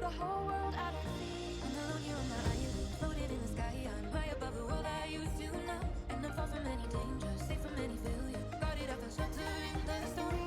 the whole world at our feet. And alone here on my island, floating in the sky. I'm high above the world I used to know. And I'm far from any danger, safe from any failure. Guarded up and shelter in the storm.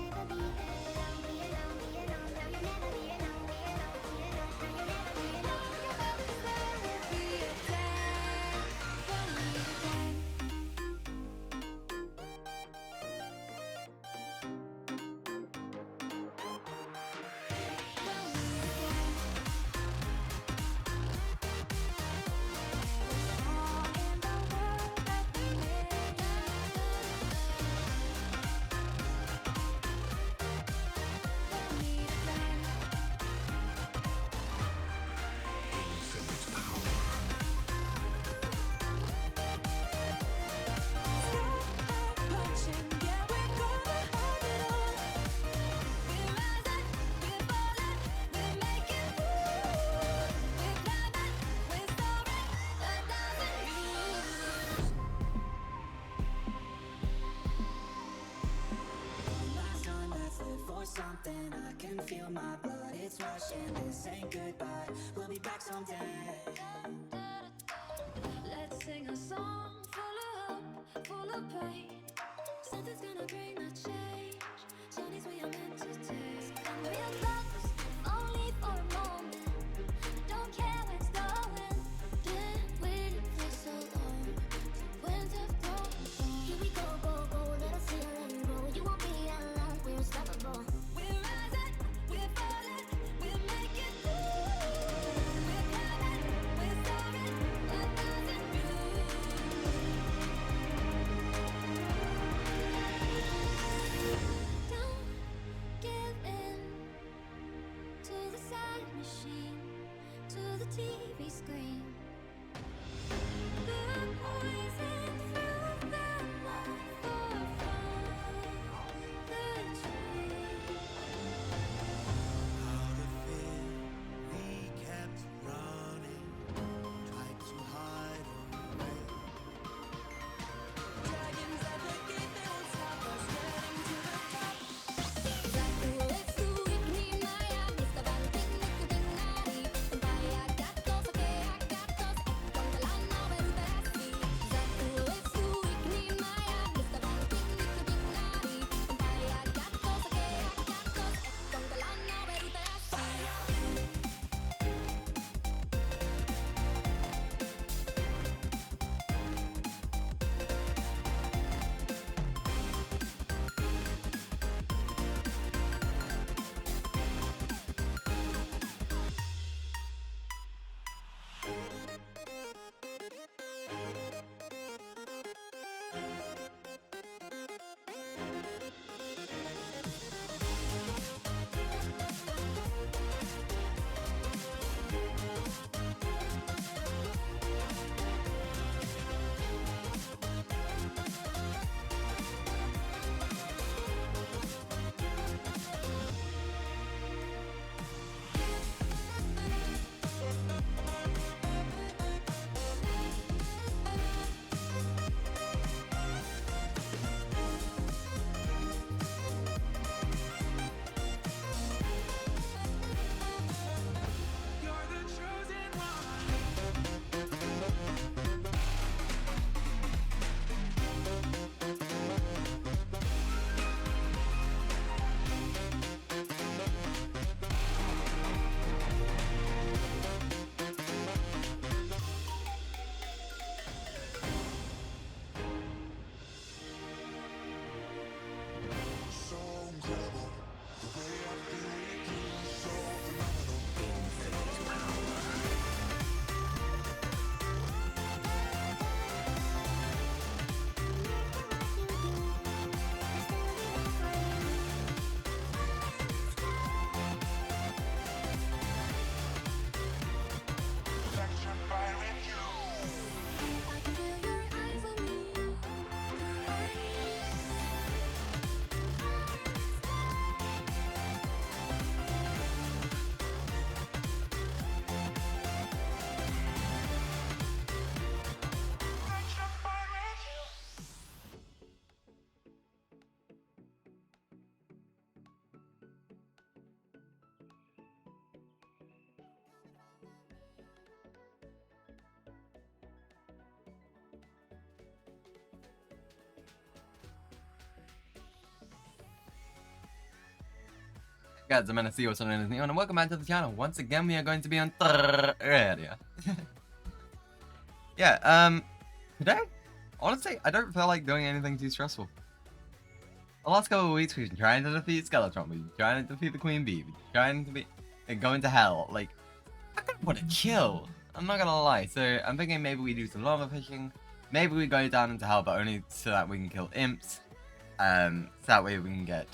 Something I can feel my blood, it's rushing. This ain't goodbye, we'll be back someday. Let's sing a song full of hope, full of pain. Something's gonna bring the change. Journeys we are meant to take. And we're close, only for a moment. Don't care where it's going. Been waiting for so long. Winds have grown. Here we go, go, go, let us feel and grow. You won't be alone, we're unstoppable. We're rising, we're falling, we'll make it through. We're climbing, we're soaring, 1,000 views. Don't give in to the sadness. Guys, I'm Menacey, also known as Neon, and welcome back to the channel. Once again, we are going to be on Terraria. Yeah, today, honestly, I don't feel like doing anything too stressful. The last couple of weeks, we've been trying to defeat Skeletron, we've been trying to defeat the Queen Bee, we've been trying to be going to hell. Like, I kind of want to chill. I'm not gonna lie. So I'm thinking maybe we do some lava fishing. Maybe we go down into hell, but only so that we can kill imps. So that way we can get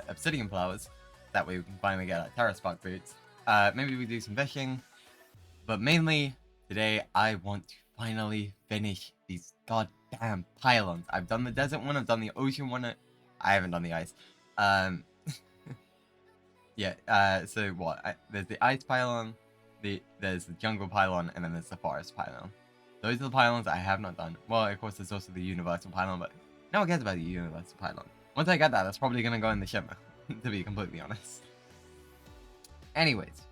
obsidian flowers. That way we can finally get our Terra Spark boots. Maybe we do some fishing. But mainly, today I want to finally finish these goddamn pylons. I've done the desert one, I've done the ocean one. I haven't done the ice. Yeah, so what? There's the ice pylon, there's the jungle pylon, and then there's the forest pylon. Those are the pylons I have not done. Well, of course, there's also the universal pylon, but no one cares about the universal pylon. Once I get that, that's probably going to go in the shimmer, to be completely honest. Anyways.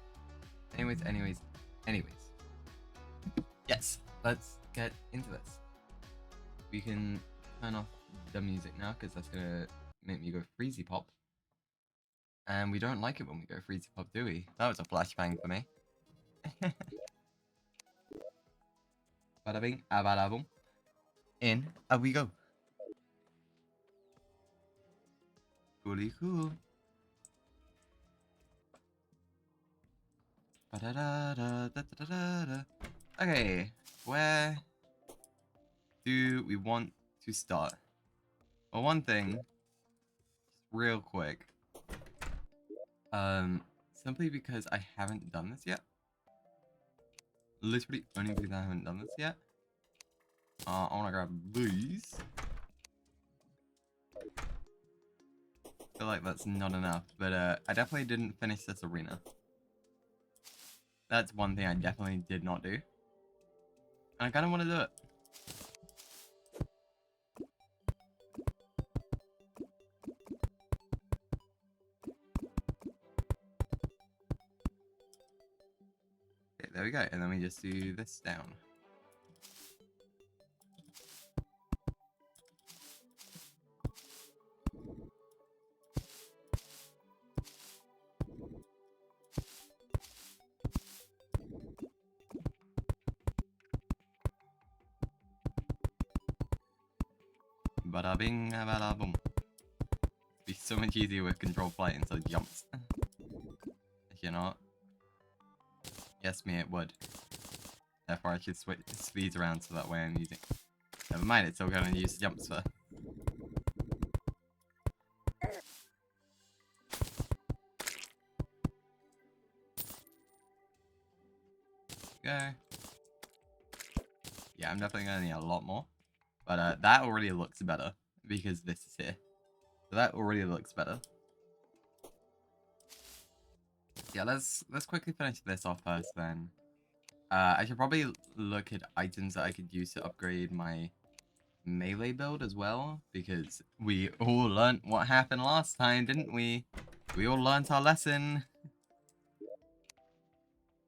Yes, let's get into this. We can turn off the music now, because that's going to make me go freezy pop. And we don't like it when we go freezy pop, do we? That was a flashbang for me. Bada bing, bada boom. In we go. Coolly cool. Okay, where do we want to start? Well, one thing, real quick. Simply because I haven't done this yet. Literally only because I haven't done this yet. I want to grab these. I feel like that's not enough, but I definitely didn't finish this arena. That's one thing I definitely did not do. And I kind of want to do it. Okay, there we go. And then we just do this down. Bada bing, bada boom. It'd be so much easier with control flight instead of jumps. If you're not. Yes, me, it would. Therefore, I should switch speeds around so that way I'm using. Never mind, it's still going to use jumps for. Go. Yeah, I'm definitely going to need a lot more. But that already looks better because this is here. So that already looks better. Yeah, let's quickly finish this off first then. I should probably look at items that I could use to upgrade my melee build as well, because we all learnt what happened last time, didn't we? We all learnt our lesson.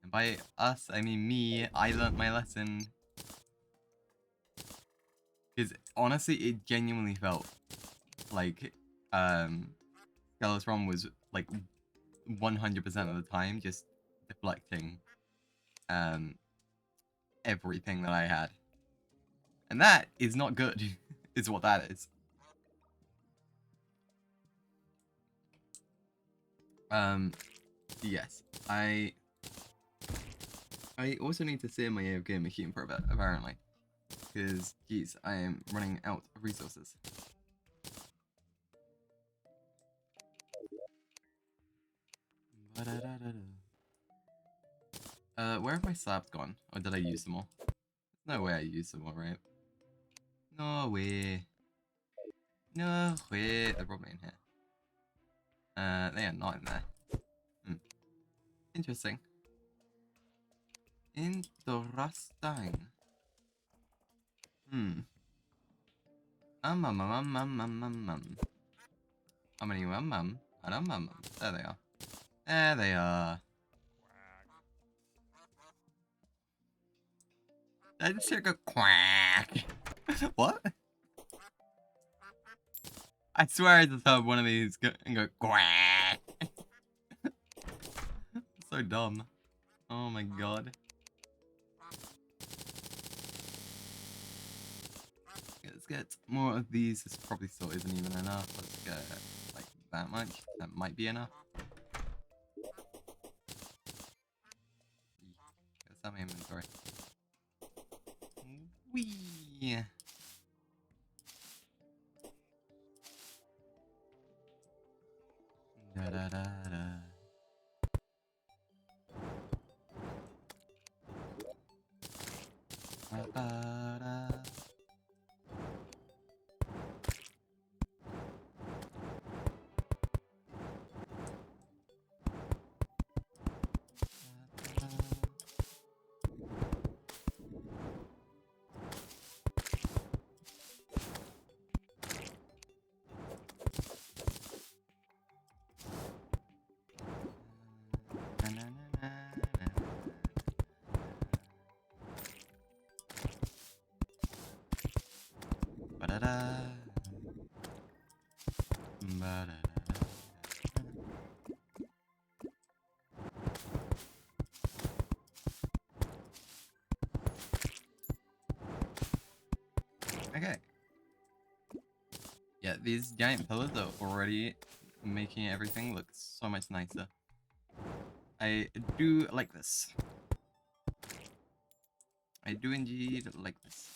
And by us, I mean me. I learnt my lesson. Because honestly, it genuinely felt like Skeletron was like 100% of the time just deflecting everything that I had. And that is not good, is what that is. Yes, I also need to save my AFK machine for a bit, apparently. Because, geez, I am running out of resources. Where have my slabs gone? Or did I use them all? No way I used them all, right? No way. No way. They're probably in here. They are not in there. Interesting. Interesting. How many There they are. There they are. I just hear a quack. What? I swear I just heard one of these go and go quack. so dumb. Oh my god. Let's get more of these. This probably still isn't even enough. Let's get like that much. That might be enough. Get some inventory. Wee. Da da da da. Ba ba da. Ba-da-da. Ba-da-da. Okay. Yeah, these giant pillars are already making everything look so much nicer. I do like this. I do indeed like this.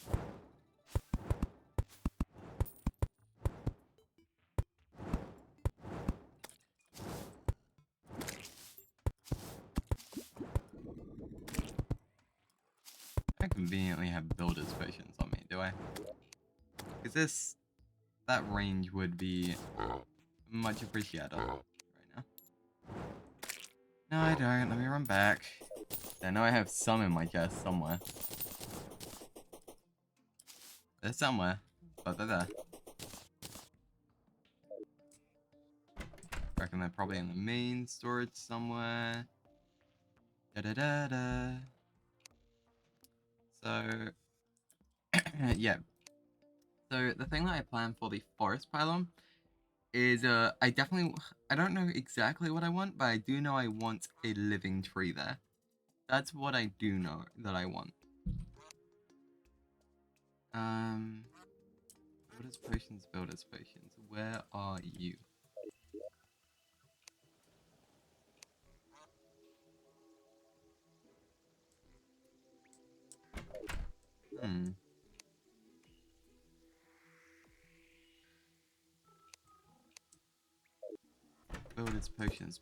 I conveniently have builder's potions on me, do I? Because that range would be much appreciated right now. No, I don't. Let me run back. I know I have some in my chest somewhere. They're somewhere, but they're there. I reckon they're probably in the main storage somewhere. Da da da da. So, yeah. So the thing that I plan for the forest pylon is I don't know exactly what I want, but I do know I want a living tree there. That's what I do know that I want. Builders potions. Where are you?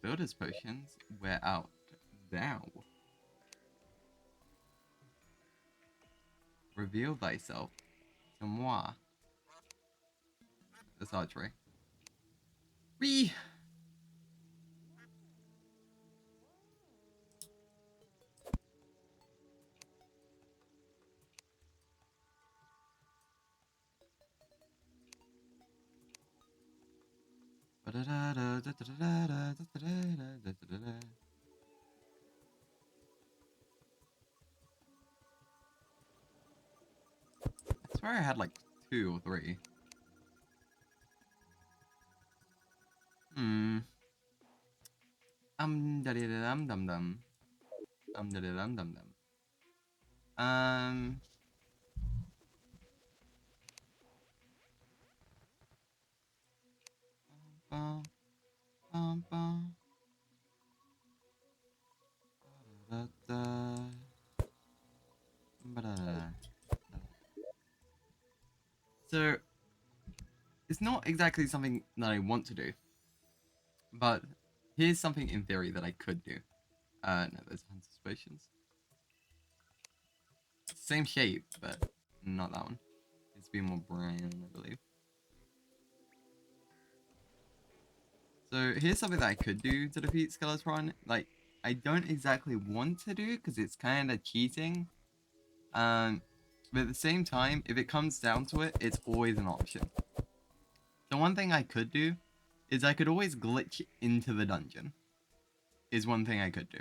Builders potions, where art thou? Reveal thyself to moi. This archery. Whee! I swear I had like 2 or 3. Da da dum dum dum. Da da dum dum dum. Bum, bum, bum. Da, da, da, da. So, it's not exactly something that I want to do, but here's something in theory that I could do. No, there's Hunter's Potions. Same shape, but not that one. It's be more brown, I believe. So here's something that I could do to defeat Skeletron. Like, I don't exactly want to do because it's kind of cheating. But at the same time, if it comes down to it, it's always an option. The one thing I could do is I could always glitch into the dungeon. Is one thing I could do.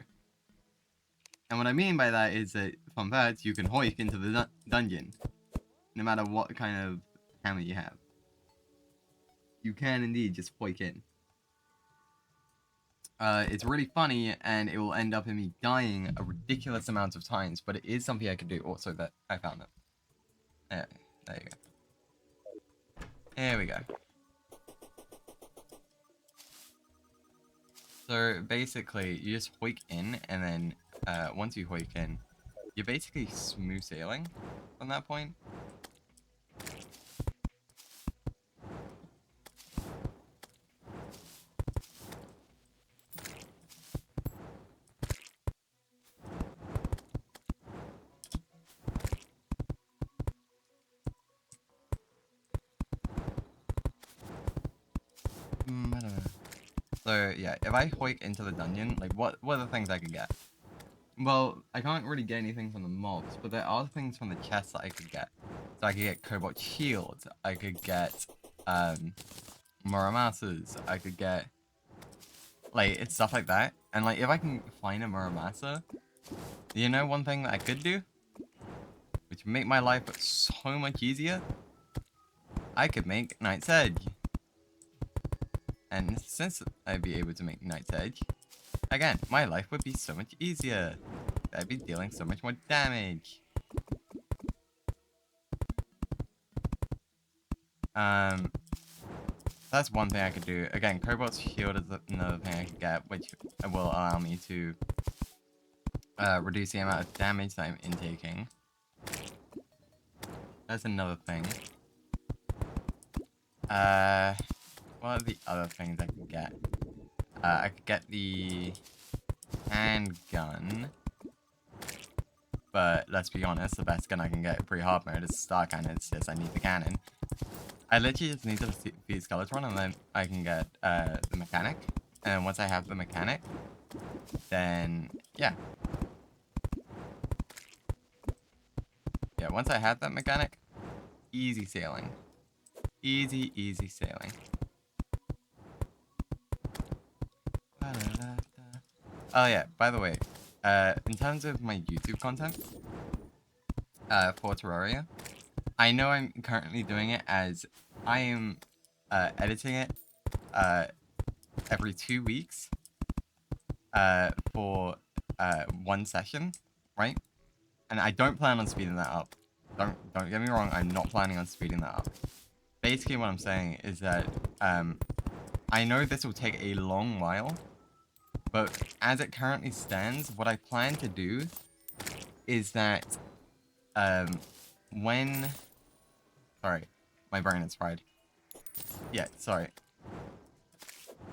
And what I mean by that is that, fun fact, you can hoik into the dungeon. No matter what kind of hammer you have. You can indeed just hoik in. It's really funny, and it will end up in me dying a ridiculous amount of times, but it is something I can do. Also, that I found it. There you go. There we go. So basically, you just hoik in, and then once you hoik in, you're basically smooth sailing from that point. I don't know. So yeah, if I hoik into the dungeon, like what are the things I could get? Well, I can't really get anything from the mobs, but there are things from the chests that I could get. So I could get cobalt shields, I could get Muramasas, I could get like it's stuff like that. And like if I can find a Muramasa, you know one thing that I could do? Which would make my life so much easier? I could make Knight's Edge. And since I'd be able to make Knight's Edge, again, my life would be so much easier. I'd be dealing so much more damage. That's one thing I could do. Again, Cobalt's Shield is another thing I could get, which will allow me to reduce the amount of damage that I'm intaking. That's another thing. What are the other things I can get? I could get the handgun. But let's be honest, the best gun I can get pre hard mode is Star Cannon. It's just I need the cannon. I literally just need to defeat Skeletron and then I can get the mechanic. And once I have the mechanic, then yeah. Yeah, once I have that mechanic, easy sailing. Easy, easy sailing. Oh yeah, by the way, in terms of my YouTube content, for Terraria, I know I'm currently doing it as I am editing it every 2 weeks for one session, right? And I don't plan on speeding that up. Don't get me wrong, I'm not planning on speeding that up. Basically what I'm saying is that I know this will take a long while, but as it currently stands, what I plan to do is that when... Sorry, my brain is fried. Yeah, sorry.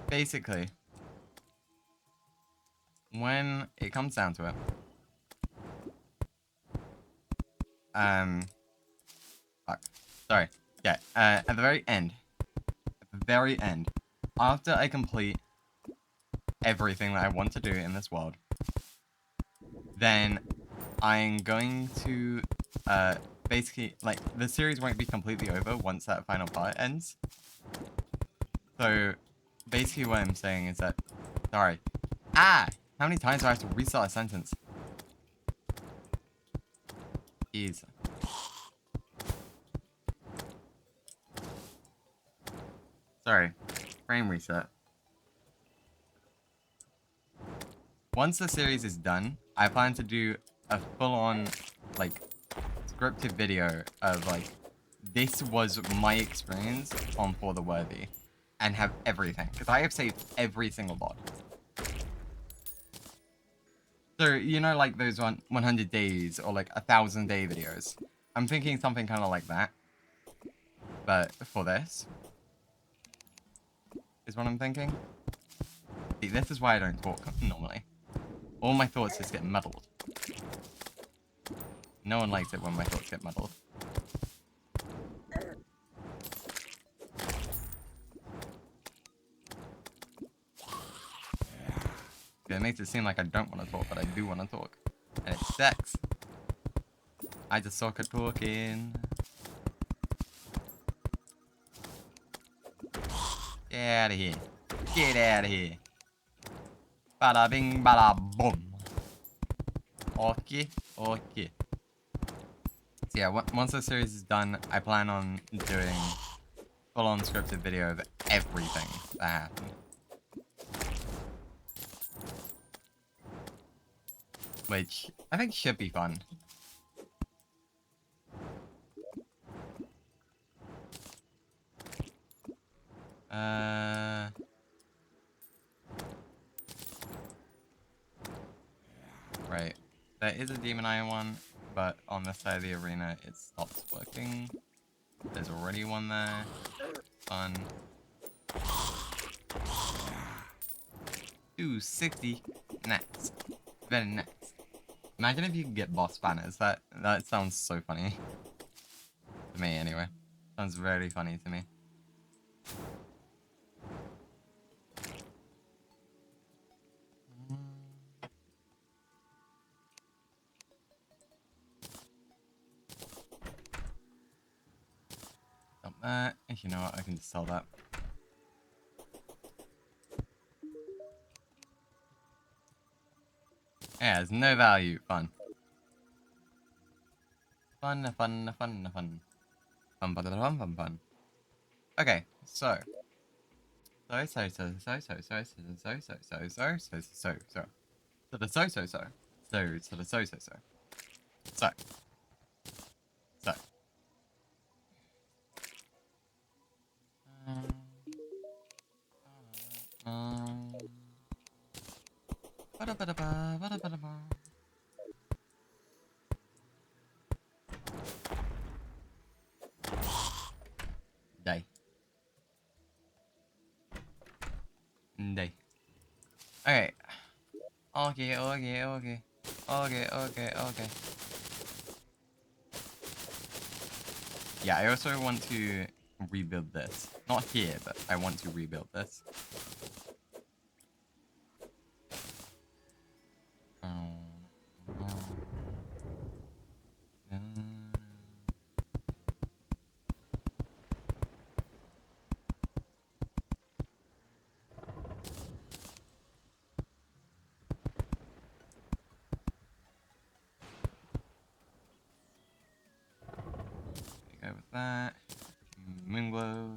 Basically, when it comes down to it, fuck. Sorry. Yeah, at the very end, after I complete everything that I want to do in this world, then I'm going to, basically, like, the series won't be completely over once that final part ends. So, basically what I'm saying is that, sorry. How many times do I have to restart a sentence? Jeez. Sorry, frame reset. Once the series is done, I plan to do a full-on, like, scripted video of, like, this was my experience on For the Worthy, and have everything, because I have saved every single mod. So, you know, like those 100 days, or like 1,000-day videos. I'm thinking something kind of like that, but for this. Is what I'm thinking. See, this is why I don't talk normally. All my thoughts just get muddled. No one likes it when my thoughts get muddled. It makes it seem like I don't want to talk, but I do want to talk. And it's sex. I just suck at talking. Get out of here. Get out of here. Bada bing, bada boom. Okay, okay. So yeah, once the series is done, I plan on doing full-on scripted video of everything that happened. which I think should be fun. Right. There is a Demon Iron one, but on this side of the arena, it stops working. There's already one there. Fun. 260. Nice. Very nice. Imagine if you could get boss banners. That sounds so funny. To me, anyway. Sounds very funny to me. Dump that. You know what? I can just sell that. Yeah, there's no value. Fun. Fun. Fun. Okay, so. Die. Day. Okay. Okay. Yeah, I also want to rebuild this. Not here, but I want to rebuild this. Go with that. Moon glow.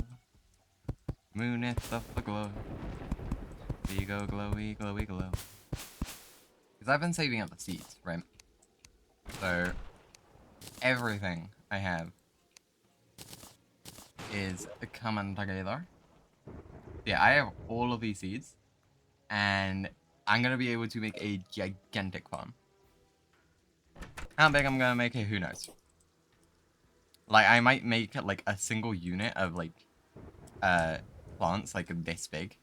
Mooneth of the glow. We go glowy, glowy glow. Because I've been saving up the seeds, right? So everything I have is coming together. Yeah, I have all of these seeds, and I'm gonna be able to make a gigantic farm. How big I'm gonna make it, who knows? Like, I might make like a single unit of like plants like this big,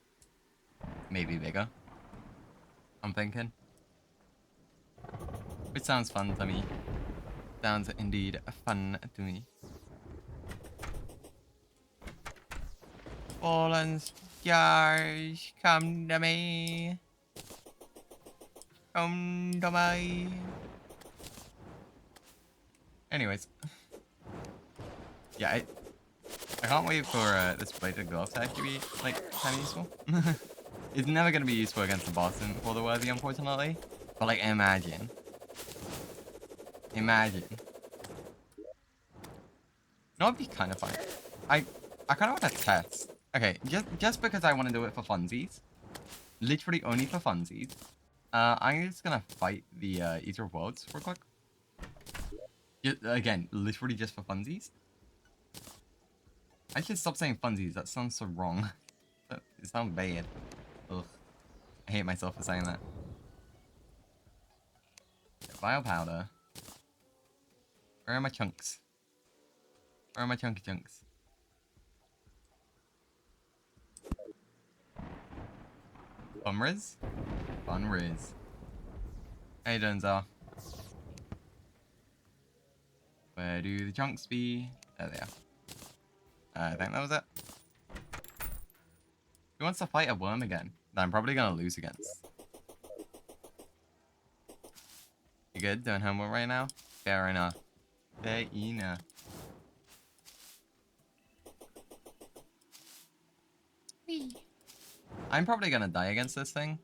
maybe bigger. I'm thinking, which sounds fun to me. Sounds indeed fun to me. Fallen stars, come to me. Come to me. Anyways. Yeah, I can't wait for this bladed glove to actually be, like, kind of useful. It's never going to be useful against the boss for the worthy, unfortunately. But, like, imagine. Imagine. No, it'd be kind of fun. I kind of want to test. Okay, just because I want to do it for funsies. Literally only for funsies. I'm just going to fight the Eater of Worlds real quick. Again, literally just for funsies. I should stop saying funsies. That sounds so wrong. It sounds bad. Ugh. I hate myself for saying that. Vile powder. Where are my chunks? Where are my chunky chunks? Fun Riz? Fun Riz. How you doing, Zar? Where do the chunks be? There they are. I think that was it. Who wants to fight a worm again? That I'm probably gonna lose against. You good? Doing homework right now? Fair enough. Fair enough. I'm probably gonna die against this thing,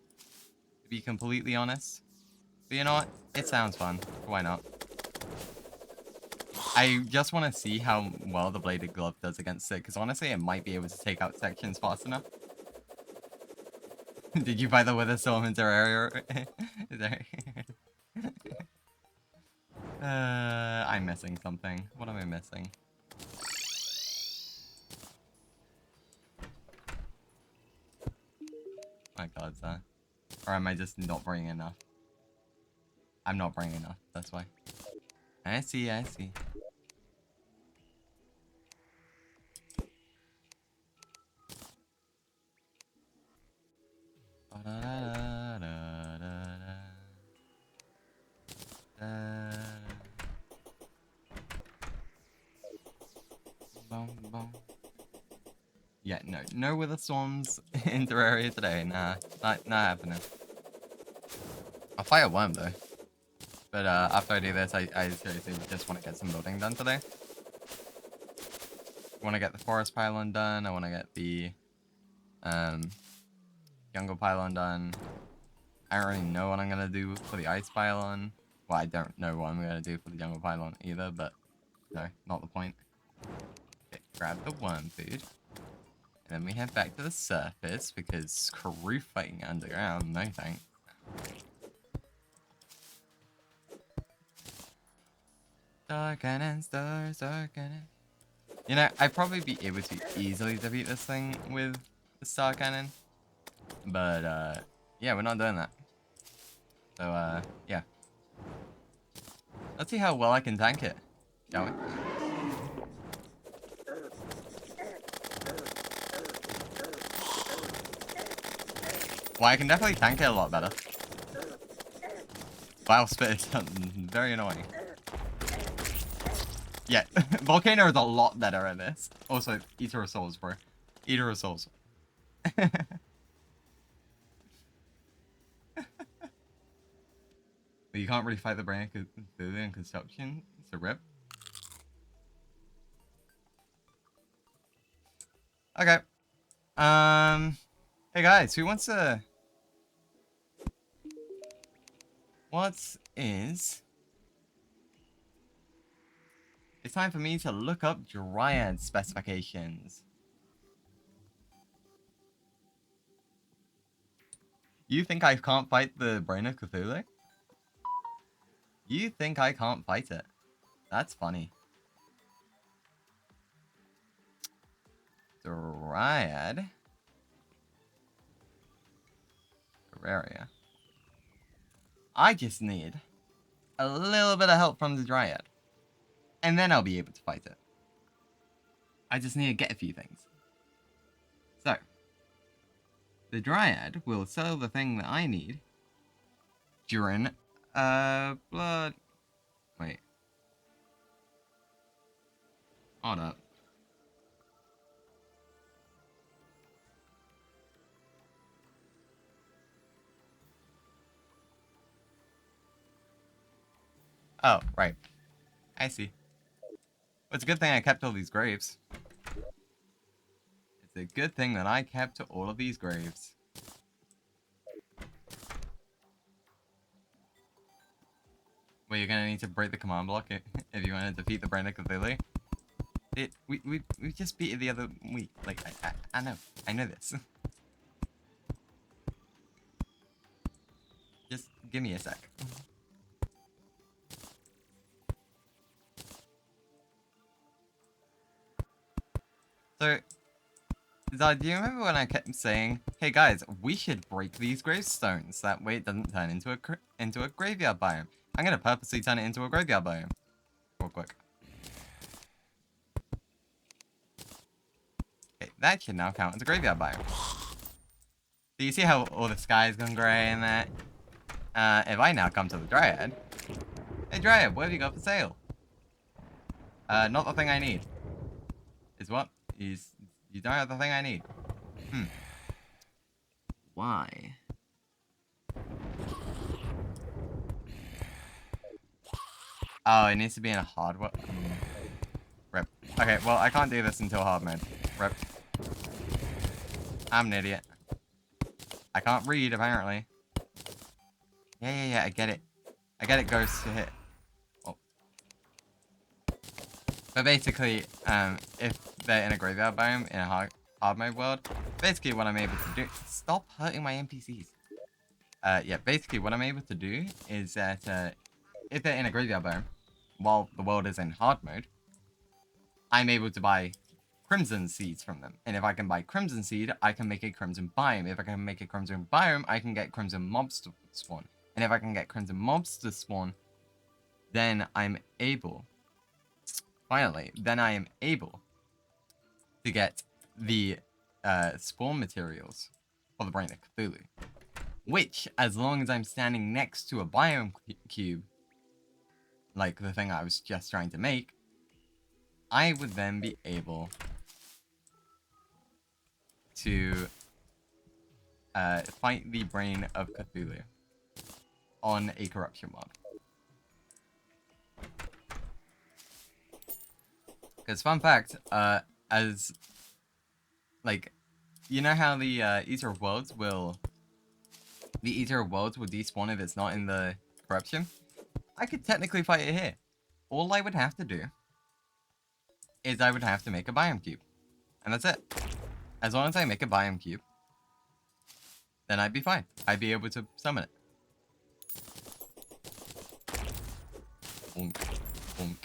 to be completely honest. But you know what? It sounds fun. Why not? I just want to see how well the bladed glove does against it, because honestly, it might be able to take out sections fast enough. Did you buy the Wither Storm in Terraria? I'm missing something. What am I missing? My god, sir. Or am I just not bringing enough? I'm not bringing enough, that's why. I see, I see. Yeah, no wither storms in Terraria today. Nah, not happening. I'll fight a worm though. But after I do this, I seriously just want to get some building done today. I want to get the forest pylon done. I want to get the jungle pylon done. I don't really know what I'm gonna do for the ice pylon. Well, I don't know what I'm gonna do for the jungle pylon either, but no, not the point. Okay, grab the worm food. And then we head back to the surface because crew fighting underground, no thanks. Star cannon, stars, star cannon. You know, I'd probably be able to easily defeat this thing with the star cannon. But, yeah, we're not doing that. So, yeah. Let's see how well I can tank it, shall we? Well, I can definitely tank it a lot better. Vile Spit is very annoying. Yeah, Volcano is a lot better at this. Also, Eater of Souls, bro. Eater of Souls. But you can't really fight the brain in construction. It's a rip. Okay. Hey guys, who wants to... It's time for me to look up Dryad specifications. You think I can't fight the Brain of Cthulhu? You think I can't fight it? That's funny. Dryad. Terraria. I just need a little bit of help from the Dryad. And then I'll be able to fight it. I just need to get a few things. So, the Dryad will sell the thing that I need during, blood... Wait. Hold up. Oh, right. I see. Well, it's a good thing I kept all these graves. It's a good thing that I kept all of these graves. Well, you're gonna need to break the command block if you want to defeat the Brain of Cthulhu. We just beat it the other week. Like, I know. I know this. Just give me a sec. So, Zod, do you remember when I kept saying, "Hey guys, we should break these gravestones, that way it doesn't turn into a graveyard biome"? I'm gonna purposely turn it into a graveyard biome, real quick. Okay, that should now count as a graveyard biome. So you see how all the sky's gone grey and that? If I now come to the Dryad, hey Dryad, what have you got for sale? Not the thing I need. Is what? You don't have the thing I need. Why? Oh, it needs to be in a hard mode. Rip. Okay, well, I can't do this until hard mode. Rip. I'm an idiot. I can't read, apparently. Yeah, I get it. I get it, Ghost to hit. Oh. But basically, if they're in a graveyard biome in a hard mode world, basically what I'm able to do... Stop hurting my NPCs. Yeah, basically what I'm able to do is that if they're in a graveyard biome, while the world is in hard mode, I'm able to buy crimson seeds from them. And if I can buy crimson seed, I can make a crimson biome. If I can make a crimson biome, I can get crimson mobs to spawn. And if I can get crimson mobs to spawn, then I'm able, finally, then I am able to get the spawn materials for the Brain of Cthulhu. Which, as long as I'm standing next to a biome cube, like the thing I was just trying to make, I would then be able to fight the Brain of Cthulhu on a corruption mob. Because fun fact, as like, you know how the Eater of Worlds will despawn if it's not in the corruption? I could technically fight it here. All I would have to do is I would have to make a biome cube. And that's it. As long as I make a biome cube, then I'd be fine. I'd be able to summon it. Bonk, bonk.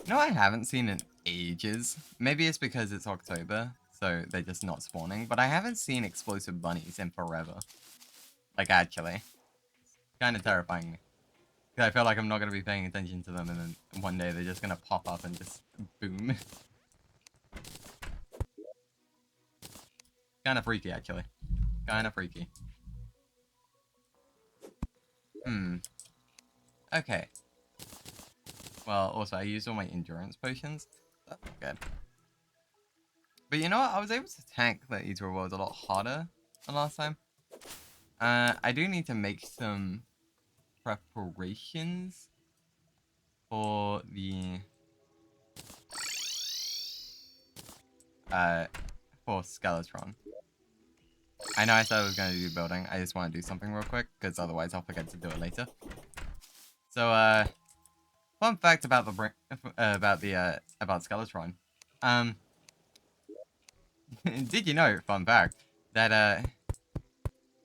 You know, I haven't seen in ages. Maybe it's because it's October, so they're just not spawning. But I haven't seen explosive bunnies in forever. Like, actually. Kind of terrifying me. Because I feel like I'm not going to be paying attention to them, and then one day they're just going to pop up and just boom. Kind of freaky, actually. Kind of freaky. Okay. Well, also, I used all my endurance potions. That's not good. But you know what? I was able to tank the Eater of Worlds a lot harder than last time. I do need to make some preparations for the for Skeletron. I know I said I was going to do building. I just want to do something real quick, because otherwise I'll forget to do it later. So, fun fact about the about Skeletron. Did you know, fun fact, that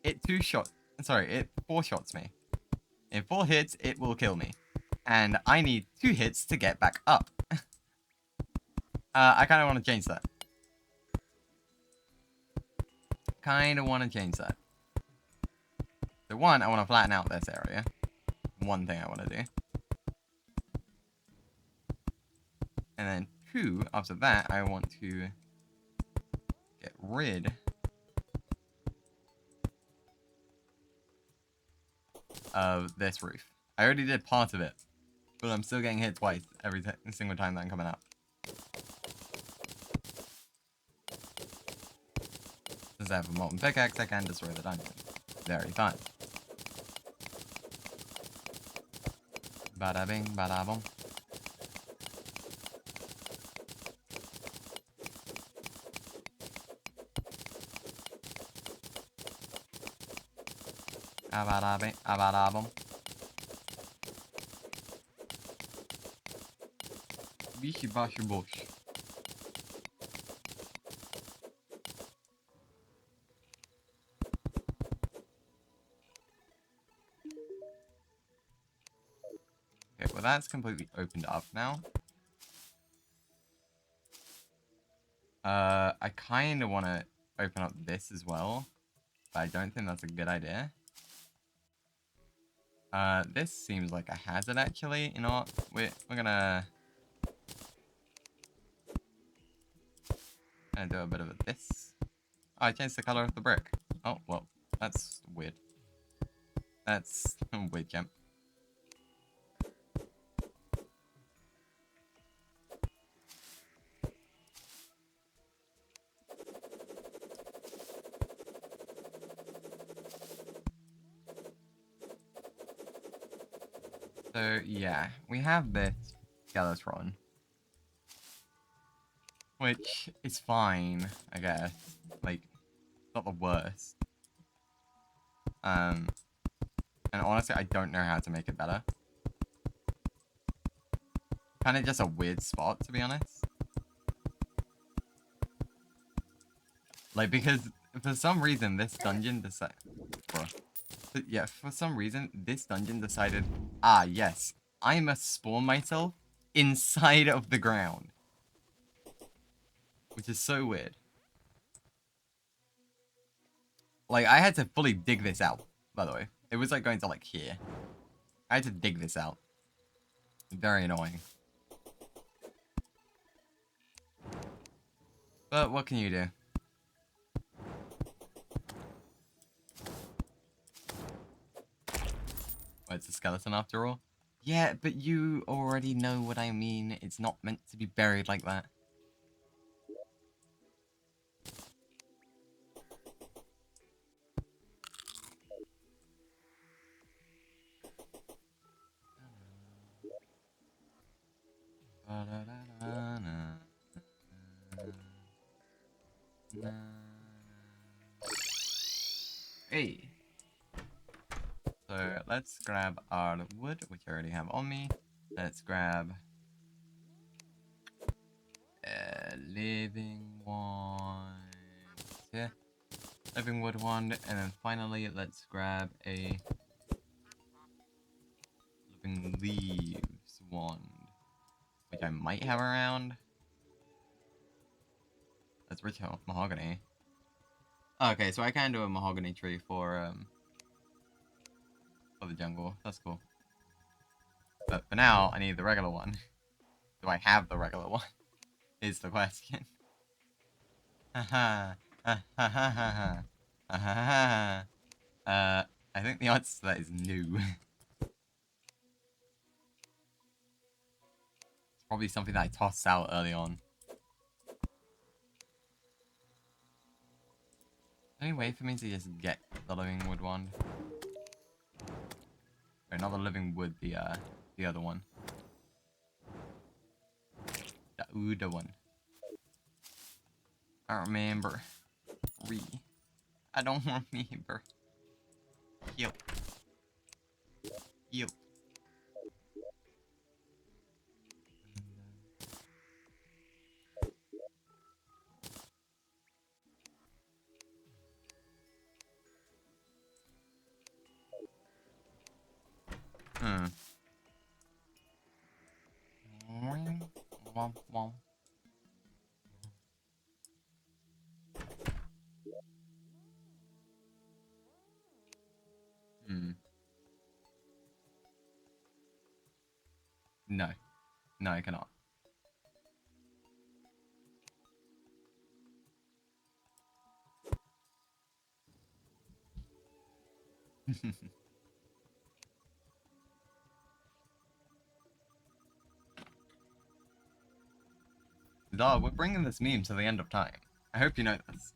it 4 shots me. In 4 hits, it will kill me. And I need 2 hits to get back up. I kind of want to change that. So 1, I want to flatten out this area. One thing I want to do. And then 2, after that, I want to get rid of this roof. I already did part of it, but I'm still getting hit twice every single time that I'm coming out. Since I have a molten pickaxe, I can destroy the dungeon. Very fun. Bada bing, bada boom. Abada bing, abada boom. Bishi bashi bosh. Okay, well that's completely opened up now. I kind of want to open up this as well, but I don't think that's a good idea. This seems like a hazard actually. You know what? We're gonna do a bit of this. Oh, I changed the color of the brick. Oh, well, that's weird. That's a weird jump. So, yeah, we have this Skeletron. Which is fine, I guess. Like, not the worst. And honestly, I don't know how to make it better. Kind of just a weird spot, to be honest. Like, because for some reason, this dungeon decided... Yeah, for some reason, this dungeon decided... Ah, yes. I must spawn myself inside of the ground. Which is so weird. Like, I had to fully dig this out, by the way. It was like going to like here. I had to dig this out. Very annoying. But what can you do? Oh, it's a skeleton after all? Yeah, but you already know what I mean. It's not meant to be buried like that. Hey. So let's grab our wood, which I already have on me. Let's grab a living one. Yeah. Living wood wand, and then finally let's grab a living leaves wand, which I might have around. That's rich mahogany. Okay, so I can do a mahogany tree for the jungle. That's cool. But for now, I need the regular one. Do I have the regular one? Is the question. Haha. Ha. I think the answer to that is no. It's probably something that I tossed out early on. Any way for me to just get the living wood wand? Or not the living wood, the other one. The Uda one. I don't remember. I don't remember. Heal. Heal. Womp womp. No. No, I cannot. Dog, we're bringing this meme to the end of time. I hope you know this.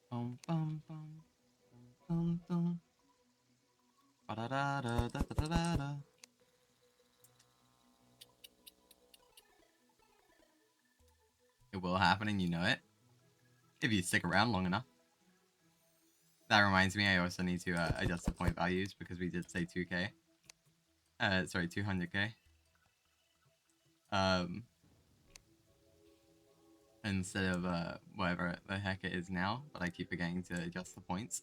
Bum bum bum bum bum. Ba da da da da da da da. It will happen and you know it. If you stick around long enough. That reminds me, I also need to adjust the point values because we did say 2k. Sorry, 200k. Instead of whatever the heck it is now, but I keep forgetting to adjust the points.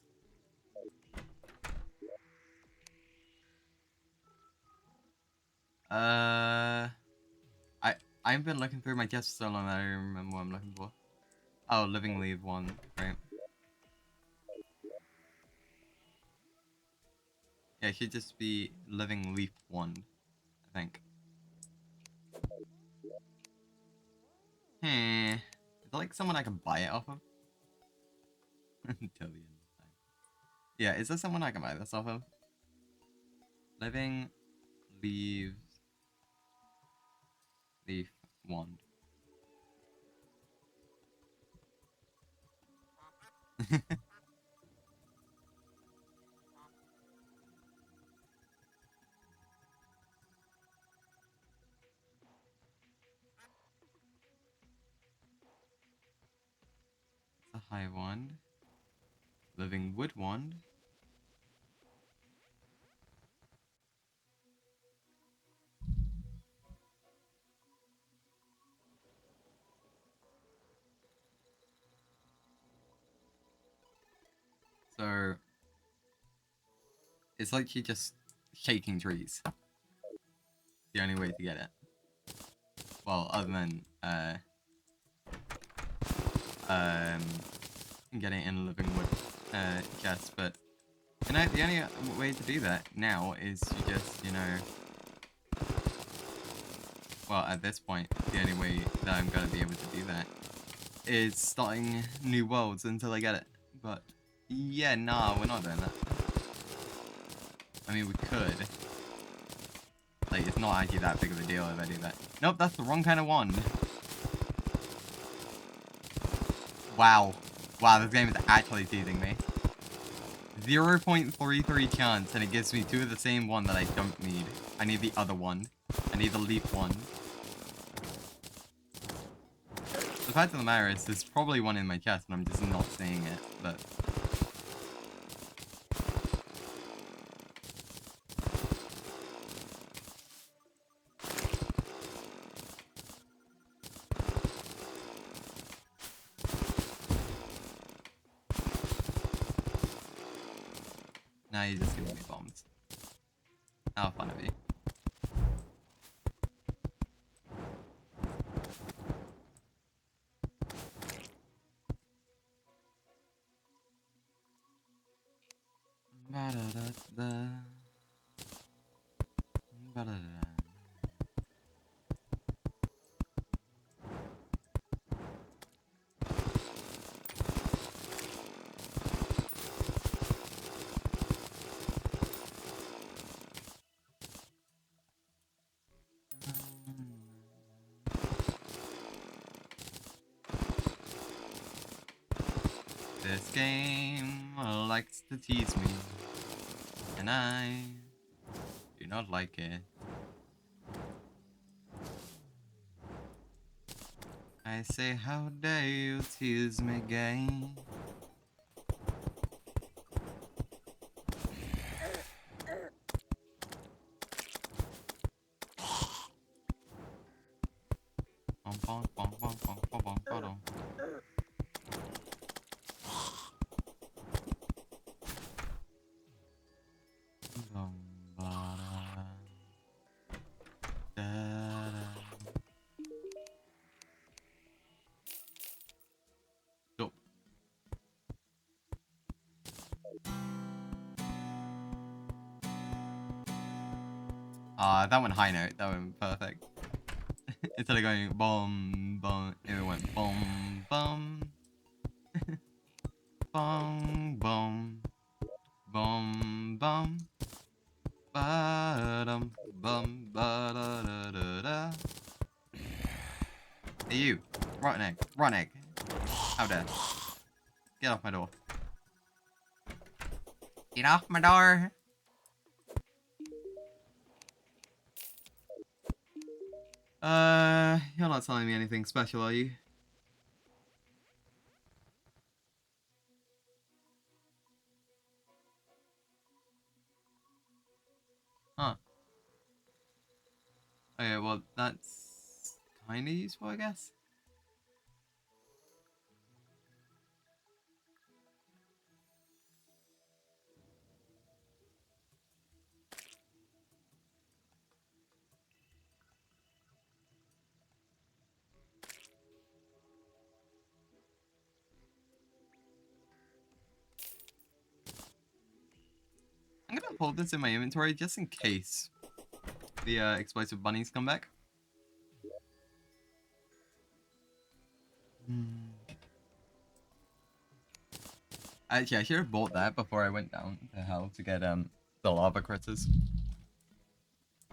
I've been looking through my chest so long that I don't remember what I'm looking for. Oh, living leaf one, right? Yeah, it should just be living leaf wand, I think. Is there like someone I can buy it off of? Until the end of time. Yeah, is there someone I can buy this off of? Living leaves leaf wand. A high wand. Living wood wand. So it's like you're just shaking trees. The only way to get it. Well, other than getting it in a living wood chest, but you know, the only way to do that now is to just, you know, well, at this point, the only way that I'm gonna be able to do that is starting new worlds until I get it. But yeah, nah, we're not doing that. I mean, we could. Like, it's not actually that big of a deal if I do that. Nope, that's the wrong kind of wand. Wow. Wow, this game is actually teasing me. 0.33 chance, and it gives me 2 of the same one that I don't need. I need the other one. I need the leaf one. The fact of the matter is, there's probably one in my chest, and I'm just not seeing it, but... Now you're just giving me bombs. How fun of you. Ba-da-da-da. Ba-da-da-da. This game likes to tease me, and I do not like it. I say, how dare you tease me, game? Bum, bum, bum, bum, bum, bum, bum, bum. Go. That went high note. That went perfect. Instead of going boom, boom, it went boom, boom. Boom, boom. Boom, boom. Ba-dum, bum, ba-da-da-da-da. Hey, you. Rotten egg. Rotten egg. How dare. Get off my door. Get off my door. You're not telling me anything special, are you? Huh. Okay, well, that's kind of useful, I guess. I'm gonna hold this in my inventory just in case the explosive bunnies come back. Actually, I should have bought that before I went down to hell to get the lava critters.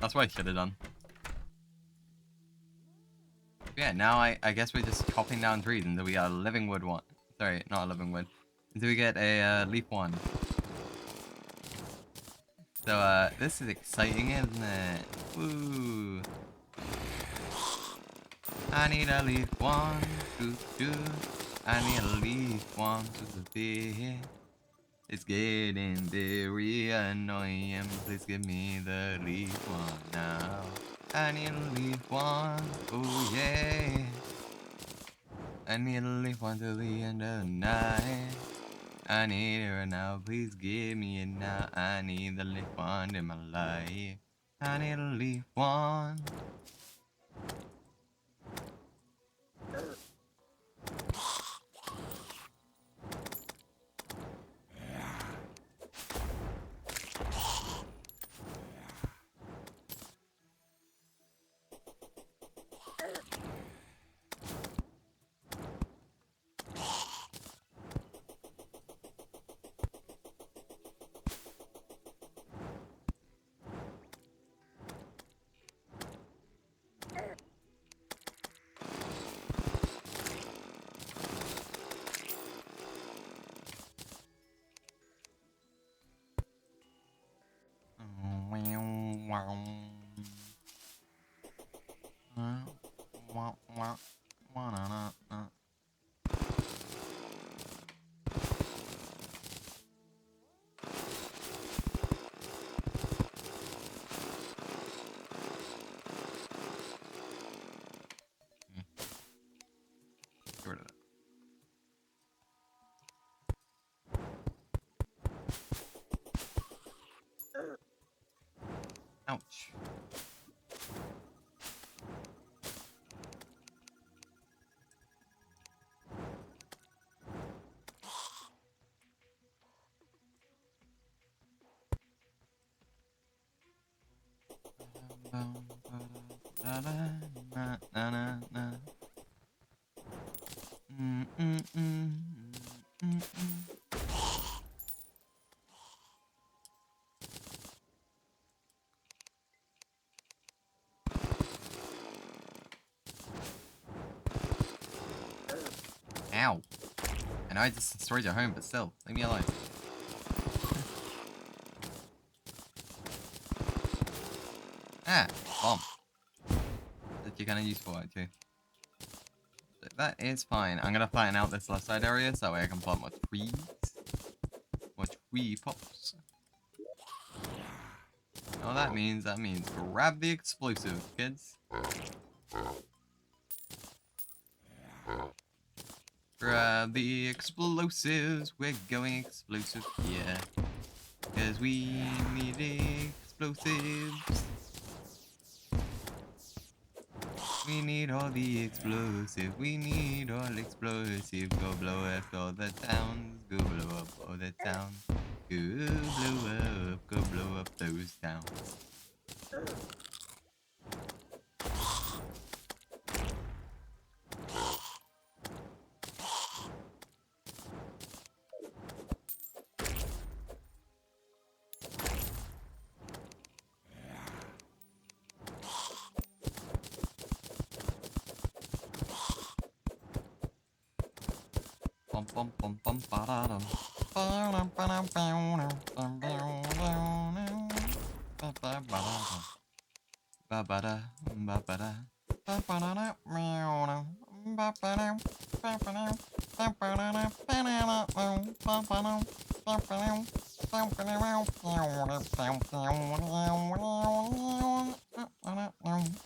That's what I should have done. But yeah, now I guess we're just chopping down trees until we got a living wood one. Sorry, not a living wood. Until we get a leaf one. So this is exciting, isn't it? Woo! I need a leaf one, doo. I need a leaf one to be. It's getting very annoying. Please give me the leaf one now. I need a leaf one, oh yeah. I need a leaf one till the end of the night. I need it right now. Please give me it now. I need the leaf wand in my life. I need a leaf wand. Get rid of that. Ouch. Ow. I know I just destroyed your home, but still, leave me alone. Ah, bomb. That you're kind of useful actually. So that is fine. I'm gonna flatten out this left side area so that way I can plant more trees. More tree pops. Oh, that means grab the explosive, kids. Grab the explosives, we're going explosive here. Cause we need explosives. We need all the explosive, we need all explosive. Go blow up all the towns, go blow up all the towns. Go blow up those towns. Bum bum bum bum ba da dum. Ba ba da ba ba da ba ba da da meow ba ba da ba ba da ba ba da da ba da ba ba da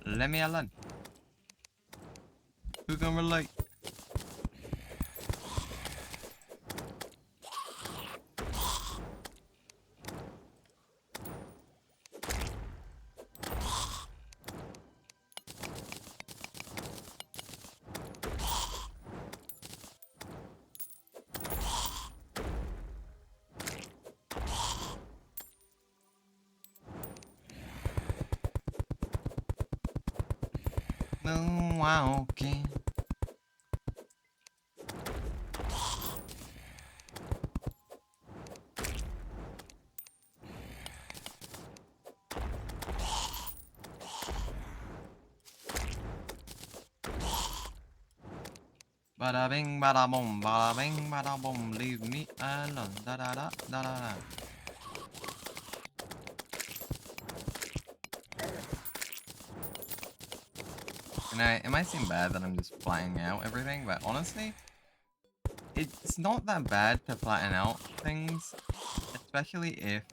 Let me alone. Who gonna relate? Moonwalking. Bada bing, bada boom, bada bing, bada boom. Leave me alone. Da da da da da da. Now, it might seem bad that I'm just flattening out everything, but honestly, it's not that bad to flatten out things, especially if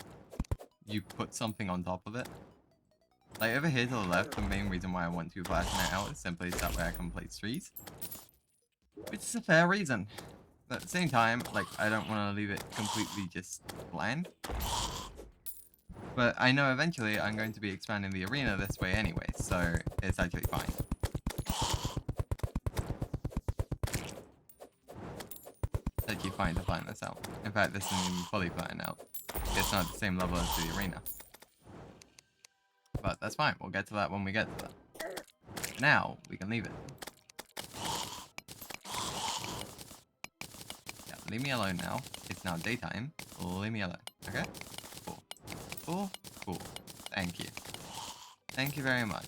you put something on top of it. Like over here to the left, the main reason why I want to flatten it out is simply so that way I can play streets. Which is a fair reason. But at the same time, like, I don't want to leave it completely just bland. But I know eventually I'm going to be expanding the arena this way anyway, so it's actually fine. It's actually fine to flatten this out. In fact, this isn't even fully flattened out. It's not at the same level as the arena. But that's fine, we'll get to that when we get to that. Now, we can leave it. Yeah, leave me alone now. It's now daytime. Leave me alone, okay? Cool. Cool? Cool. Thank you. Thank you very much.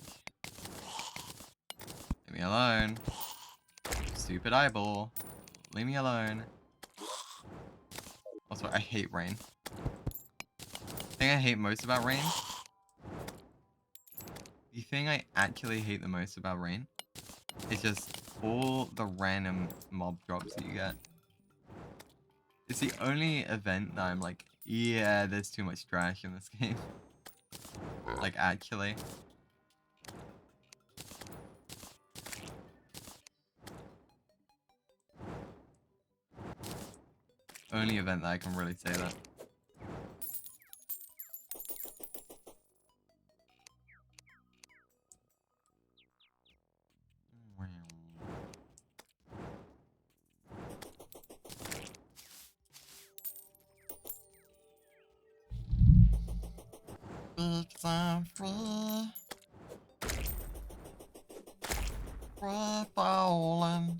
Leave me alone. Stupid eyeball. Leave me alone. Also, I hate rain. The thing I hate most about rain. The thing I actually hate the most about rain is just all the random mob drops that you get. It's the only event that I'm like, yeah, there's too much trash in this game. Like, actually. Only event that I can really say that. Because I'm free. Free falling.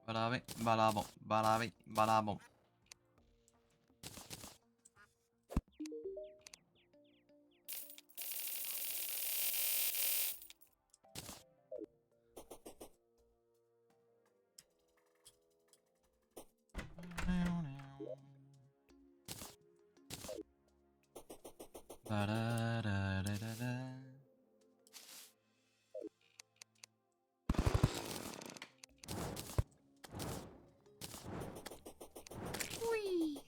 Bada-bing, bada-bum, bada-bing, bada-bum. Ba-da-da-da-da-da. Whee!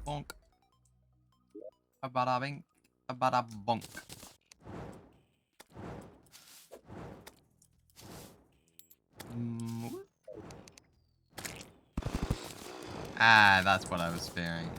Bonk. A bada bing. A bada bonk. Ah, that's what I was fearing.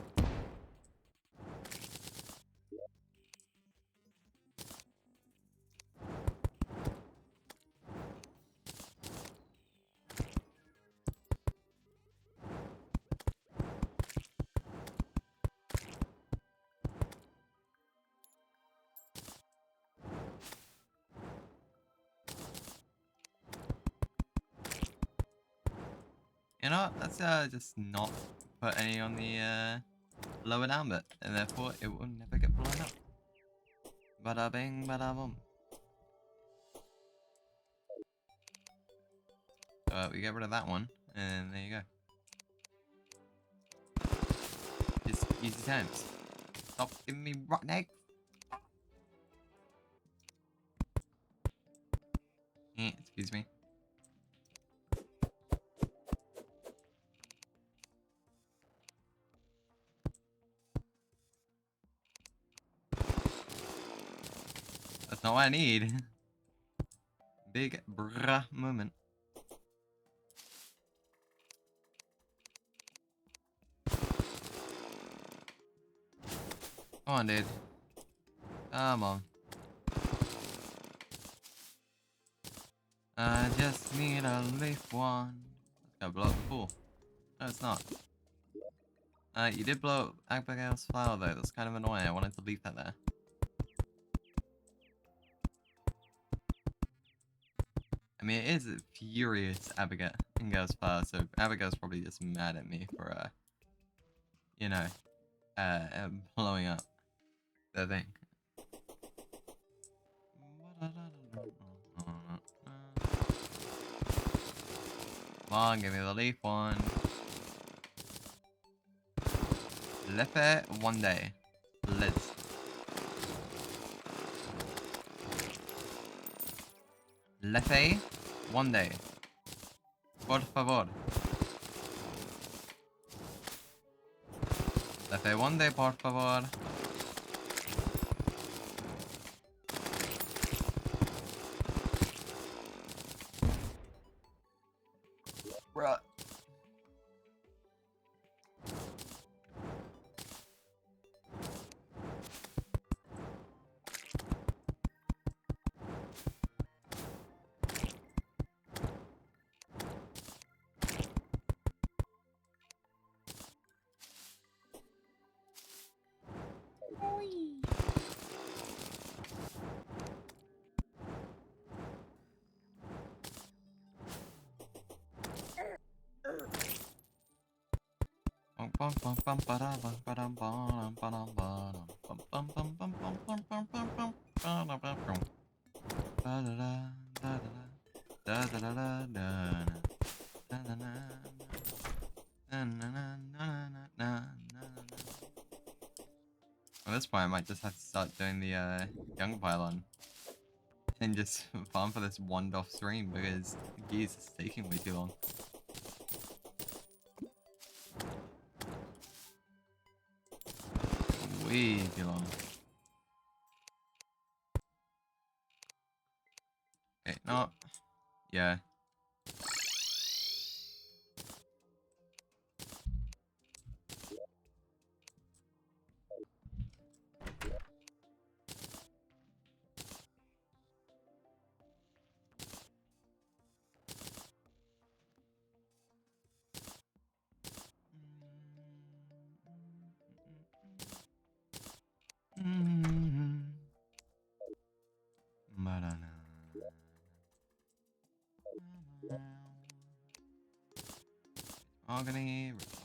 You know what? Let's just not put any on the lower down bit, and therefore it will never get blown up. Bada bing, bada boom. So we get rid of that one, and there you go. Just easy times. Stop giving me rotten eggs. Excuse me. That's not what I need. Big bruh moment. Come on, dude. Come on. I just need a leaf one. Let's go blow up the pool. No, it's not. You did blow up Abigail's flower though. That's kind of annoying. I wanted to leave that there. I mean, it is a furious Abigail's flower, so Abigail's probably just mad at me for, you know, blowing up the thing. Come on, give me the leaf one. Lefe one day. Liz. Lefe one day. Por favor. Lefe one day, por favor. Bruh. At this point, I might just have to start doing the young pylon and just farm for this one-off stream because geez, it's taking way too long. Way too long. Okay, no. Yeah.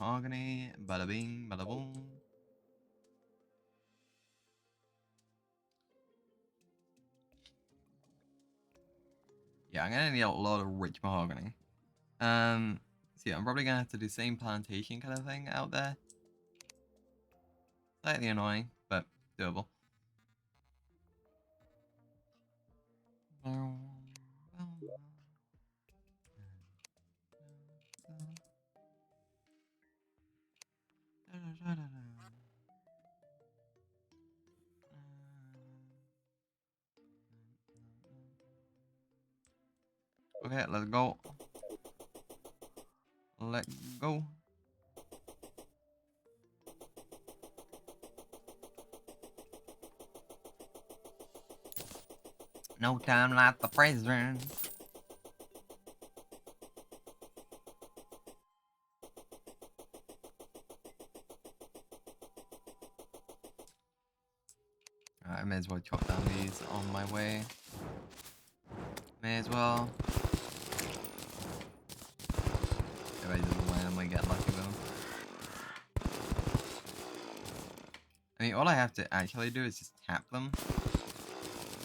Mahogany, bada bing, bada boom. Yeah, I'm gonna need a lot of rich mahogany. So yeah, I'm probably gonna have to do same plantation kind of thing out there. Slightly annoying, but doable. Okay, let's go. Let's go. No time like the present. Alright, I may as well chop down these on my way. May as well. If I just randomly get lucky with them. I mean, all I have to actually do is just tap them.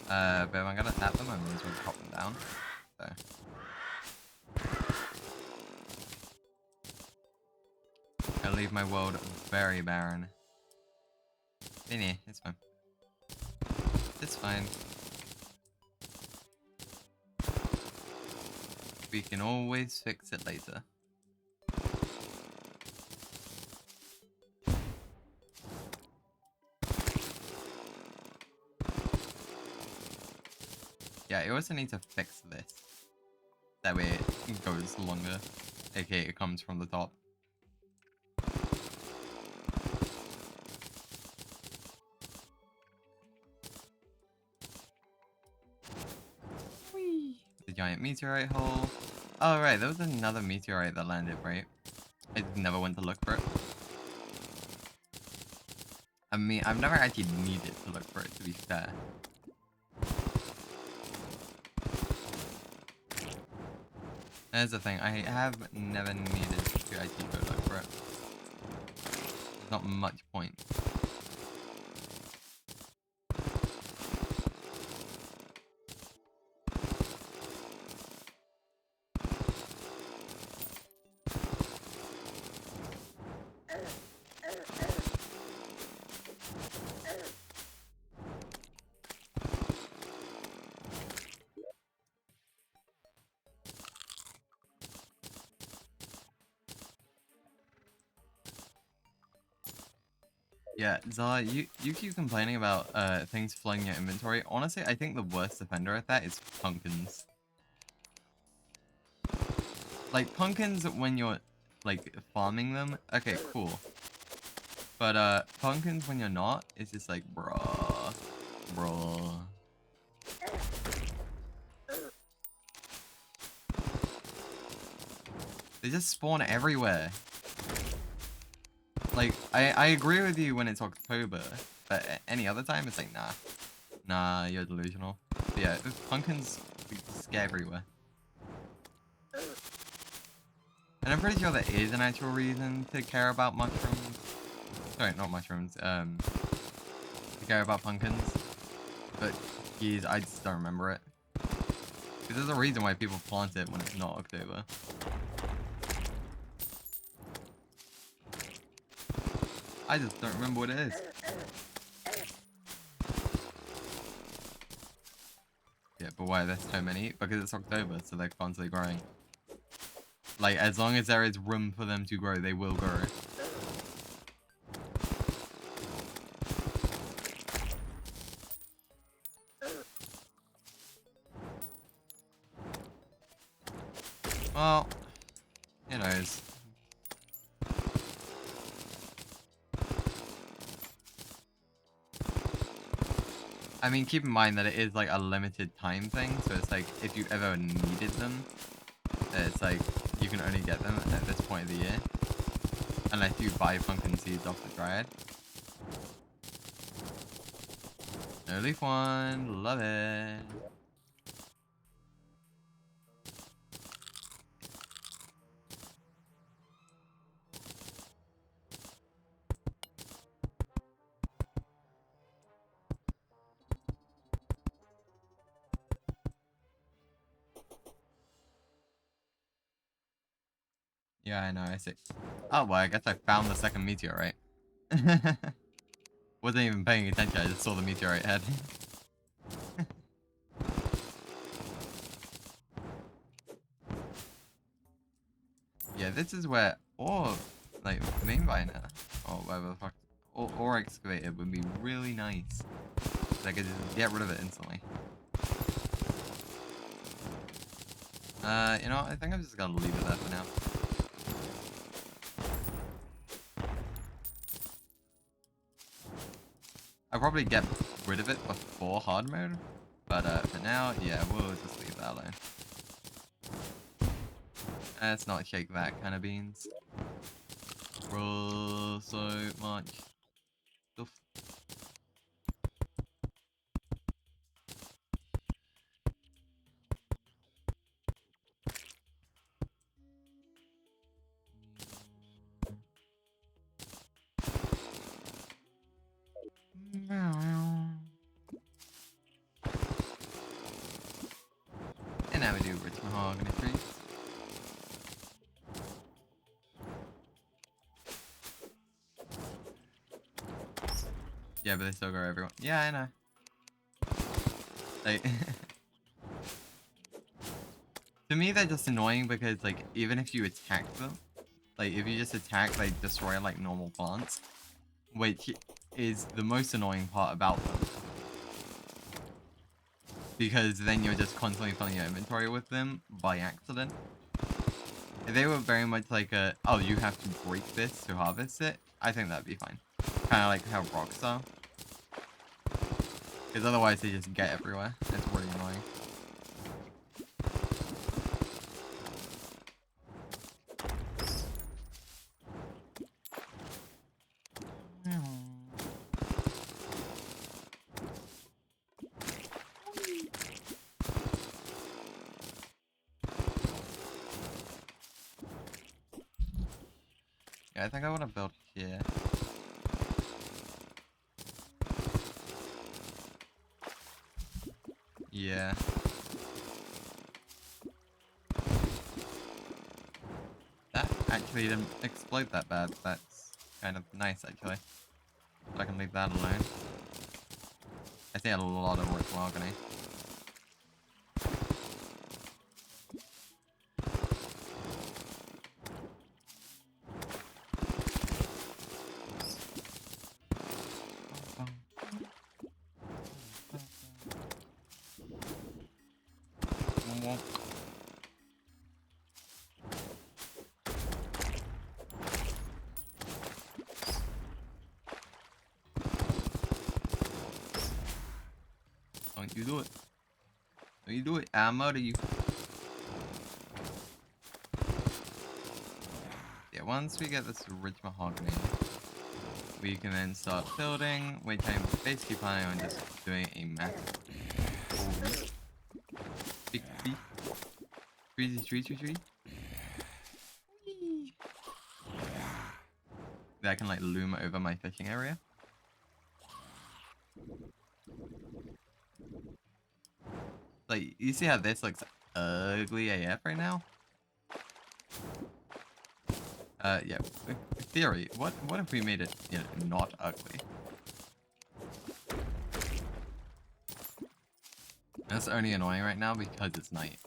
But if I'm gonna tap them, I may as well chop them down. So. I'll leave my world very barren. But yeah, it's fine. It's fine. We can always fix it later. Yeah, you also need to fix this. That way it goes longer. Okay, it comes from the top. Whee! The giant meteorite hole. Oh, right, there was another meteorite that landed, right? I just never went to look for it. I mean, I've never actually needed to look for it, to be fair. There's the thing, I have never needed to actually go look for it. There's not much point. Yeah, Zala, you keep complaining about things flooding your inventory. Honestly, I think the worst offender at that is pumpkins. Like, pumpkins when you're, like, farming them, okay, cool. But, pumpkins when you're not, it's just like, bruh. Bruh. They just spawn everywhere. Like, I agree with you when it's October, but any other time, it's like, nah. Nah, you're delusional. But yeah, pumpkins scare everywhere. And I'm pretty sure there is an actual reason to care about mushrooms. Sorry, not mushrooms, to care about pumpkins. But, geez, I just don't remember it. Because there's a reason why people plant it when it's not October. I just don't remember what it is. Yeah, but why there's so many? Because it's October, so they're constantly growing. Like, as long as there is room for them to grow, they will grow. Well, who knows? I mean, keep in mind that it is like a limited time thing, so it's like if you ever needed them, it's like you can only get them at this point of the year, unless you buy pumpkin seeds off the dryad. No leaf one, love it. Yeah, I know, I see. Oh, well, I guess I found the second meteorite. Wasn't even paying attention, I just saw the meteorite head. Yeah, this is where ore, like, main miner, or whatever the fuck, ore excavator would be really nice. I could just get rid of it instantly. You know, I think I'm just gonna leave it there for now. I'll probably get rid of it before hard mode, but for now, yeah, we'll just leave that alone. Let's not shake that kind of beans. Bro, so much stuff. And now we do rich mahogany trees. Yeah, but they still grow everyone. Yeah, I know. Like, to me, they're just annoying because, like, even if you attack them, like, if you just attack, they destroy, like, normal plants, which is the most annoying part about them. because then you're just constantly filling your inventory with them by accident. If they were very much like a, oh, you have to break this to harvest it, I think that'd be fine. Kind of like how rocks are. Because otherwise they just get everywhere. It's really annoying. Yeah, I think I want to build here. Yeah. That actually didn't explode that bad. That's kind of nice, actually. So I can leave that alone. I see a lot of wood mahogany. Don't you do it. Don't you do it. I'll murder you. Yeah, once we get this rich mahogany, we can then start building, which I'm basically planning on just doing a massive big tree. That can like loom over my fishing area. Like, you see how this looks ugly AF right now? Yeah. In theory, what if we made it, you know, not ugly? That's only annoying right now because it's night.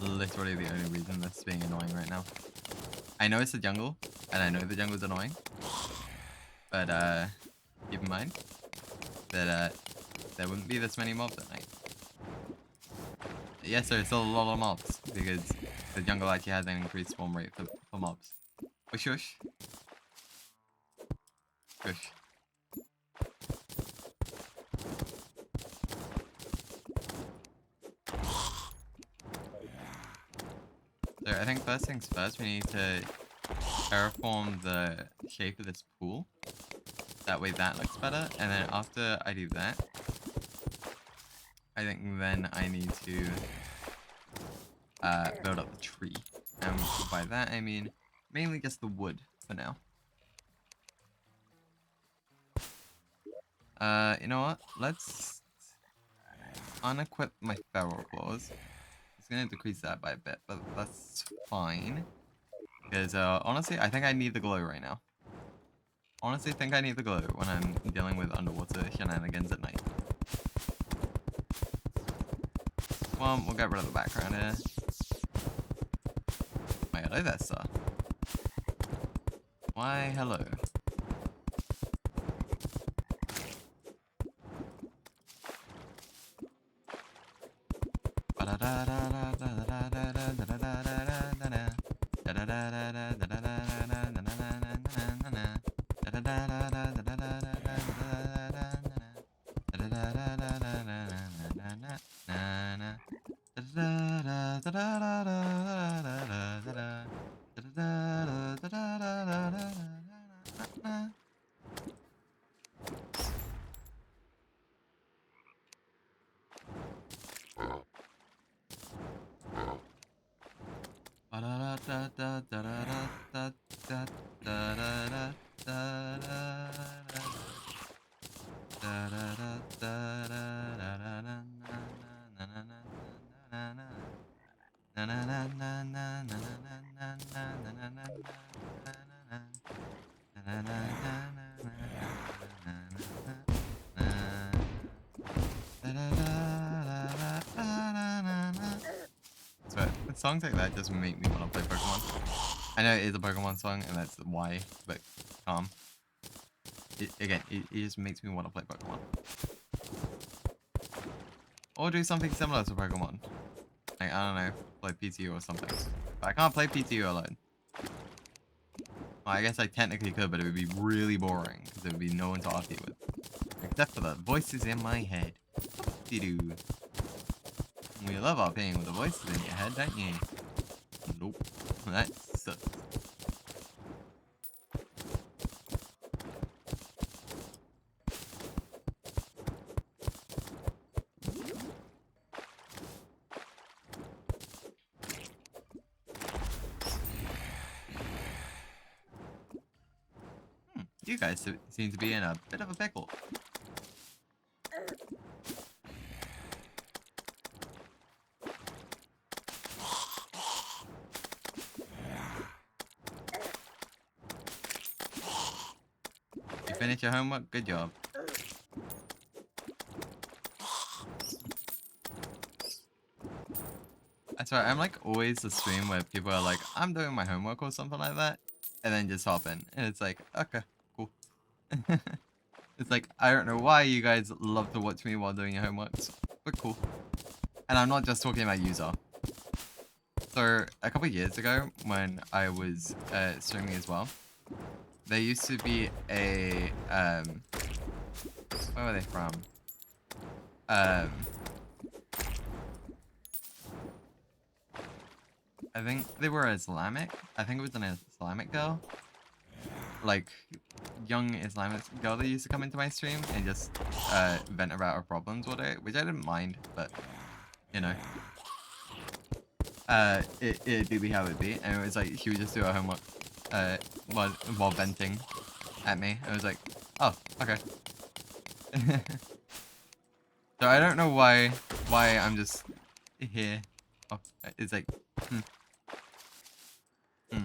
Literally the only reason this is being annoying right now. I know it's the jungle, and I know the jungle's annoying. But, keep in mind that, there wouldn't be this many mobs at night. Yes, there's still a lot of mobs, because the jungle actually has an increased spawn rate for mobs. Oh, shush. Shush. So I think first things first, we need to terraform the shape of this pool. That way that looks better, and then after I do that, I think then I need to build up the tree. And by that I mean mainly just the wood for now. You know what? Let's unequip my feral claws. It's gonna decrease that by a bit, but that's fine. Because honestly, I think I need the glow right now. Honestly, think I need the glow when I'm dealing with underwater shenanigans at night. Well, we'll get rid of the background here. Why, hello there, sir. Why, hello. Songs like that just make me want to play Pokemon. I know it is a Pokemon song, and that's why, but it just makes me want to play Pokemon. Or do something similar to Pokemon. Like, I don't know, play PTU or something. But I can't play PTU alone. Well, I guess I technically could, but it would be really boring because there would be no one to argue with. Except for the voices in my head. Doo. We love RPing with the voices in your head, don't you? Nope. That sucks. You guys seem to be in a bit of a pickle. You finished your homework? Good job. That's right, I'm like always the stream where people are like, I'm doing my homework or something like that, and then just hop in. And it's like, okay, cool. It's like, I don't know why you guys love to watch me while doing your homeworks, but cool. And I'm not just talking about user. So, a couple of years ago, when I was streaming as well, there used to be a, where were they from? I think they were Islamic. I think it was an Islamic girl. Like, young Islamic girl that used to come into my stream and just vent about her problems all day, which I didn't mind, but, you know. It do be how it be. And it was like, she would just do her homework while venting at me. I was like, oh, okay. So I don't know why I'm just here. Oh, it's like,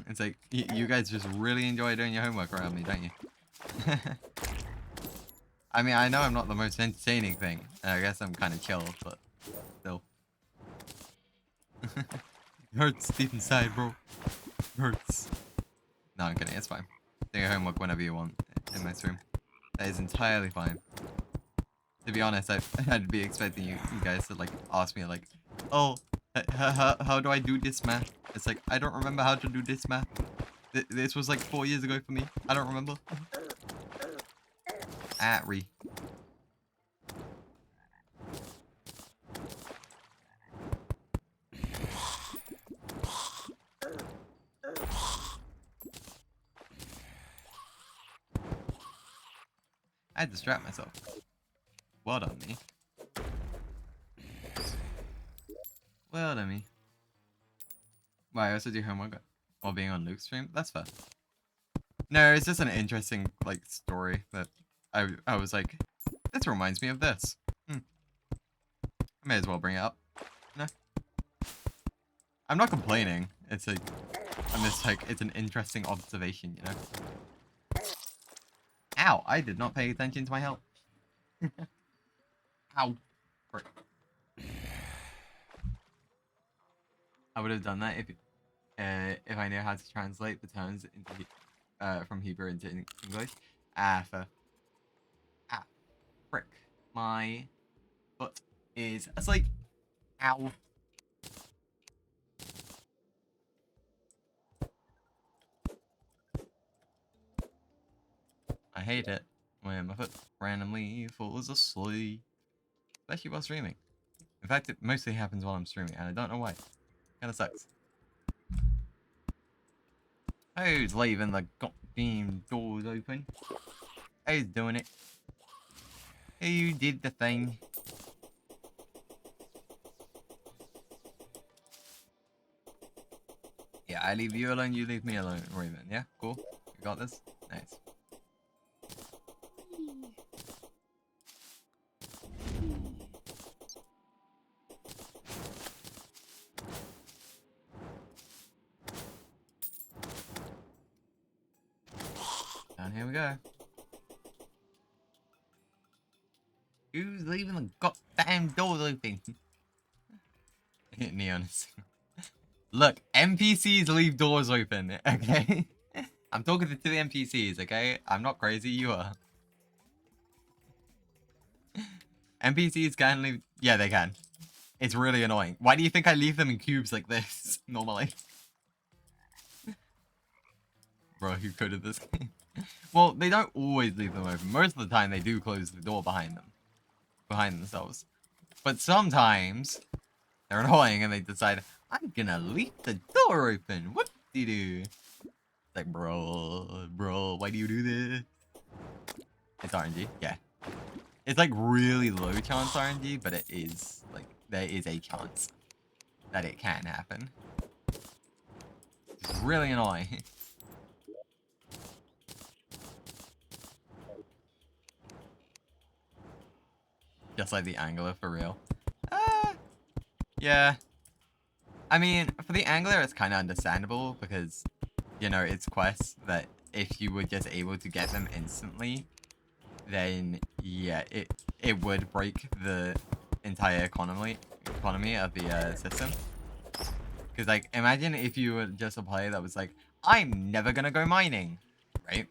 it's like, you guys just really enjoy doing your homework around me, don't you? I mean, I know I'm not the most entertaining thing. And I guess I'm kind of chill, but still. It hurts deep inside, bro. It hurts. No, I'm kidding. It's fine. Do your homework whenever you want in my stream. That is entirely fine. To be honest, I'd be expecting you guys to like ask me like, oh, how do I do this math? It's like, I don't remember how to do this math. This was like 4 years ago for me. I don't remember. Re. I distract myself. Well done, me. Well done, me. Well, I also do homework while being on Luke's stream. That's fair. No, it's just an interesting, like, story that I was like, this reminds me of this. I may as well bring it up. No. I'm not complaining. It's like, I'm just like, it's an interesting observation, you know? Ow, I did not pay attention to my health. Ow. Frick. I would have done that if I knew how to translate the terms into from Hebrew into English. Frick. My butt is asleep. Ow. I hate it when my foot randomly falls asleep. Especially while streaming. In fact, it mostly happens while I'm streaming, and I don't know why. Kinda sucks. Who's leaving the goddamn doors open? Who's doing it? Who did the thing? Yeah, I leave you alone, you leave me alone, Raven. Yeah, cool. You got this? Nice. And here we go. Who's leaving the goddamn doors open? Neon. Look, NPCs leave doors open, okay? I'm talking to the NPCs, okay? I'm not crazy, you are. NPCs can leave Yeah, they can. It's really annoying. Why do you think I leave them in cubes like this normally? Bro, who coded this game? Well, they don't always leave them open. Most of the time, they do close the door behind themselves. But sometimes they're annoying and they decide, I'm gonna leave the door open. Whoop-de-doo. It's like, bro, why do you do this? It's RNG, yeah. It's like really low chance RNG, but it is like there is a chance that it can happen. It's really annoying. Just like the angler for real. Yeah. I mean, for the angler, it's kind of understandable because, you know, it's quests that if you were just able to get them instantly, then yeah, it would break the entire economy of the system. Because like, imagine if you were just a player that was like, I'm never gonna go mining, right?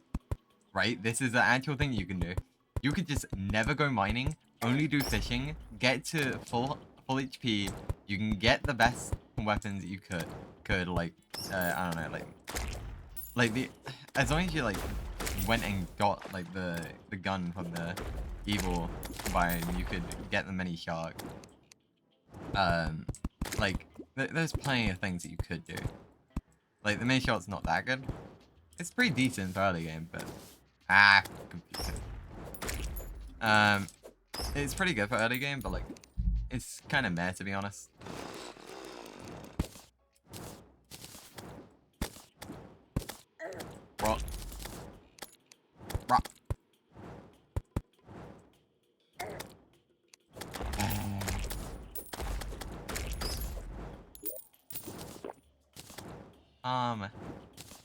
Right? This is the actual thing you can do. You could just never go mining, only do fishing, get to full HP. You can get the best weapons you could like, I don't know, like the as long as you like went and got like the gun from the evil biome, you could get the mini shark. Like there's plenty of things that you could do. Like the mini shark's not that good. It's pretty decent for early game, but computer. It's pretty good for early game, but like it's kind of meh to be honest. Rock. Rock.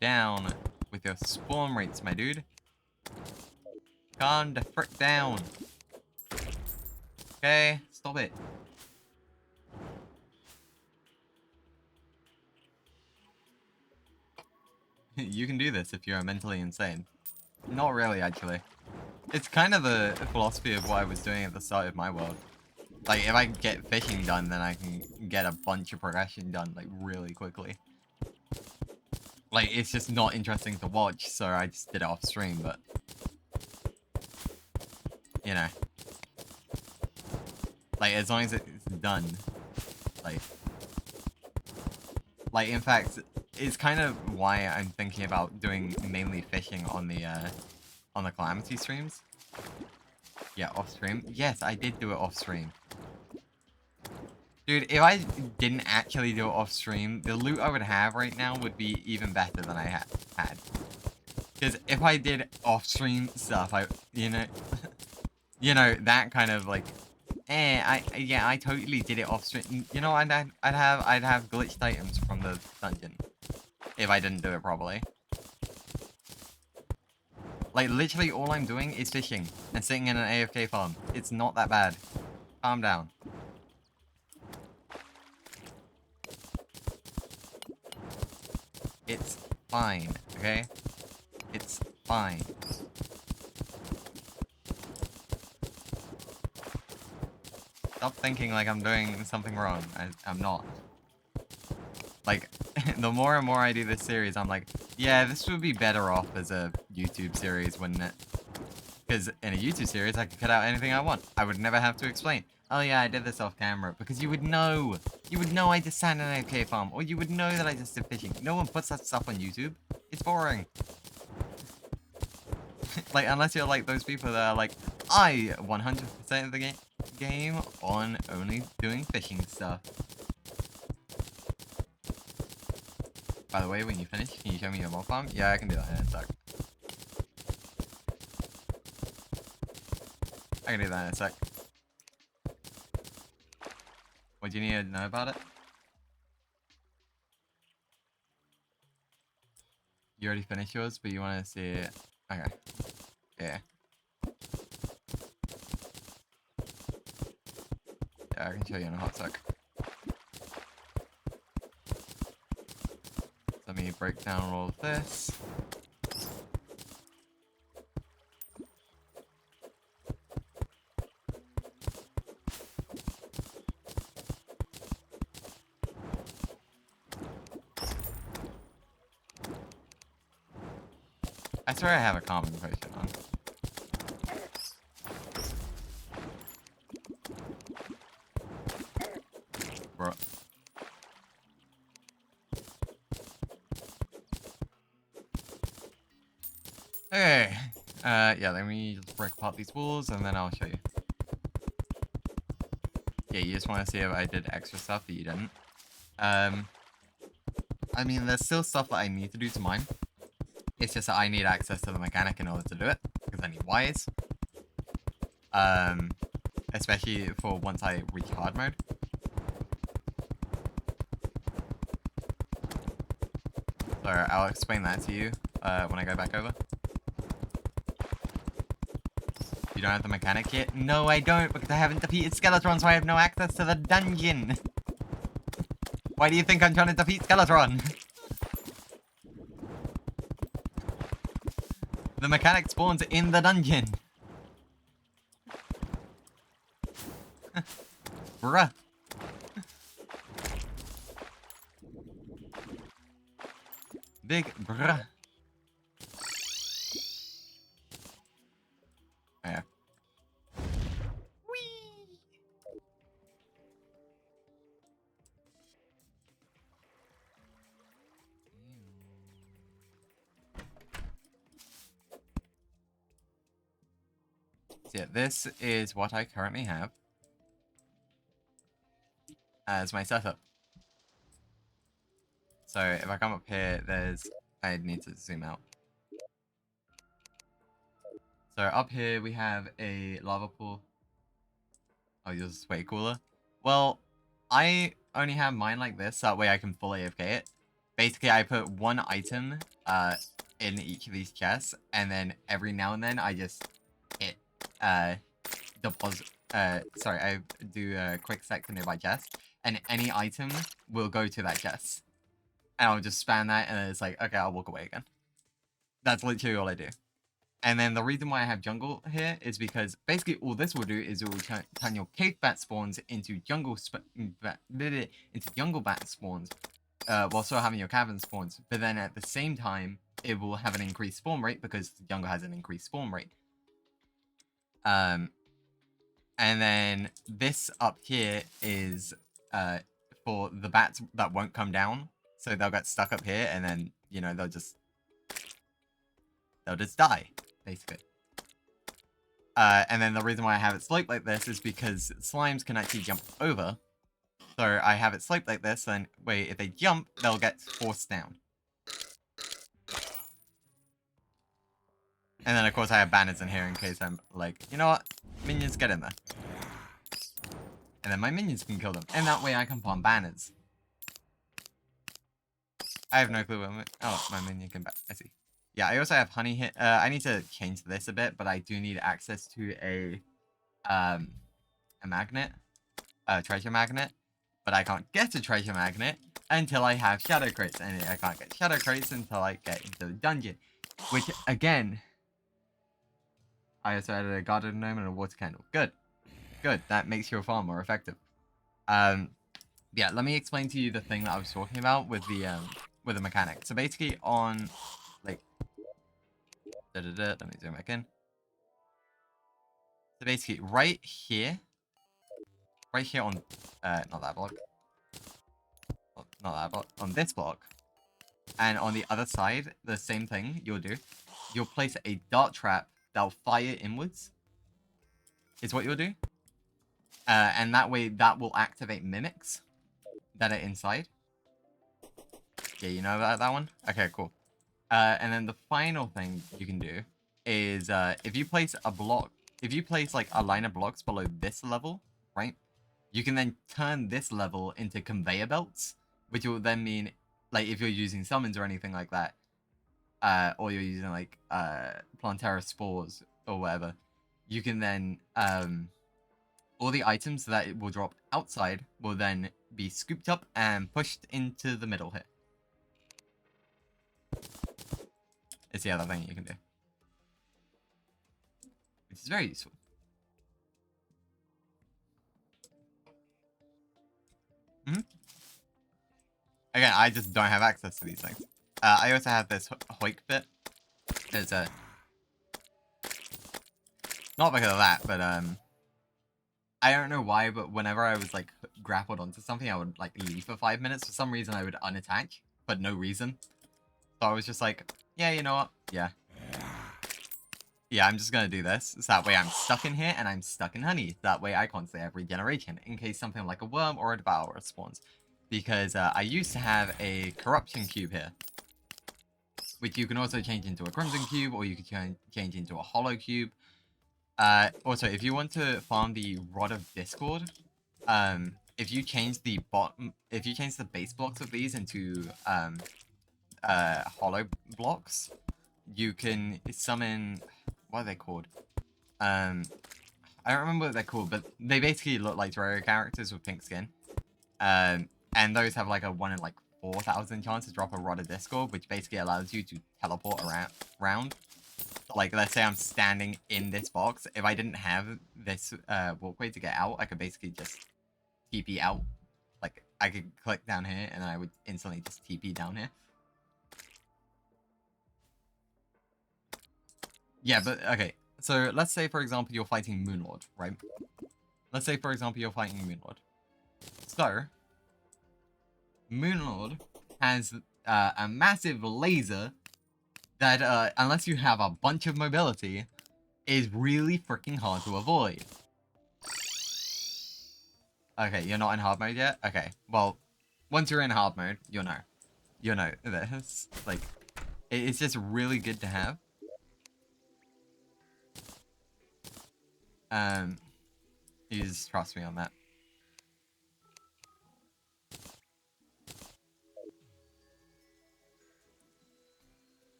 Down with your spawn rates, my dude. Calm the frick down. Okay, stop it. You can do this if you're mentally insane. Not really, actually. It's kind of the philosophy of what I was doing at the start of my world. Like, if I get fishing done, then I can get a bunch of progression done, like, really quickly. Like, it's just not interesting to watch, so I just did it off stream, but... You know. Like, as long as it's done. Like, in fact, it's kind of why I'm thinking about doing mainly fishing on the Calamity streams. Yeah, off stream. Yes, I did do it off stream. Dude, if I didn't actually do it off stream, the loot I would have right now would be even better than I had. Because if I did off stream stuff, you know, you know, that kind of like, I totally did it off stream. You know, I'd have glitched items from the dungeon if I didn't do it properly. Like, literally all I'm doing is fishing and sitting in an AFK farm. It's not that bad. Calm down. It's fine, okay? It's fine. Stop thinking like I'm doing something wrong. I'm not. Like, the more and more I do this series, I'm like, yeah, this would be better off as a YouTube series, wouldn't it? Because in a YouTube series, I could cut out anything I want. I would never have to explain. Oh yeah, I did this off camera. Because you would know. You would know I just sat in an AFK farm. Or you would know that I just did fishing. No one puts that stuff on YouTube. It's boring. Like, unless you're like those people that are like, I 100% of the game on only doing fishing stuff. By the way, when you finish, can you show me your mob farm? Yeah, I can do that in a sec. I can do that in a sec. What do you need to know about it? You already finished yours, but you want to see it. Okay. Yeah. Yeah, I can show you in a hot sec. Let me break down all of this. I swear I have a common potion on. Bro. Okay. Yeah, let me just break apart these walls and then I'll show you. Yeah, you just want to see if I did extra stuff that you didn't. I mean, there's still stuff that I need to do to mine. It's just that I need access to the mechanic in order to do it, because I need wires. Especially for once I reach hard mode. So I'll explain that to you when I go back over. You don't have the mechanic yet? No, I don't, because I haven't defeated Skeletron, so I have no access to the dungeon. Why do you think I'm trying to defeat Skeletron? The mechanic spawns in the dungeon. Bruh. Big bruh. Yeah. So yeah, this is what I currently have as my setup. So if I come up here, I need to zoom out. So up here we have a lava pool. Oh, yours is way cooler. Well, I only have mine like this, so that way I can full AFK it. Basically, I put one item in each of these chests, and then every now and then I just hit deposit. Sorry, I do a quick select to nearby chest, and any item will go to that chest. And I'll just spam that, and then it's like, okay, I'll walk away again. That's literally all I do. And then the reason why I have jungle here is because basically all this will do is it will turn your cave bat spawns into jungle bat spawns, while still having your cavern spawns. But then at the same time, it will have an increased spawn rate because the jungle has an increased spawn rate. And then this up here is for the bats that won't come down, so they'll get stuck up here, and then you know they'll just die. Basically. And then the reason why I have it sloped like this is because slimes can actually jump over. So I have it sloped like this, and wait, if they jump, they'll get forced down. And then of course I have banners in here in case I'm like, you know what? Minions, get in there. And then my minions can kill them. And that way I can farm banners. I have no clue where oh, my minion can back. I see. Yeah, I also have honey here. I need to change this a bit, but I do need access to a magnet, treasure magnet. But I can't get a treasure magnet until I have shadow crates, and I can't get shadow crates until I get into the dungeon. Which again, I also added a garden gnome and a water candle. Good, good. That makes your farm more effective. Yeah, let me explain to you the thing that I was talking about with the mechanic. So basically, on like. Let me zoom back in. So basically, right here on, not that block, not that block, on this block, and on the other side, the same thing you'll do. You'll place a dart trap that'll fire inwards, is what you'll do. And that way, that will activate mimics that are inside. Yeah, you know about that one? Okay, cool. And then the final thing you can do is if you place a block, if you place like a line of blocks below this level, right? You can then turn this level into conveyor belts, which will then mean like if you're using summons or anything like that, or you're using like Plantera spores or whatever, you can then all the items that it will drop outside will then be scooped up and pushed into the middle here. It's the other thing you can do, which is very useful. Again, I just don't have access to these things. I also have this hoik bit, It's not because of that, but I don't know why, but whenever I was like grappled onto something, I would like leave for 5 minutes. For some reason, I would unattach, but no reason. So I was just like, yeah, you know what? Yeah, I'm just gonna do this. So that way I'm stuck in here and I'm stuck in honey. That way I constantly have regeneration in case something like a worm or a devourer spawns. Because I used to have a corruption cube here, which you can also change into a crimson cube, or you can change into a hollow cube. Also, if you want to farm the Rod of Discord, if you change the base blocks of these into hollow blocks, you can summon, what are they called? I don't remember what they're called, but they basically look like Terraria characters with pink skin. And those have like a 1 in like 4,000 chance to drop a Rod of Discord, which basically allows you to teleport around. Like, let's say I'm standing in this box. If I didn't have this walkway to get out, I could basically just TP out. Like, I could click down here, and then I would instantly just TP down here. Yeah, but, okay. So, let's say, for example, you're fighting Moonlord, right? Let's say, for example, you're fighting Moonlord. So, Moonlord has a massive laser that, unless you have a bunch of mobility, is really freaking hard to avoid. Okay, you're not in hard mode yet? Okay, well, once you're in hard mode, you'll know. You'll know this. Like, it's just really good to have. You just trust me on that.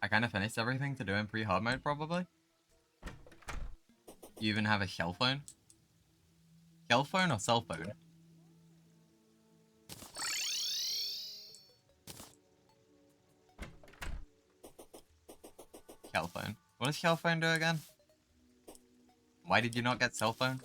I kind of finished everything to do in pre-hard mode, probably. You even have a shell phone? Shell phone or cell phone? Shell phone. What does shell phone do again? Why did you not get cell phone?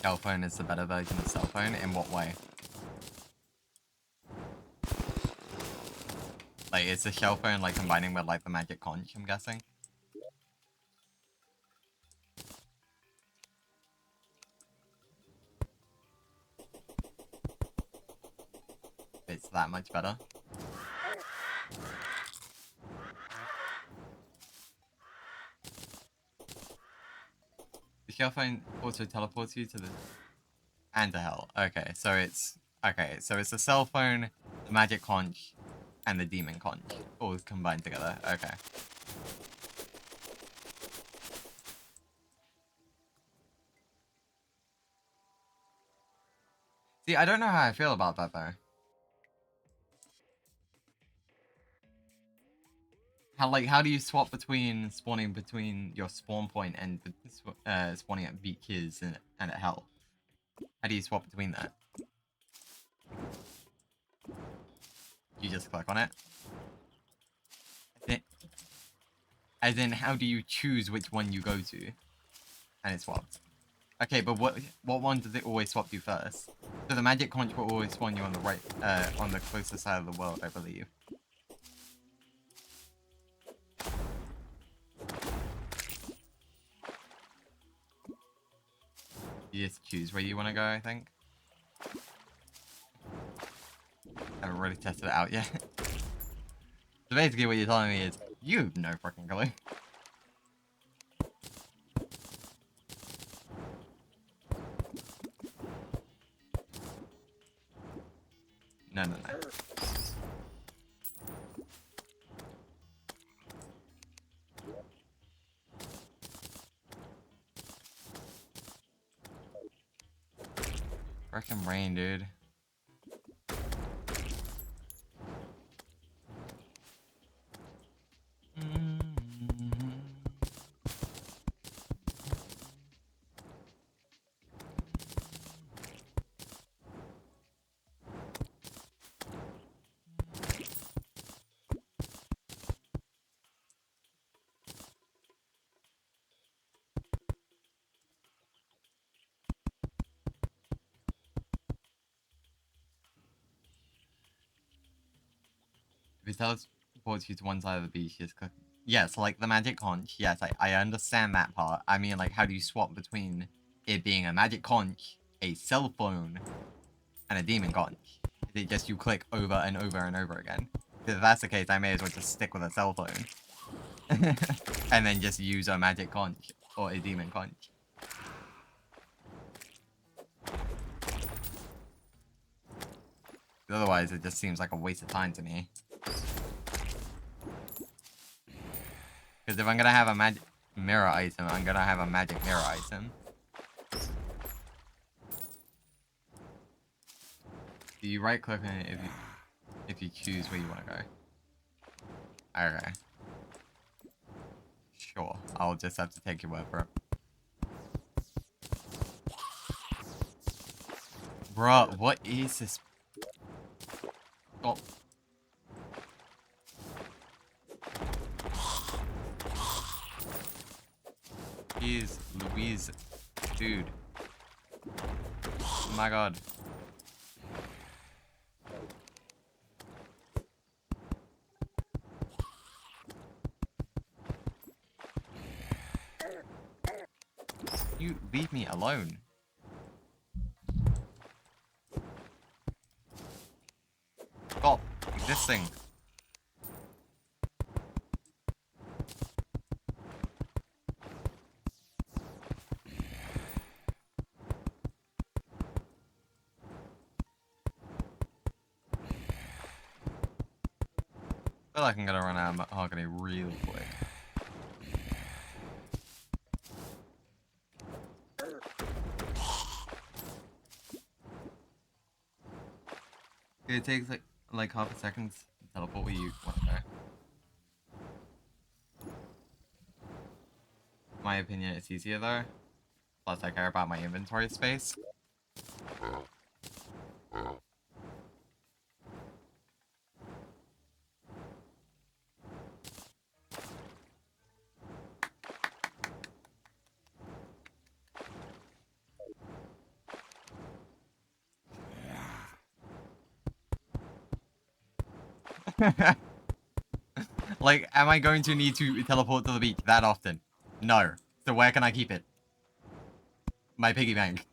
Shell phone is the better version of cell phone. In what way? Like, it's the shell phone like combining with like the magic conch, I'm guessing. It's that much better. The shell phone also teleports you to the and to hell. Okay, so it's the cell phone, the magic conch, and the demon conch all combined together. Okay. See, I don't know how I feel about that though. How do you swap between spawning between your spawn point and spawning at beaches and at hell? How do you swap between that? You just click on it? As in, how do you choose which one you go to? And it swapped. Okay, but what one does it always swap you first? So the magic conch will always spawn you on the right, on the closest side of the world, I believe. You just choose where you want to go, I think. I haven't really tested it out yet. So basically what you're telling me is, you have no fucking clue. No. Frickin' rain, dude. If it teleports you to one side of the beach, just click. Yes, like the magic conch. Yes, I understand that part. I mean, like, how do you swap between it being a magic conch, a cell phone, and a demon conch? Is it just you click over and over and over again? If that's the case, I may as well just stick with a cell phone. And then just use a magic conch or a demon conch. Otherwise, it just seems like a waste of time to me. Because if I'm gonna have a magic mirror item, I'm gonna have a magic mirror item. Do you right click on it if you choose where you want to go? Okay. Sure, I'll just have to take your word for it. Bruh, what is this? Oh. Jeez, Louise. Dude. Oh my god. You leave me alone. Stop existing. I feel like I'm gonna run out of mahogany real quick. It takes like half a second to teleport where you want to go. In my opinion, it's easier though. Plus, I care about my inventory space. Like, am I going to need to teleport to the beach that often? No. So where can I keep it? My piggy bank.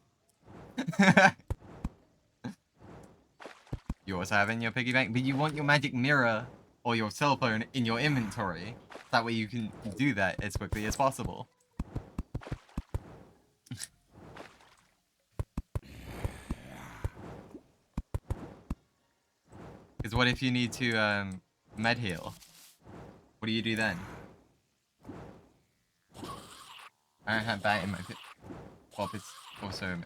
You also have it in your piggy bank, but you want your magic mirror or your cell phone in your inventory. That way you can do that as quickly as possible. Because what if you need to med heal? What do you do then? I don't have that in my pit. Well, it's also...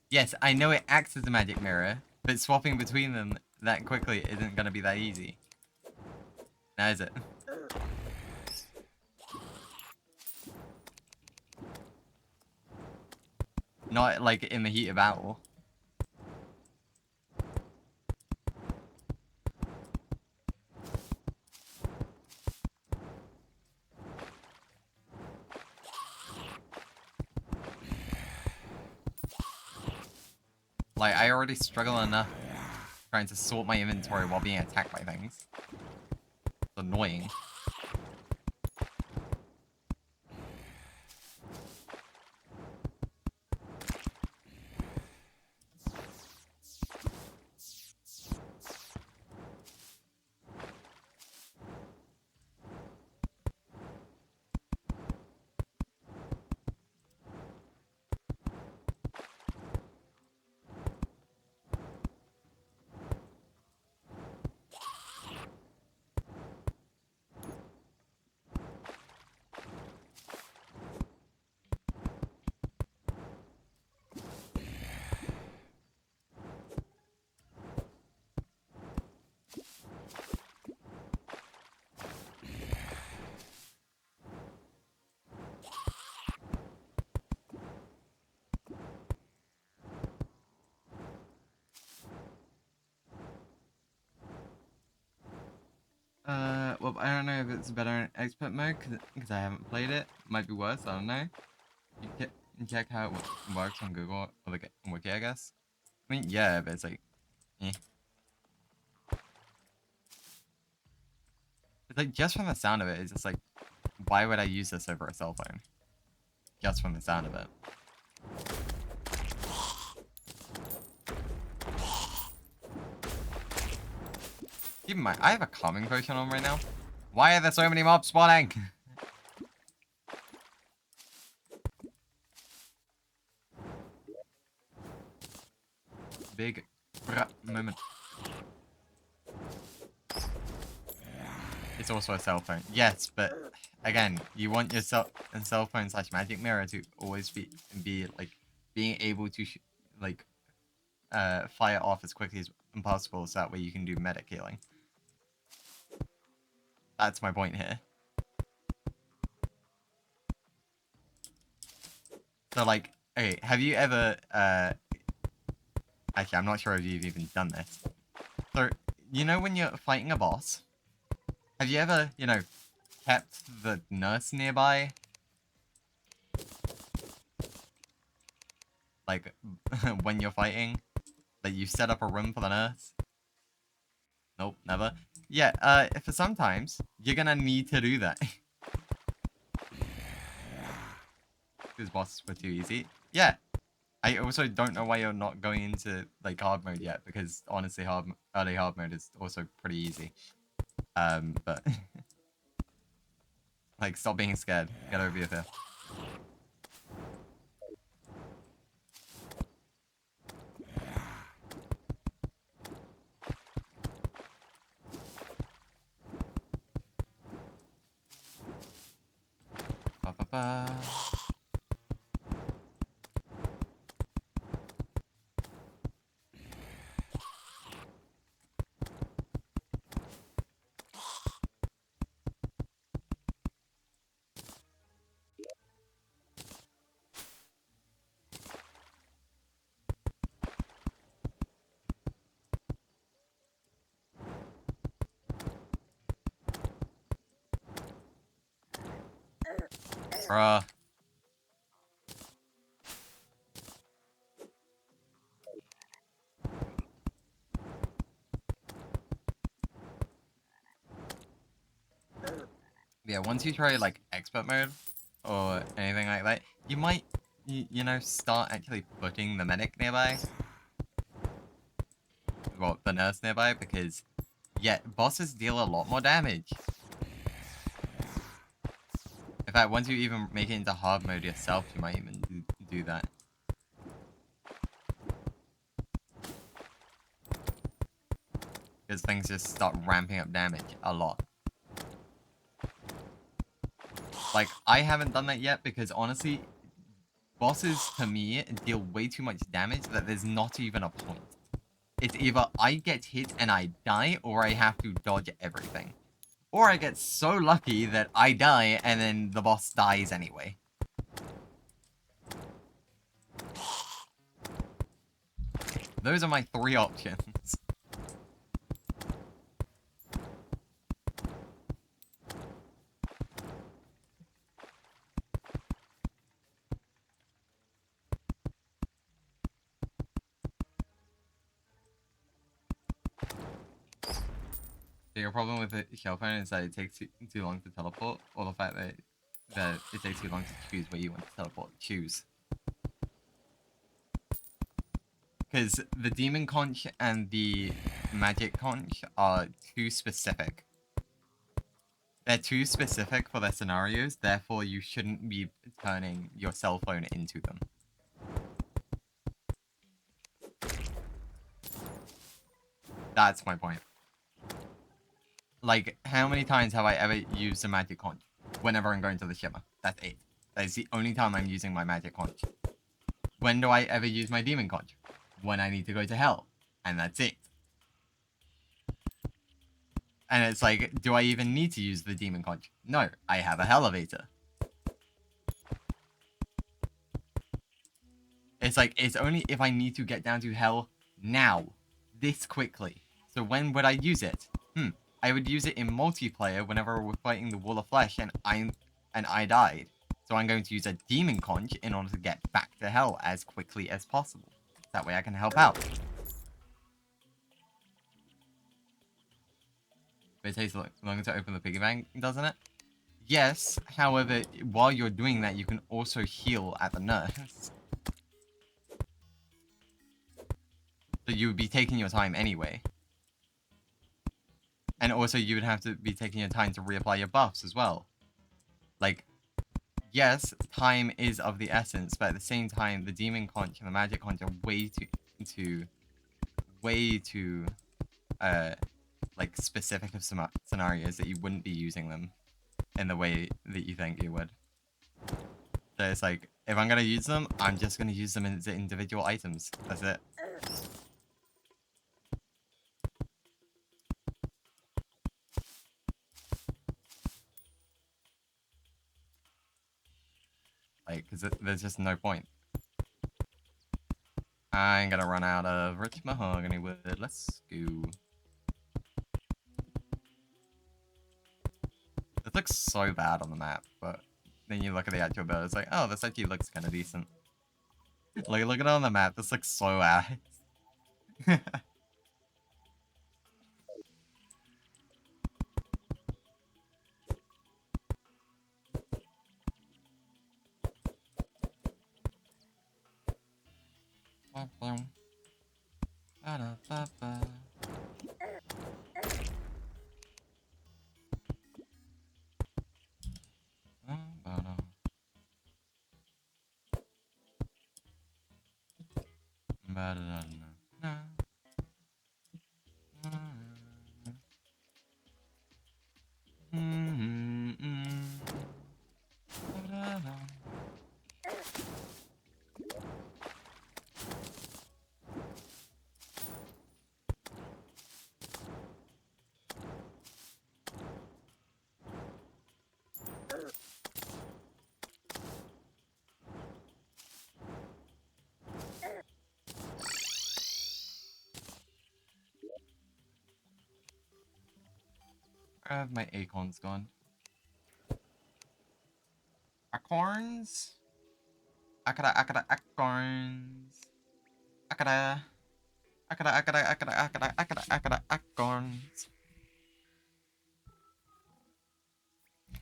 Yes, I know it acts as a magic mirror, but swapping between them that quickly isn't going to be that easy. Now is it? Not like in the heat of battle. Like, I already struggle enough trying to sort my inventory while being attacked by things. It's annoying. Well, I don't know if it's better in expert mode, because I haven't played it. Might be worse, I don't know. You can check how it works on Google, or the Wiki, I guess. I mean, yeah, but it's like, eh. It's like, just from the sound of it, it's just like, why would I use this over a cell phone? Just from the sound of it. Keep in mind, I have a calming potion on right now. Why are there so many mobs spawning? Big moment. It's also a cell phone. Yes, but again, you want your cell phone / magic mirror to always be like being able to fire off as quickly as possible, so that way you can do medic healing. That's my point here. So like, okay, have you ever actually, I'm not sure if you've even done this. So, you know when you're fighting a boss, have you ever, you know, kept the nurse nearby? Like, when you're fighting? Like, you set up a room for the nurse? Nope, never. Yeah, for sometimes, you're gonna need to do that. Because bosses were too easy. Yeah. I also don't know why you're not going into, like, hard mode yet, because, honestly, early hard mode is also pretty easy. But... like, stop being scared. Get over your fear. Ba-ba-ba. Bruh. Yeah, once you try, like, expert mode, or anything like that, you might, you know, start actually putting the medic nearby. Well, the nurse nearby, because, yeah, bosses deal a lot more damage. In fact, once you even make it into hard mode yourself, you might even do that. Because things just start ramping up damage a lot. Like, I haven't done that yet because, honestly, bosses, to me, deal way too much damage that there's not even a point. It's either I get hit and I die, or I have to dodge everything. Or I get so lucky that I die and then the boss dies anyway. Those are my 3 options. So your problem with the shell phone is that it takes too long to teleport, or the fact that it takes too long to choose where you want to teleport. Choose. Because the demon conch and the magic conch are too specific. They're too specific for their scenarios, therefore you shouldn't be turning your cell phone into them. That's my point. Like, how many times have I ever used a magic conch? Whenever I'm going to the shimmer. That's it. That is the only time I'm using my magic conch. When do I ever use my demon conch? When I need to go to hell. And that's it. And it's like, do I even need to use the demon conch? No, I have a elevator. It's like, it's only if I need to get down to hell now. This quickly. So when would I use it? I would use it in multiplayer whenever we're fighting the Wall of Flesh and I died. So I'm going to use a demon conch in order to get back to hell as quickly as possible. That way I can help out. But it takes longer to open the piggy bank, doesn't it? Yes, however, while you're doing that, you can also heal at the nurse. So you would be taking your time anyway. And also, you would have to be taking your time to reapply your buffs as well. Like, yes, time is of the essence, but at the same time, the demon conch and the magic conch are way too, like, specific of some scenarios that you wouldn't be using them in the way that you think you would. So it's like, if I'm gonna use them, I'm just gonna use them as individual items. That's it. Like, because there's just no point. I'm gonna run out of rich mahogany wood. Let's go. It looks so bad on the map, but then you look at the actual build, it's like, oh, this actually looks kind of decent. Like, look at it on the map. This looks so ass. Where have my acorns gone? Acorns? Acorns. Acorns.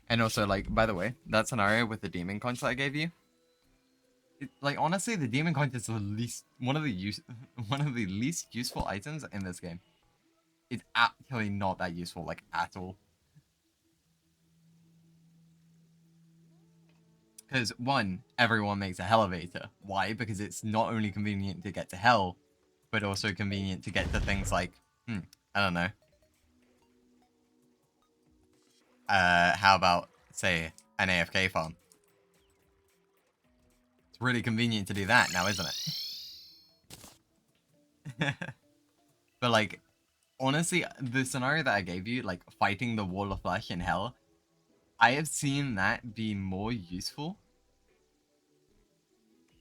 And also, like, by the way, that scenario with the demon conch that I gave you, like, honestly, the demon conch is the least one of the least useful items in this game. It's actually not that useful, like, at all. Because, one, everyone makes a elevator. Why? Because it's not only convenient to get to hell, but also convenient to get to things like, I don't know. How about, say, an AFK farm? It's really convenient to do that now, isn't it? But, like, honestly, the scenario that I gave you, like, fighting the wall of flesh in hell, I have seen that be more useful.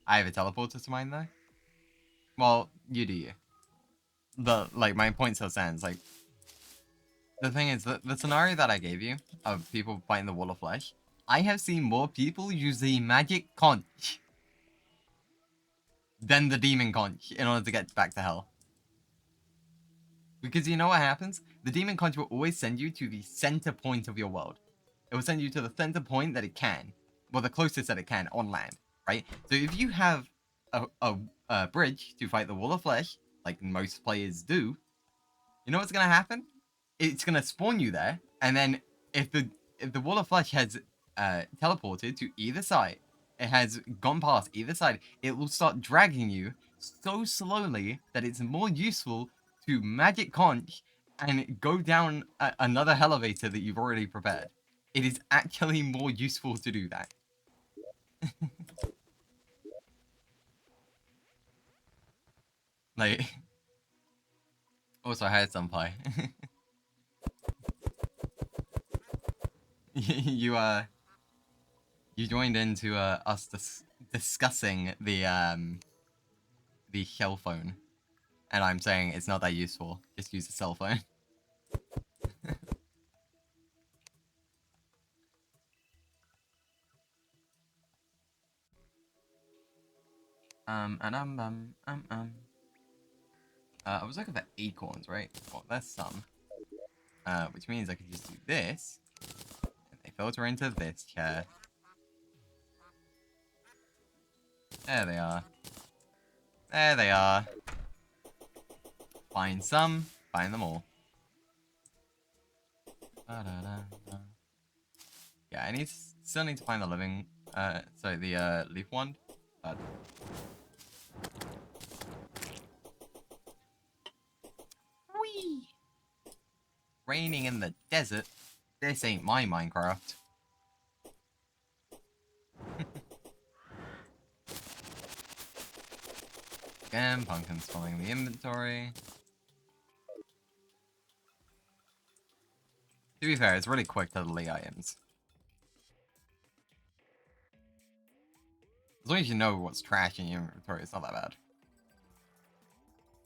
I have a teleporter to mine, though. Well, you do you. Like, my point still stands. Like, the thing is, the scenario that I gave you of people fighting the wall of flesh, I have seen more people use the magic conch than the demon conch in order to get back to hell. Because you know what happens? The demon conch will always send you to the center point of your world. It will send you to the center point that it can. Well, the closest that it can on land, right? So if you have a bridge to fight the wall of flesh, like most players do, you know what's gonna happen? It's gonna spawn you there, and then if the wall of flesh has teleported to either side, it has gone past either side, it will start dragging you so slowly that it's more useful to magic conch and go down another elevator that you've already prepared. It is actually more useful to do that. Like, also I had some pie. you you joined into us discussing the shell phone, and I'm saying it's not that useful. Just use a cell phone. I was looking for acorns, right? Well, that's some. which means I can just do this. And they filter into this chair. There they are. There they are. Find some, find them all. Ba-da-da-da. Yeah, I still need to find the living, sorry, the leaf wand. But whee! Raining in the desert. This ain't my Minecraft. Again, pumpkins filling the inventory. To be fair, it's really quick to delete items. As long as you know what's trash in your inventory, it's not that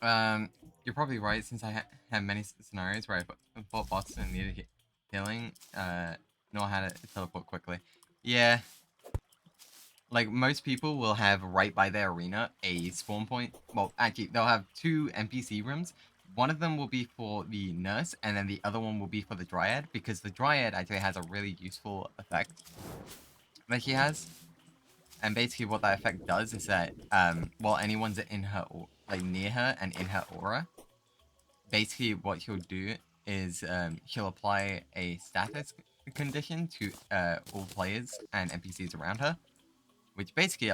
bad. You're probably right, since I had many scenarios where I fought bosses and needed healing, know how to teleport quickly. Yeah. Like, most people will have right by their arena a spawn point. Well, actually, they'll have 2 NPC rooms. One of them will be for the nurse, and then the other one will be for the dryad, because the dryad actually has a really useful effect that she has. And basically what that effect does is that, while anyone's in her, like, near her and in her aura, basically what she'll do is, she'll apply a status condition to, all players and NPCs around her, which basically it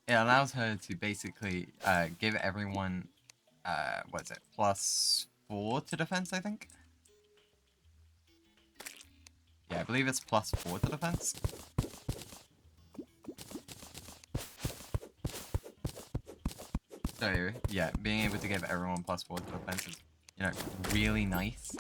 allows her to basically, give everyone, what is it, +4 to defense, I think? Yeah, I believe it's +4 to defense. So, yeah, being able to give everyone +4 to defense is, you know, really nice.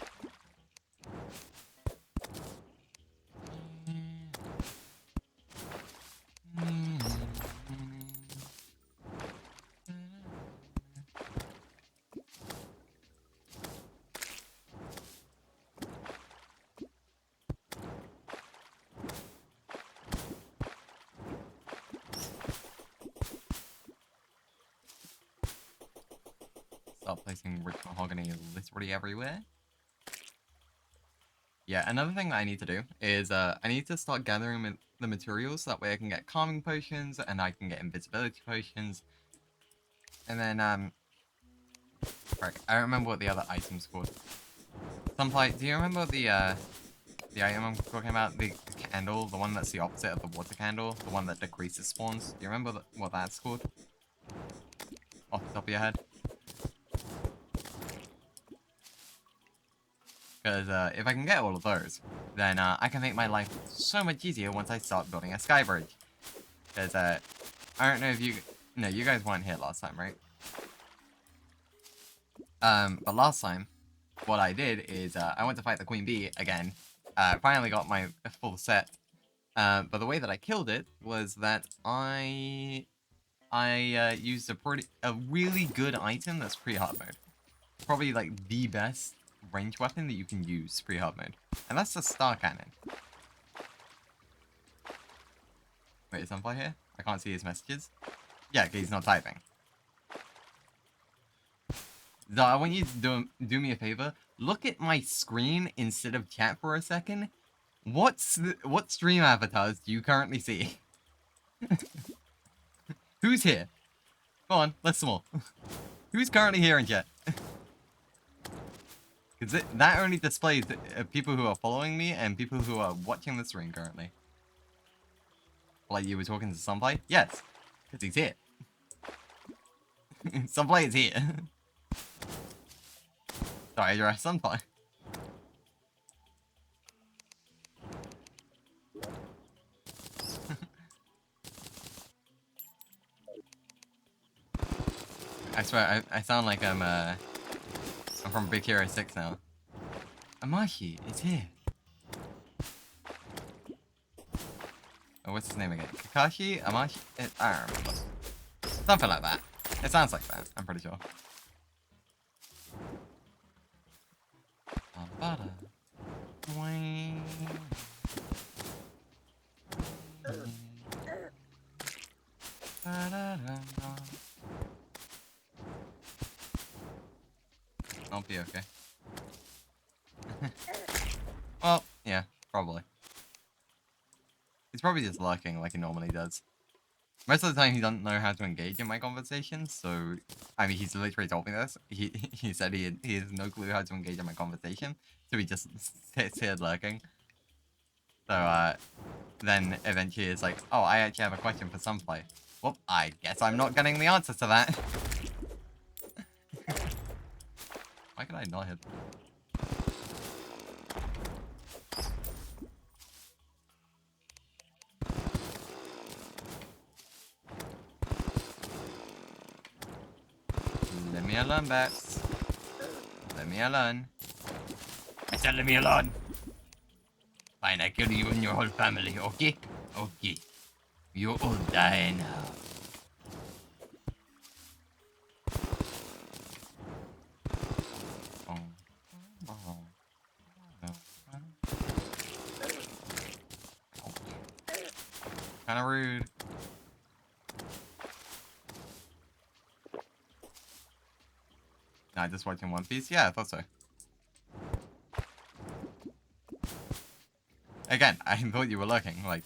Start placing rich mahogany literally everywhere. Yeah, another thing that I need to do is I need to start gathering the materials, so that way I can get calming potions and I can get invisibility potions. And then frick, I don't remember what the other item's called. Sunlight, do you remember the item I'm talking about? The candle, the one that's the opposite of the water candle, the one that decreases spawns. Do you remember what that's called? Off the top of your head? Because if I can get all of those, then I can make my life so much easier once I start building a sky bridge. Because I don't know if you... No, you guys weren't here last time, right? But last time, what I did is I went to fight the Queen Bee again. Finally got my full set. But the way that I killed it was that I used a really good item that's pre-hard mode. Probably like the best range weapon that you can use pre-hard mode. And that's the star cannon. Wait, is Sunfly here? I can't see his messages. Yeah, he's not typing. So I want you to do me a favor. Look at my screen instead of chat for a second. What stream avatars do you currently see? Who's here? Go on, list them all. Who's currently here in chat? Because that only displays people who are following me and people who are watching the stream currently. Like you were talking to Sunfly? Yes, because he's here. Sunfly is here. Sorry, you're a Sunfly. I swear, I sound like I'm from Big Hero 6 now. Amashi is here. Oh, what's his name again? Kakashi? Amashi? I don't remember. Something like that. It sounds like that, I'm pretty sure. I'll be okay. Well, yeah, probably. He's probably just lurking like he normally does. Most of the time, he doesn't know how to engage in my conversations, so... I mean, he's literally told me this. He said he has no clue how to engage in my conversation, so he just sits here lurking. So, then eventually it's like, oh, I actually have a question for Sunfly. Well, I guess I'm not getting the answer to that. Why can I not hit? Let me alone, Bats. Let me alone. I said let me alone. Fine, I kill you and your whole family, okay? Okay. You all die now. Kinda rude. Nah, just watching One Piece? Yeah, I thought so. Again, I thought you were lurking, like...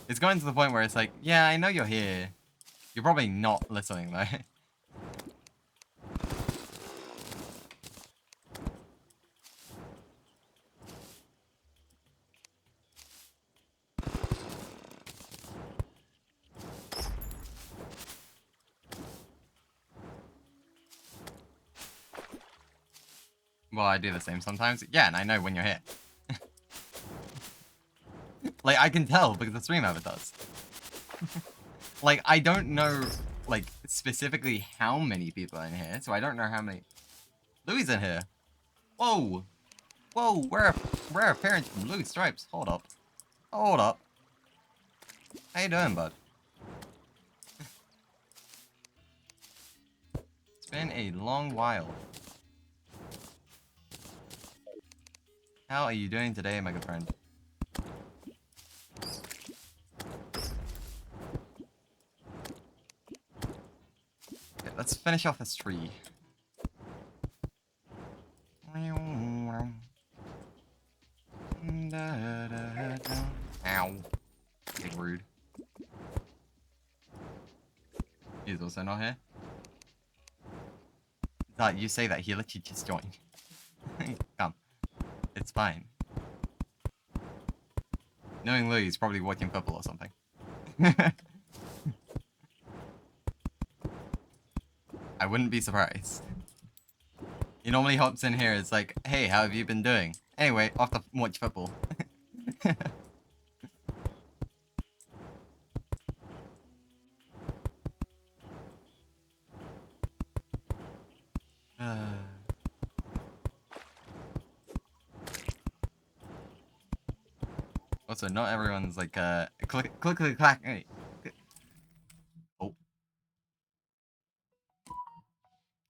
It's going to the point where it's like, yeah, I know you're here. You're probably not listening, though. Well, I do the same sometimes. Yeah, and I know when you're here. Like, I can tell because the stream ever does. Like, I don't know, like, specifically how many people are in here, so I don't know how many... Louis in here. Whoa. Whoa, rare appearance from Louis Stripes. Hold up. Hold up. How you doing, bud? It's been a long while. How are you doing today, my good friend? Okay, let's finish off this tree. Ow. Big rude. He's also not here. You say that, he literally just joined. Come. It's fine. Knowing Louis, he's probably watching football or something. I wouldn't be surprised. He normally hops in here, it's like, hey, how have you been doing? Anyway, off to watch football. Also, not everyone's like, click, clack. Hey. Oh.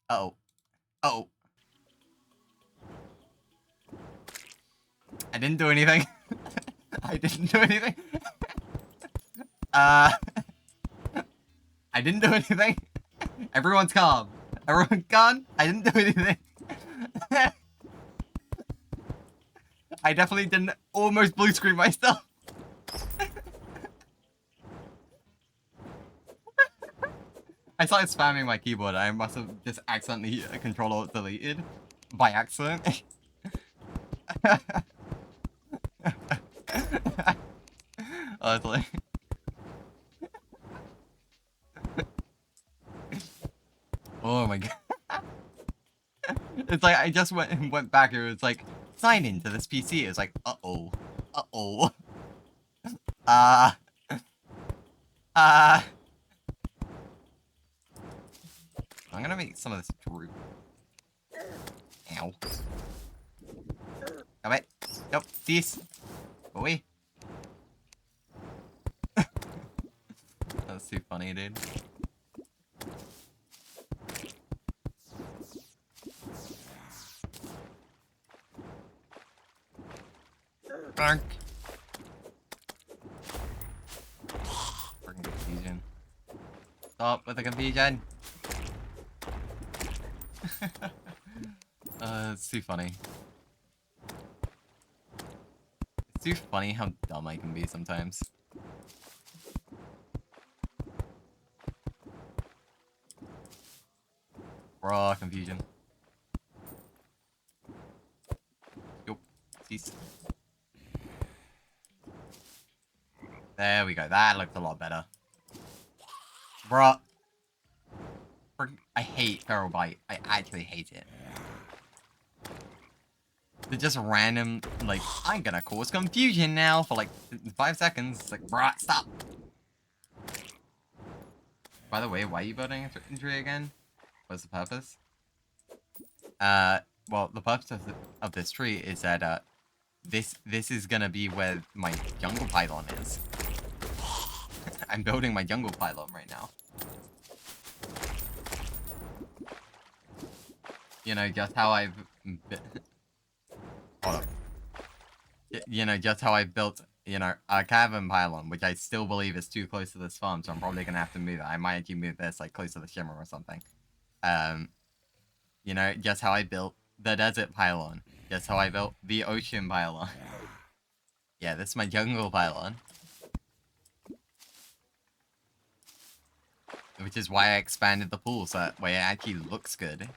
Uh-oh. Uh-oh. I didn't do anything. I didn't do anything. I didn't do anything. Everyone's calm. Everyone gone? I didn't do anything. I definitely didn't almost blue screen myself. I started spamming my keyboard. I must have just accidentally Control-Alt-Deleted by accident. Honestly. Oh my god. It's like I just went back and it was like, sign into this PC. It was like, uh-oh. Uh-oh. I'm gonna make some of this droop. Ow. Come it. Nope. This. Go away. That's too funny, dude. Bark. Freaking confusion. Stop with the confusion. It's too funny. It's too funny how dumb I can be sometimes. Raw confusion. Yup. Cease. There we go. That looked a lot better. Bruh. I hate Feral Bite. I actually hate it. They're just random, like, I'm gonna cause confusion now for like 5 seconds. It's like, bruh, stop. By the way, why are you building a tree again? What's the purpose? Well, the purpose of this tree is that, this is gonna be where my jungle pylon is. I'm building my jungle pylon right now. You know, just how I've... Hold up. You know, just how I built, you know, a cavern pylon, which I still believe is too close to this farm, so I'm probably gonna have to move it. I might actually move this, like, close to the shimmer or something. You know, just how I built the desert pylon. Just how I built the ocean pylon. Yeah, this is my jungle pylon. Which is why I expanded the pool, so that way it actually looks good.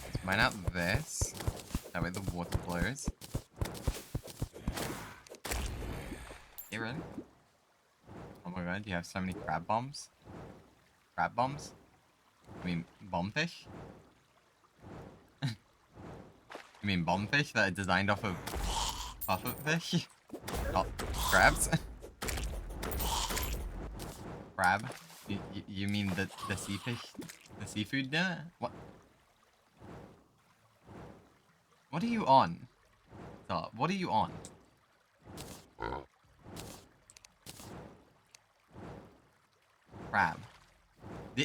Let's mine out this. That way the water flows. Get ready. Oh my god, you have so many crab bombs? Crab bombs? I mean, bombfish? You mean bombfish that are designed off of pufferfish? Not crabs? Crab? You mean the sea fish? The seafood dinner? What? What are you on? Stop. What are you on? Crab.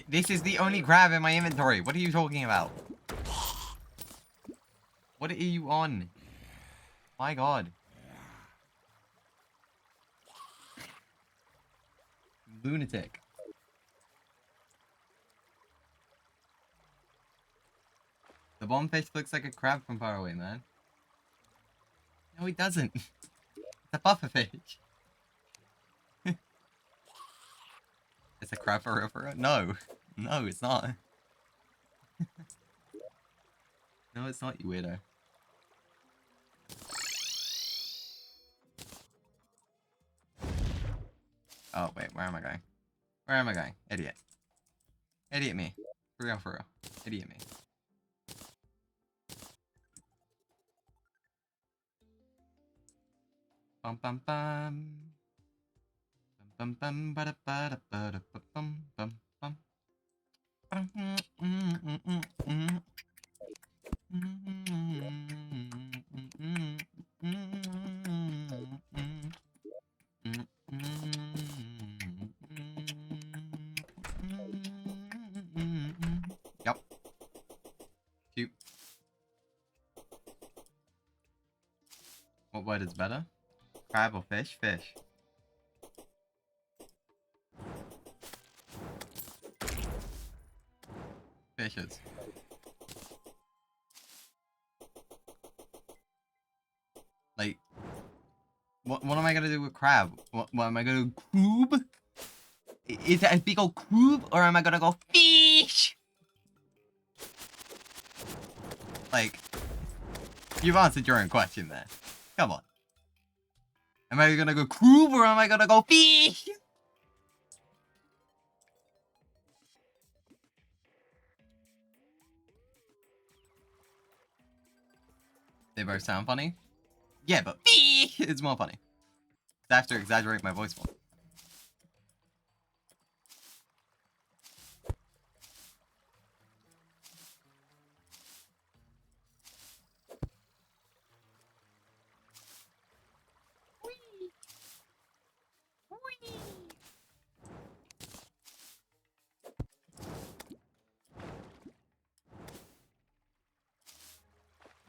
This is the only crab in my inventory. What are you talking about? What are you on? My god. Lunatic. The bombfish looks like a crab from far away, man. No, it doesn't. It's a pufferfish. It's a crab for real? No. No, it's not. No, it's not, you weirdo. Oh, wait, where am I going? Where am I going? Idiot. Idiot me. For real, for real. Idiot me. Bum bum bum. Bum bum ba da ba da ba da bum bum bum. Yep. Cute. What word is better? Crab or fish? Fish. Fishes. Like, what am I gonna do with crab? What am I gonna do? Crab? Is it a big old crab, or am I gonna go fish? Like, you've answered your own question there. Come on. Am I gonna go crab, or am I gonna go fish? They both sound funny. Yeah, but it's more funny. I have to exaggerate my voice more.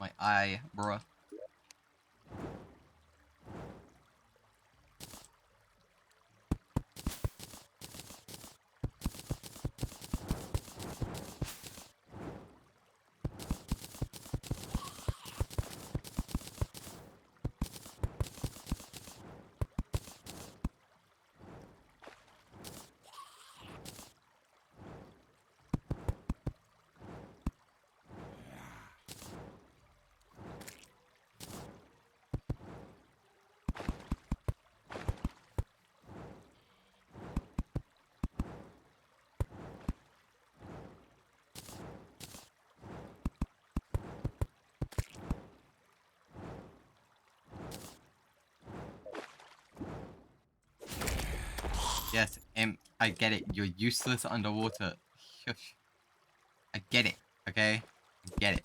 My eye, bruh. Yes, I get it. You're useless underwater. Shush. I get it, okay? I get it.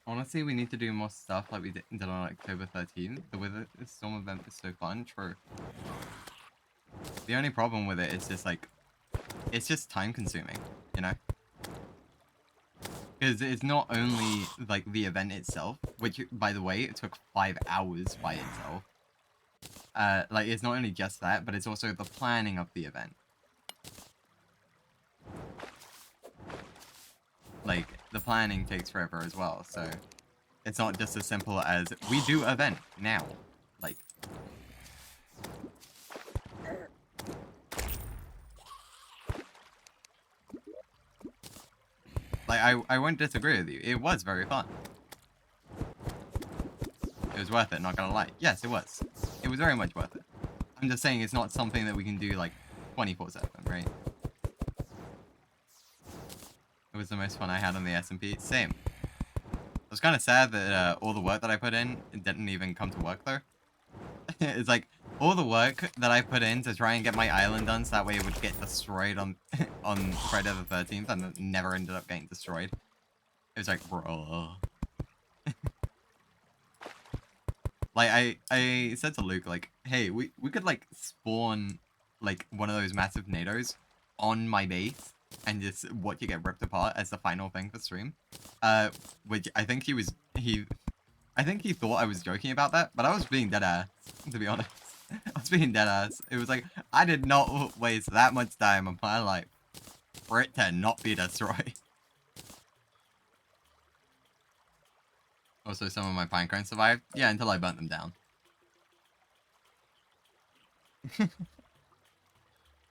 Honestly, we need to do more stuff like we did on October 13th. The Wither Storm event was so fun, true. The only problem with it is just like, it's just time consuming, you know? Because it's not only like the event itself, which by the way, it took 5 hours by itself. Like it's not only just that, but it's also the planning of the event. Like, the planning takes forever as well, so it's not just as simple as, we do event, now. Like... I won't disagree with you, it was very fun. It was worth it, not gonna lie. Yes, it was. It was very much worth it. I'm just saying it's not something that we can do, like, 24/7, right? It was the most fun I had on the SMP. Same. I was kind of sad that all the work that I put in didn't even come to work, though. It's like, all the work that I put in to try and get my island done so that way it would get destroyed on on Friday the 13th, and it never ended up getting destroyed. It was like, bro. Like, I said to Luke, like, hey, we could, like, spawn, like, one of those massive NATOs on my base and just watch it get ripped apart as the final thing for stream. Which I think I think he thought I was joking about that, but I was being dead ass, to be honest. I was being dead ass. It was like, I did not waste that much time of my life for it to not be destroyed. Also, some of my pine cones survived. Yeah, until I burnt them down.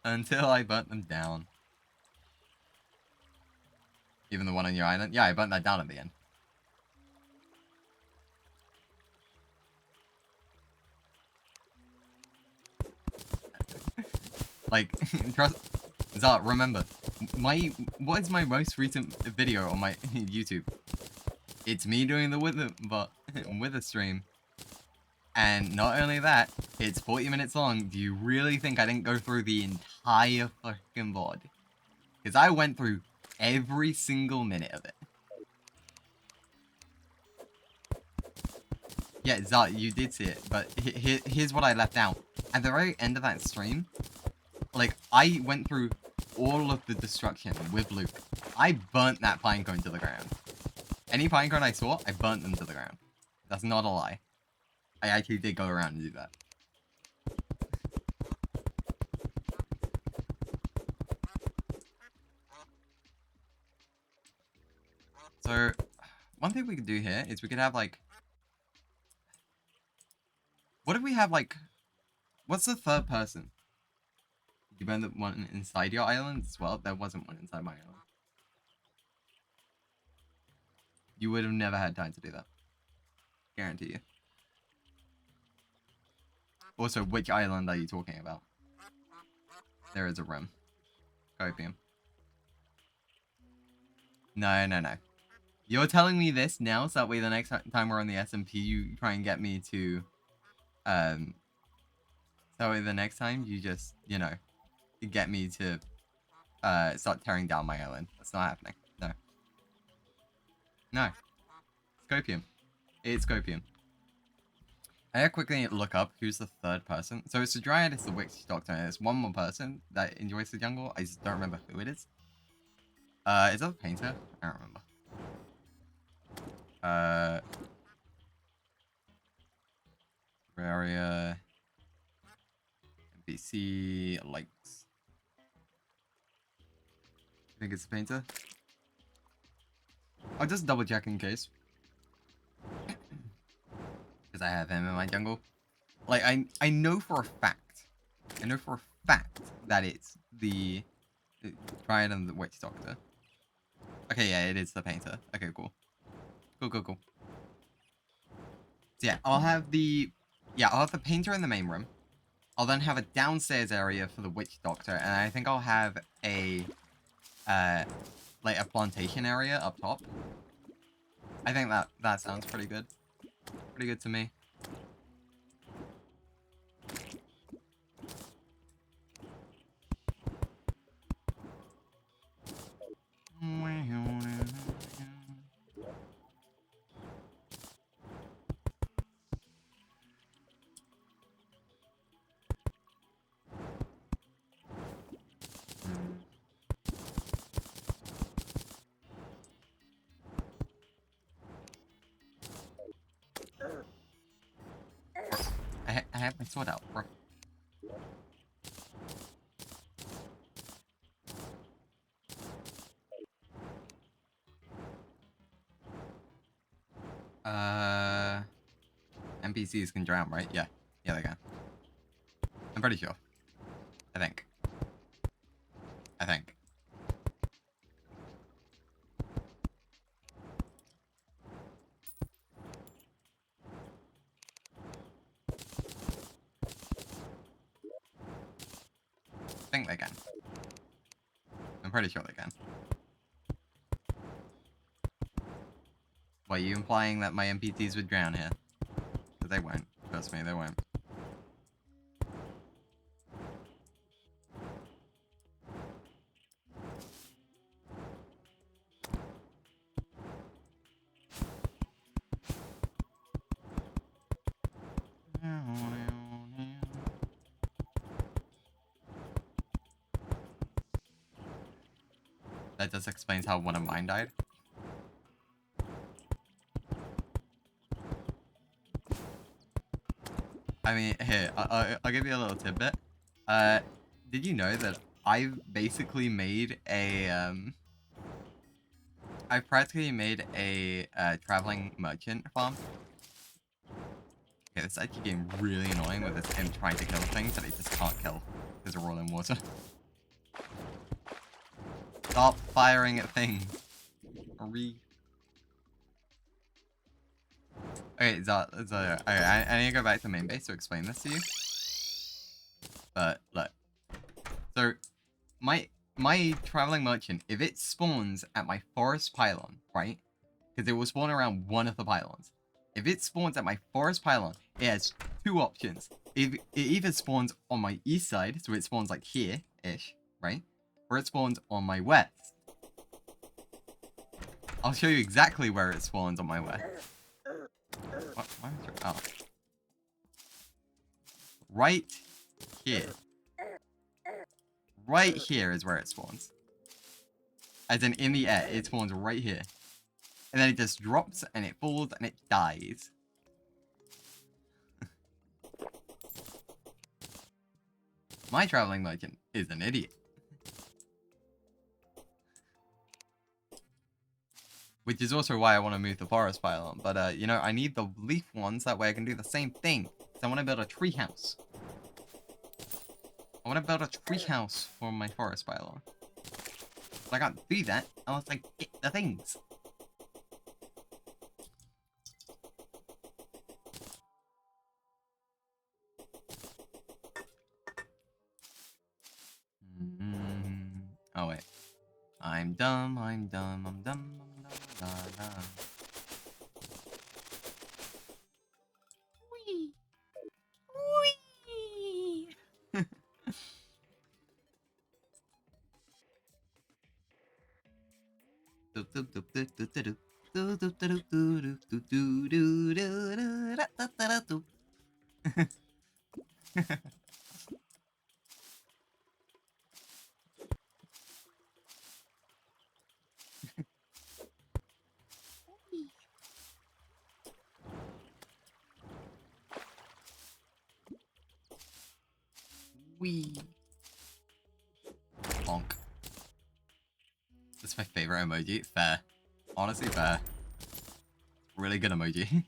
Until I burnt them down. Even the one on your island? Yeah, I burnt that down at the end. Like, trust... Zart, remember, what is my most recent video on my YouTube? It's me doing the Wither stream. And not only that, it's 40 minutes long. Do you really think I didn't go through the entire fucking VOD? Because I went through every single minute of it. Yeah, Zart, you did see it, but here's what I left out. At the very end of that stream, like, I went through all of the destruction with Luke. I burnt that pinecone to the ground. Any pinecone I saw, I burnt them to the ground. That's not a lie. I actually did go around and do that. So, one thing we could do here is we could have, like... What if we have, like... What's the third person? Did you burn the one inside your island as well? There wasn't one inside my island. You would have never had time to do that. Guarantee you. Also, which island are you talking about? There is a room. Copium. No, no, no. You're telling me this now, so that way the next time we're on the SMP, you try and get me to, So the next time you just, you know, get me to start tearing down my island. That's not happening. No. No. Scopium. It's Scopium. I gotta quickly look up who's the third person. So it's the Dryad, it's the Witch Doctor, and it's one more person that enjoys the jungle. I just don't remember who it is. Is that the painter? I don't remember. Terraria. NPC likes. I think it's the painter. I'll just double check in case. Because I have him in my jungle. Like, I know for a fact. I know for a fact that it's the Grian and the Witch Doctor. Okay, yeah, it is the painter. Okay, cool. Cool. So yeah, I'll have the painter in the main room. I'll then have a downstairs area for the Witch Doctor, and I think I'll have a like a plantation area up top. I think that sounds pretty good. Pretty good to me. I have my sword out, bro. NPCs can drown, right? Yeah. Yeah, they can. I'm pretty sure. I think. I think they can. I'm pretty sure they can. Why, are you implying that my NPCs would drown here? But they won't. Trust me, they won't. That just explains how one of mine died. I mean, here, I'll give you a little tidbit. Did you know that I've basically made a, I've practically made a, traveling merchant farm? Okay, this is actually getting really annoying with this him trying to kill things that he just can't kill because they're all in water. Stop firing at things. Okay, okay, I need to go back to main base to explain this to you. But look, so my traveling merchant, if it spawns at my forest pylon, right? Because it will spawn around one of the pylons. If it spawns at my forest pylon, it has two options. If it either spawns on my east side, so it spawns like here-ish, right? Or it spawns on my west. I'll show you exactly where it spawns on my west. What? Oh. Right here. Right here is where it spawns. As in the air, it spawns right here. And then it just drops, and it falls, and it dies. My traveling merchant is an idiot. Which is also why I want to move the forest pylon. But, you know, I need the leaf ones, that way I can do the same thing. So I want to build a treehouse. I want to build a treehouse for my forest pylon. But I can't do that unless I get the things. Oh, wait. I'm dumb, I'm dumb, I'm dumb, I'm dumb. Wee. Wee. Wee. Bonk. That's my favorite emoji. Fair. Honestly, fair. Really good emoji.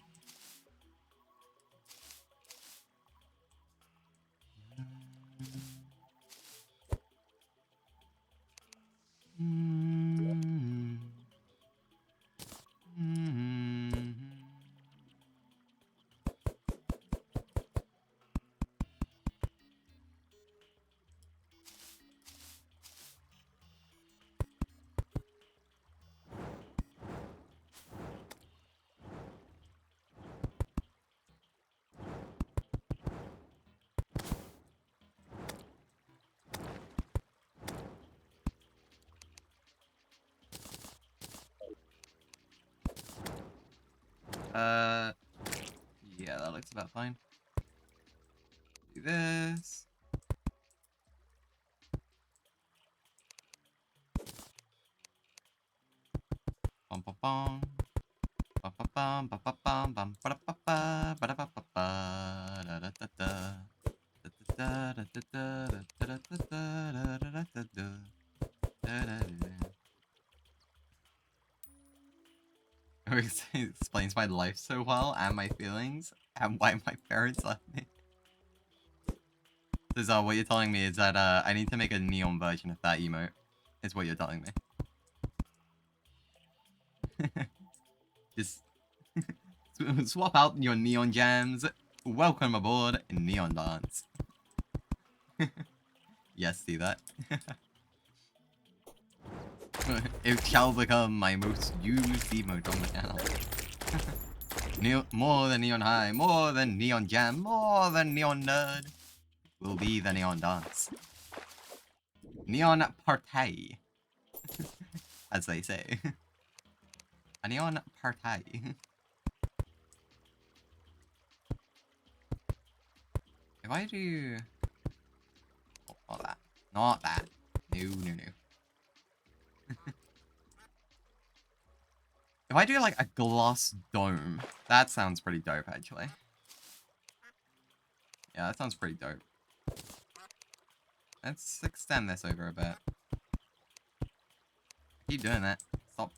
Yeah, that looks about fine. Do this. Bum bum bum. Bum bum bum bum bum bum bum ba ba ba ba ba ba ba da da da da. Da da da da da da da da da da da da. It explains my life so well and my feelings and why my parents left me. So what you're telling me is that I need to make a neon version of that emote. Is what you're telling me. Just swap out your neon jams. Welcome aboard Neon Dance. Yes, see that? It shall become my most used emote on the channel. More than Neon High, more than Neon Jam, more than Neon Nerd will be the Neon Dance. Neon Party, as they say. A Neon Party. If I do... Oh, not that. Not that. No, no, no. If I do like a glass dome, that sounds pretty dope actually. Yeah, that sounds pretty dope. Let's extend this over a bit. Keep doing that. Stop.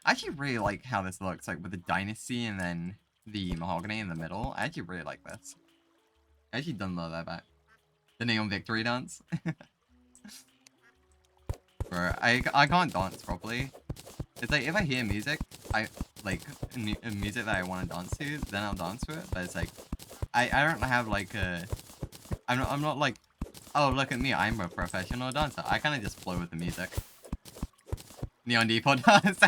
I actually really like how this looks, like with the dynasty and then the mahogany in the middle. I actually really like this. I actually don't love that back. The neon victory dance. Bro, I can't dance properly. It's like if I hear music, I like music that I want to dance to, then I'll dance to it. But it's like I don't have like a I'm not like, oh look at me, I'm a professional dancer. I kind of just flow with the music. Neon default dance.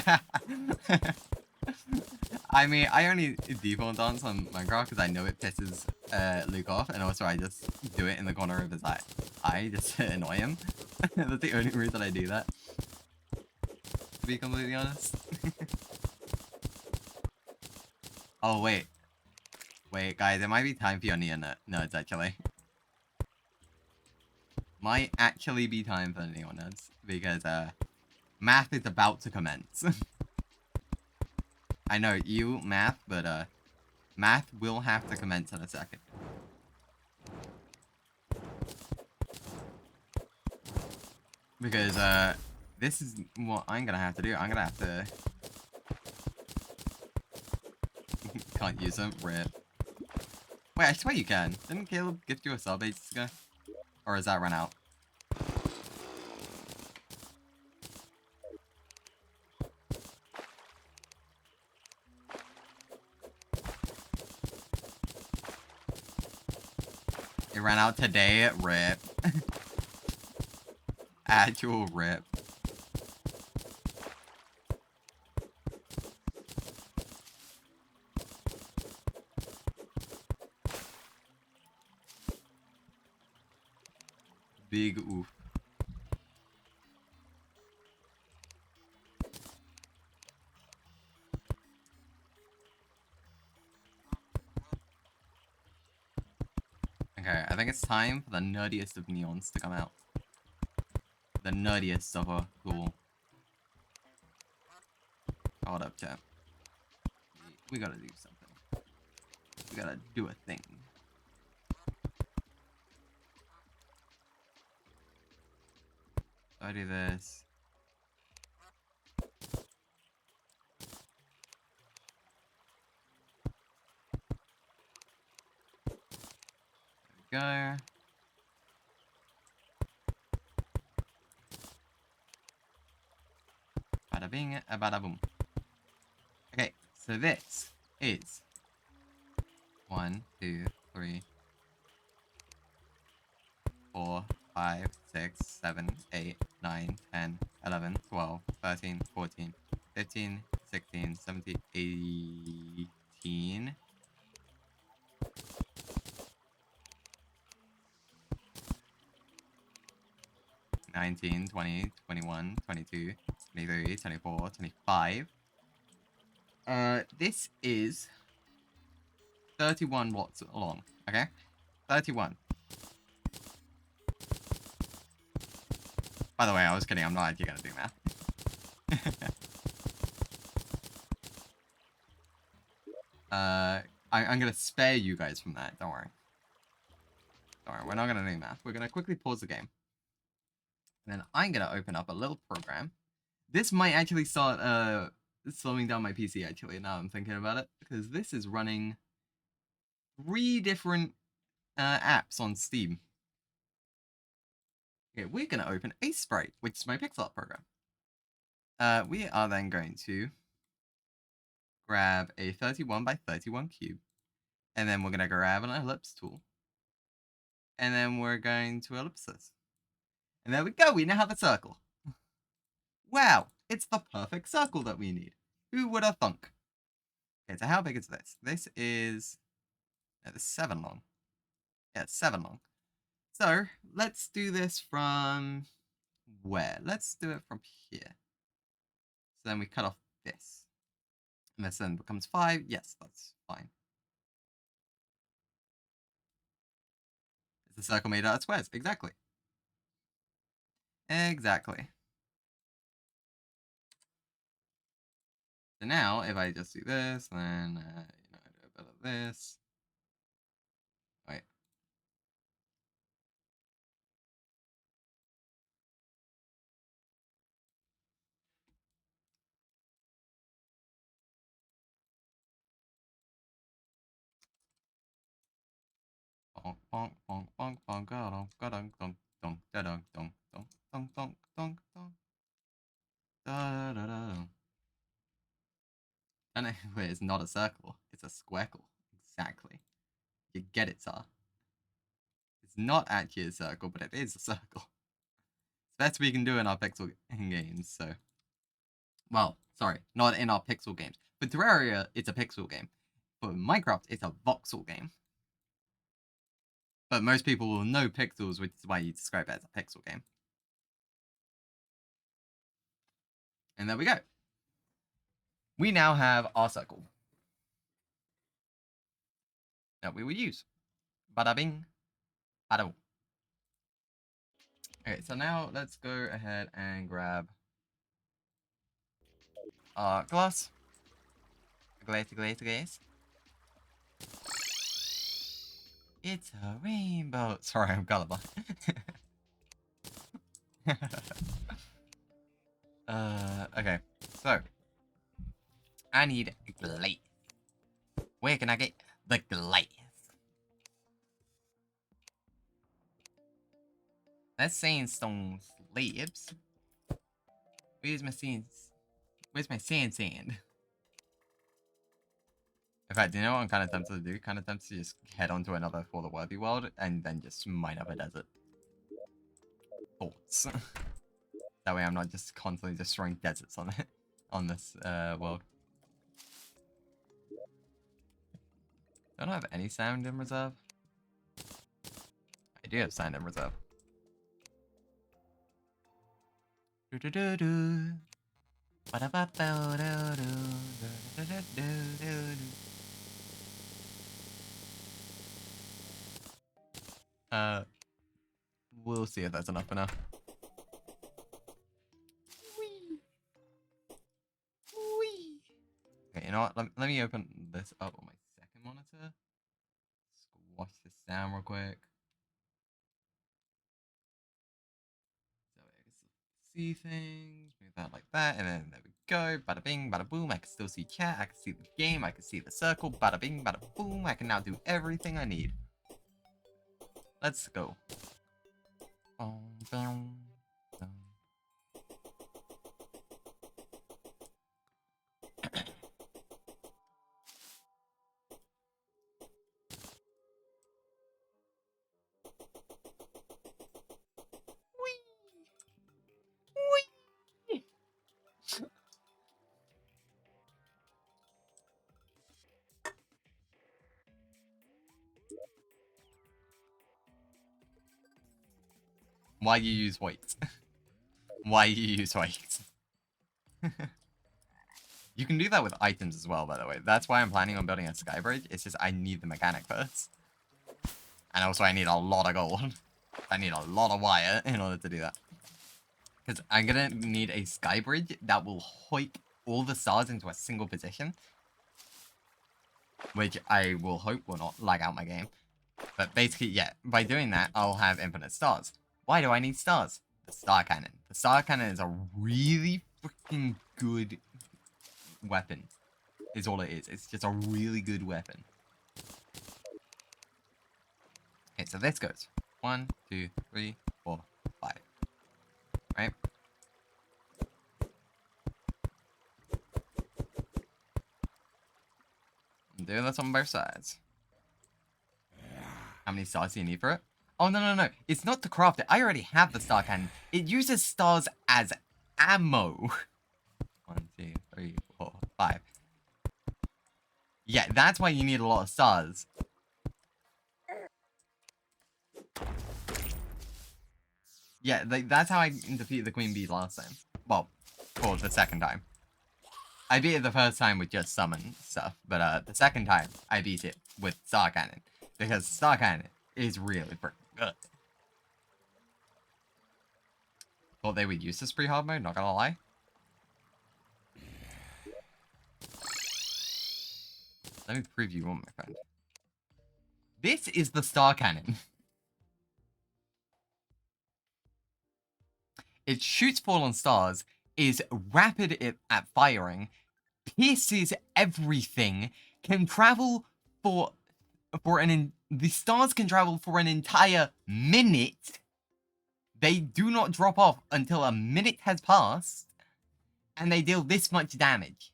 I mean, I only default dance on Minecraft because I know it pisses Luke off, and also I just do it in the corner of his eye just to annoy him. That's the only reason I do that. To be completely honest. Oh wait, guys, it might be time for your neon nerds actually. Might actually be time for the neon nerds because math is about to commence. I know you math, but math will have to commence in a second. Because this is what I'm gonna have to do. I'm gonna have to can't use them. Rip. Wait, I swear you can. Didn't Caleb gift you a sub ages ago? Or has that run out? It ran out today. Rip. Actual rip. Big oof. Okay, I think it's time for the nerdiest of neons to come out. The nerdiest of a cool. Hold up, chat. We gotta do something. We gotta do a thing. So I do this. There we go. Bada bing, bada boom. Okay, so this is 1, 2, 3, 4, 5, 6, 7, 8, 9, 10, 11, 12, 13, 14, 15, 16, 17, 18. 19, 20, 21, 22, 23, 24, 25. This is 31 watts long, okay? 31. By the way, I was kidding, I'm not actually gonna do math. I'm gonna spare you guys from that, don't worry. Don't worry, we're not gonna do math. We're gonna quickly pause the game. And then I'm gonna open up a little program. This might actually start slowing down my PC actually, now I'm thinking about it. Because this is running 3 different apps on Steam. Okay, we're gonna open a sprite, which is my pixel art program. We are then going to grab a 31 by 31 cube. And then we're gonna grab an ellipse tool. And then we're going to ellipse this. And there we go, we now have a circle. Wow, it's the perfect circle that we need. Who would have thunk? Okay, so how big is this? This is... it's 7 long. Yeah, it's 7 long. So, let's do this from... where? Let's do it from here. So then we cut off this. And this then becomes 5. Yes, that's fine. It's a circle made out of squares. Exactly. Exactly. So now, if I just do this, then, do a bit of this. Wait. Bonk, bonk, bonk, bonk, bonk, donk, donk, donk, donk, donk, donk, donk, donk, donk, donk, donk. Da da da da. And anyway, it's not a circle, it's a squarecle. Exactly. You get it, sir. It's not actually a circle, but it is a circle. It's best we can do in our pixel games, so. Well, sorry, not in our pixel games. For Terraria, it's a pixel game. For Minecraft, it's a voxel game. But most people will know pixels, which is why you describe it as a pixel game. And there we go. We now have our circle that we will use. Bada bing, bada boom. Okay, so now let's go ahead and grab our glass. Glaze. It's a rainbow. Sorry, I'm colorblind. Okay, so I need glaze. Where can I get the glaze? That's sandstone slabs. Where's my sand? In fact, you know what I'm kind of tempted to do? Kind of tempted to just head on to another For the Worthy world and then just mine up a desert. Thoughts. That way I'm not just constantly destroying deserts on it, on this world. Don't I have any sand in reserve? I do have sand in reserve. We'll see if that's enough for now. Okay, you know what? Let me open this up on my second monitor. Squash this down real quick. So I can still see things. Move that like that, and then there we go. Bada bing, bada boom. I can still see chat. I can see the game. I can see the circle. Bada bing, bada boom. I can now do everything I need. Let's go. Why you use weights? Why you use weights? You can do that with items as well, by the way. That's why I'm planning on building a sky bridge. It's just I need the mechanic first. And also I need a lot of gold. I need a lot of wire in order to do that. Because I'm going to need a sky bridge that will hoik all the stars into a single position. Which I will hope will not lag out my game. But basically, yeah, by doing that, I'll have infinite stars. Why do I need stars? The star cannon. The star cannon is a really freaking good weapon. Is all it is. It's just a really good weapon. Okay, so this goes 1, 2, 3, 4, 5. Right? I'm doing this on both sides. How many stars do you need for it? Oh, no. It's not to craft it. I already have the star cannon. It uses stars as ammo. 1, 2, 3, 4, 5. Yeah, that's why you need a lot of stars. Yeah, that's how I defeated the Queen Bee last time. Well, for the second time. I beat it the first time with just summon stuff, but the second time I beat it with Star Cannon. Because Star Cannon is really freaking good. Thought they would use this pre-hard mode, not gonna lie. Let me preview one, my friend. This is the Star Cannon. It shoots fallen stars, is rapid at firing, pierces everything, can travel the stars can travel for an entire minute. They do not drop off until a minute has passed, and they deal this much damage.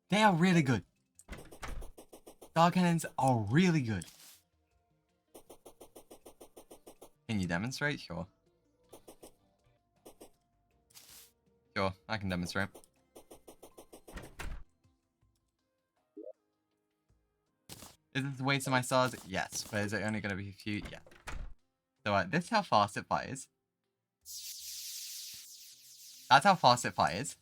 They are really good. Star cannons are really good. Can you demonstrate? Sure. Sure, I can demonstrate. Is this a waste of my stars? Yes. But is it only going to be a few? Yeah. So this is how fast it fires. That's how fast it fires.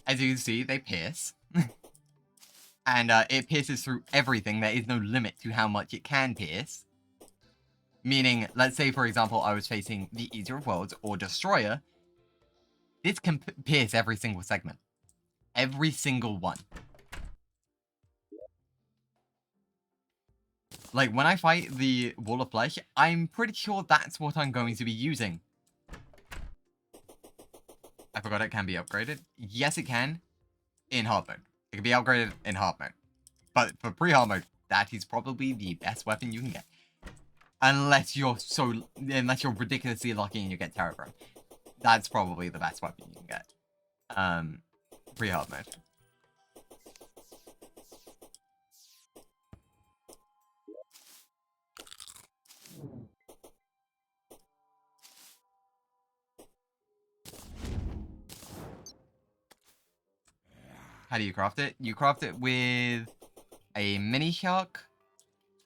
As you can see, they pierce. And it pierces through everything. There is no limit to how much it can pierce. Meaning, let's say, for example, I was facing the Eater of Worlds or Destroyer. This can pierce every single segment. Every single one. Like, when I fight the Wall of Flesh, I'm pretty sure that's what I'm going to be using. I forgot it can be upgraded. Yes, it can. In hard mode. It can be upgraded in hard mode. But for pre-hard mode, that is probably the best weapon you can get. Unless you're ridiculously lucky and you get Terraria. That's probably the best weapon you can get. Pre-hard mode. How do you craft it? You craft it with, a mini shark,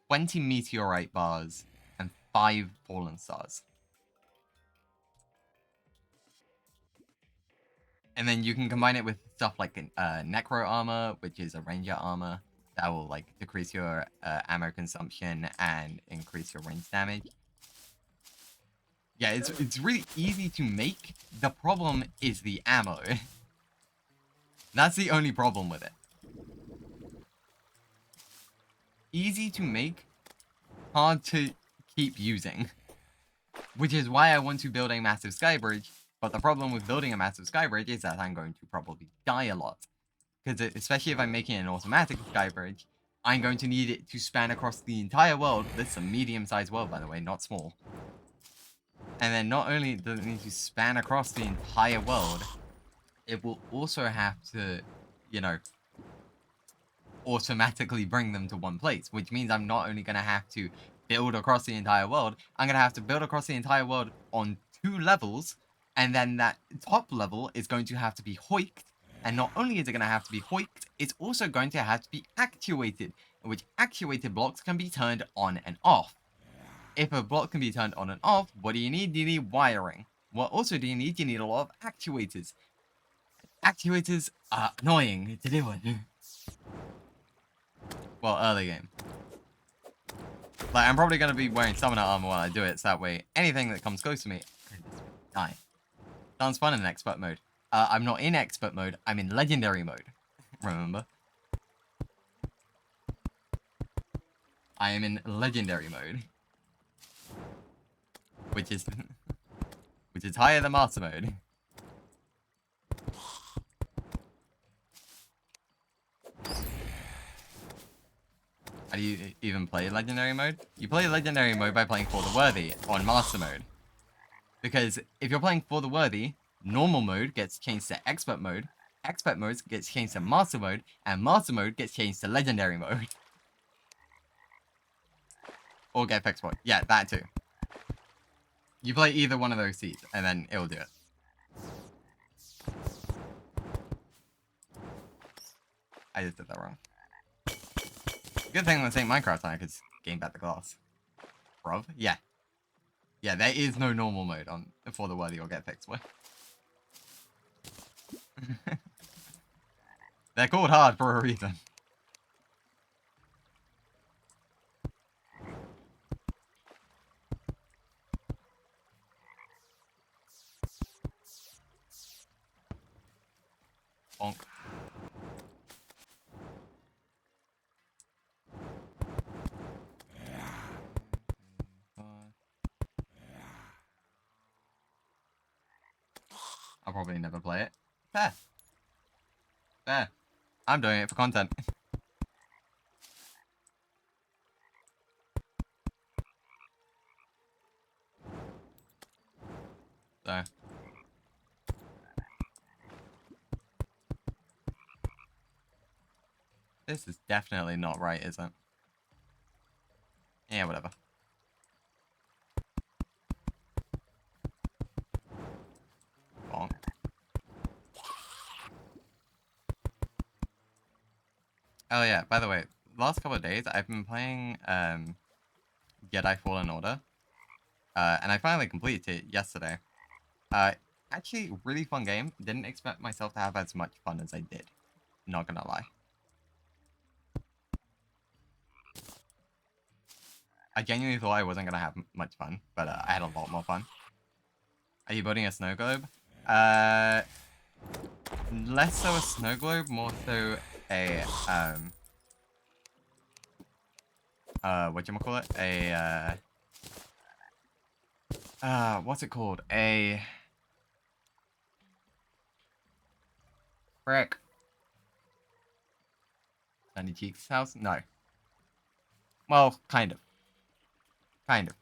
20 meteorite bars, and 5 fallen stars. And then you can combine it with stuff like necro armor, which is a ranger armor that will like decrease your ammo consumption and increase your range damage. Yeah, it's really easy to make. The problem is the ammo. That's the only problem with it. Easy to make, hard to keep using. Which is why I want to build a massive sky bridge. But the problem with building a massive sky bridge is that I'm going to probably die a lot. Because especially if I'm making an automatic sky bridge, I'm going to need it to span across the entire world. This is a medium-sized world, by the way, not small. And then not only does it need to span across the entire world, it will also have to, you know, automatically bring them to one place. Which means I'm not only going to have to build across the entire world, I'm going to have to build across the entire world on 2 levels. And then that top level is going to have to be hoiked. And not only is it going to have to be hoiked, it's also going to have to be actuated. Which actuated blocks can be turned on and off. If a block can be turned on and off, what do you need? You need wiring. What also do you need? You need a lot of actuators. Actuators are annoying to deal with. Well, early game. Like, I'm probably going to be wearing summoner armor while I do it, so that way anything that comes close to me, I can just die. Sounds fun in expert mode. I'm not in expert mode, I'm in legendary mode. Remember? I am in legendary mode. Which is higher than master mode. How do you even play legendary mode? You play legendary mode by playing For the Worthy on master mode. Because if you're playing For the Worthy, normal mode gets changed to expert mode mode gets changed to master mode, and master mode gets changed to legendary mode. Or get fixed point. Yeah, that too. You play either one of those seeds, and then it will do it. I just did that wrong. Good thing this ain't Minecraft, I could gain back the glass. Bruv? Yeah. Yeah, there is no normal mode on For the Worthy or Get Fixed Way. They're called hard for a reason. Bonk. I'll probably never play it. Fair. Fair. I'm doing it for content. So. This is definitely not right, is it? Yeah, whatever. Bonk. Oh yeah, by the way, last couple of days I've been playing Jedi Fallen Order. And I finally completed it yesterday. Actually, really fun game. Didn't expect myself to have as much fun as I did. Not gonna lie. I genuinely thought I wasn't gonna have much fun, but I had a lot more fun. Are you building a snow globe? Less so a snow globe, more so a whatchamacallit? What's it called? Frick. Sandy Cheeks' house? No. Well, kind of. Kind of.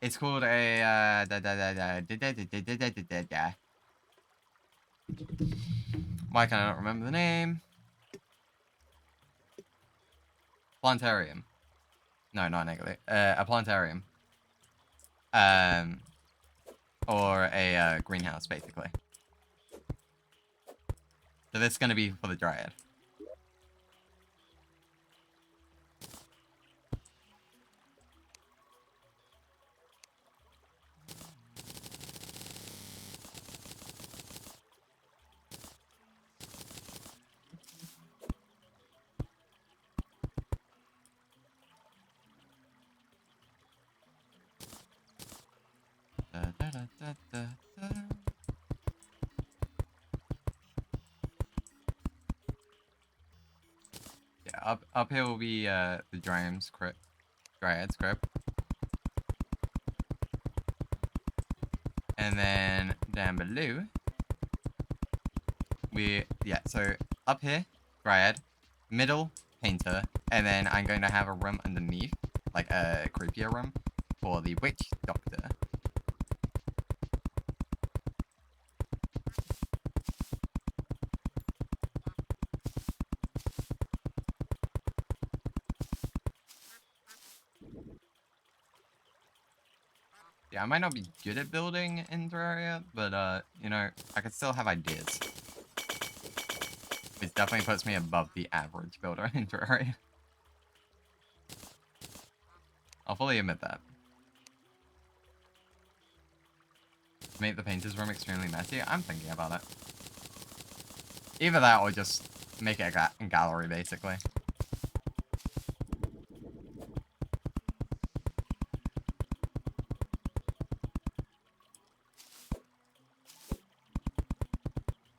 It's called a why can I not remember the name? Plantarium. No, not negative. A plantarium. Or a greenhouse, basically. So this is gonna be for the Dryad. Yeah, up here will be the Dryad's crypt. And then down below so up here, Dryad, middle, Painter, and then I'm going to have a room underneath, like a creepier room, for the Witch Doctor. Yeah, I might not be good at building in Terraria, but you know, I can still have ideas. Which definitely puts me above the average builder in Terraria. I'll fully admit that. Make the painter's room extremely messy? I'm thinking about it. Either that or just make it a gallery, basically.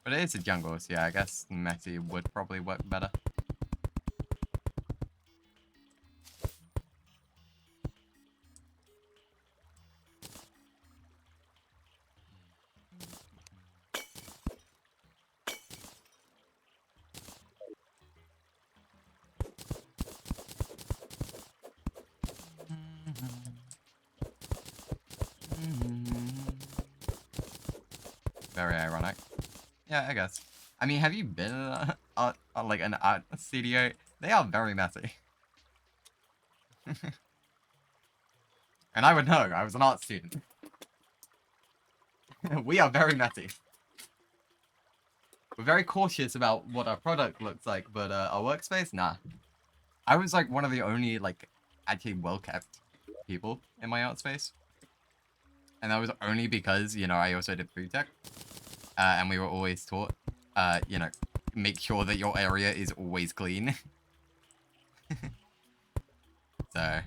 But it is a jungle, so yeah, I guess messy would probably work better. Very ironic. Yeah, I guess. I mean, have you been in like an art studio? They are very messy. And I would know, I was an art student. We are very messy. We're very cautious about what our product looks like, but our workspace, nah. I was like one of the only like actually well-kept people in my art space. And that was only because, you know, I also did food tech. And we were always taught, you know, make sure that your area is always clean. So.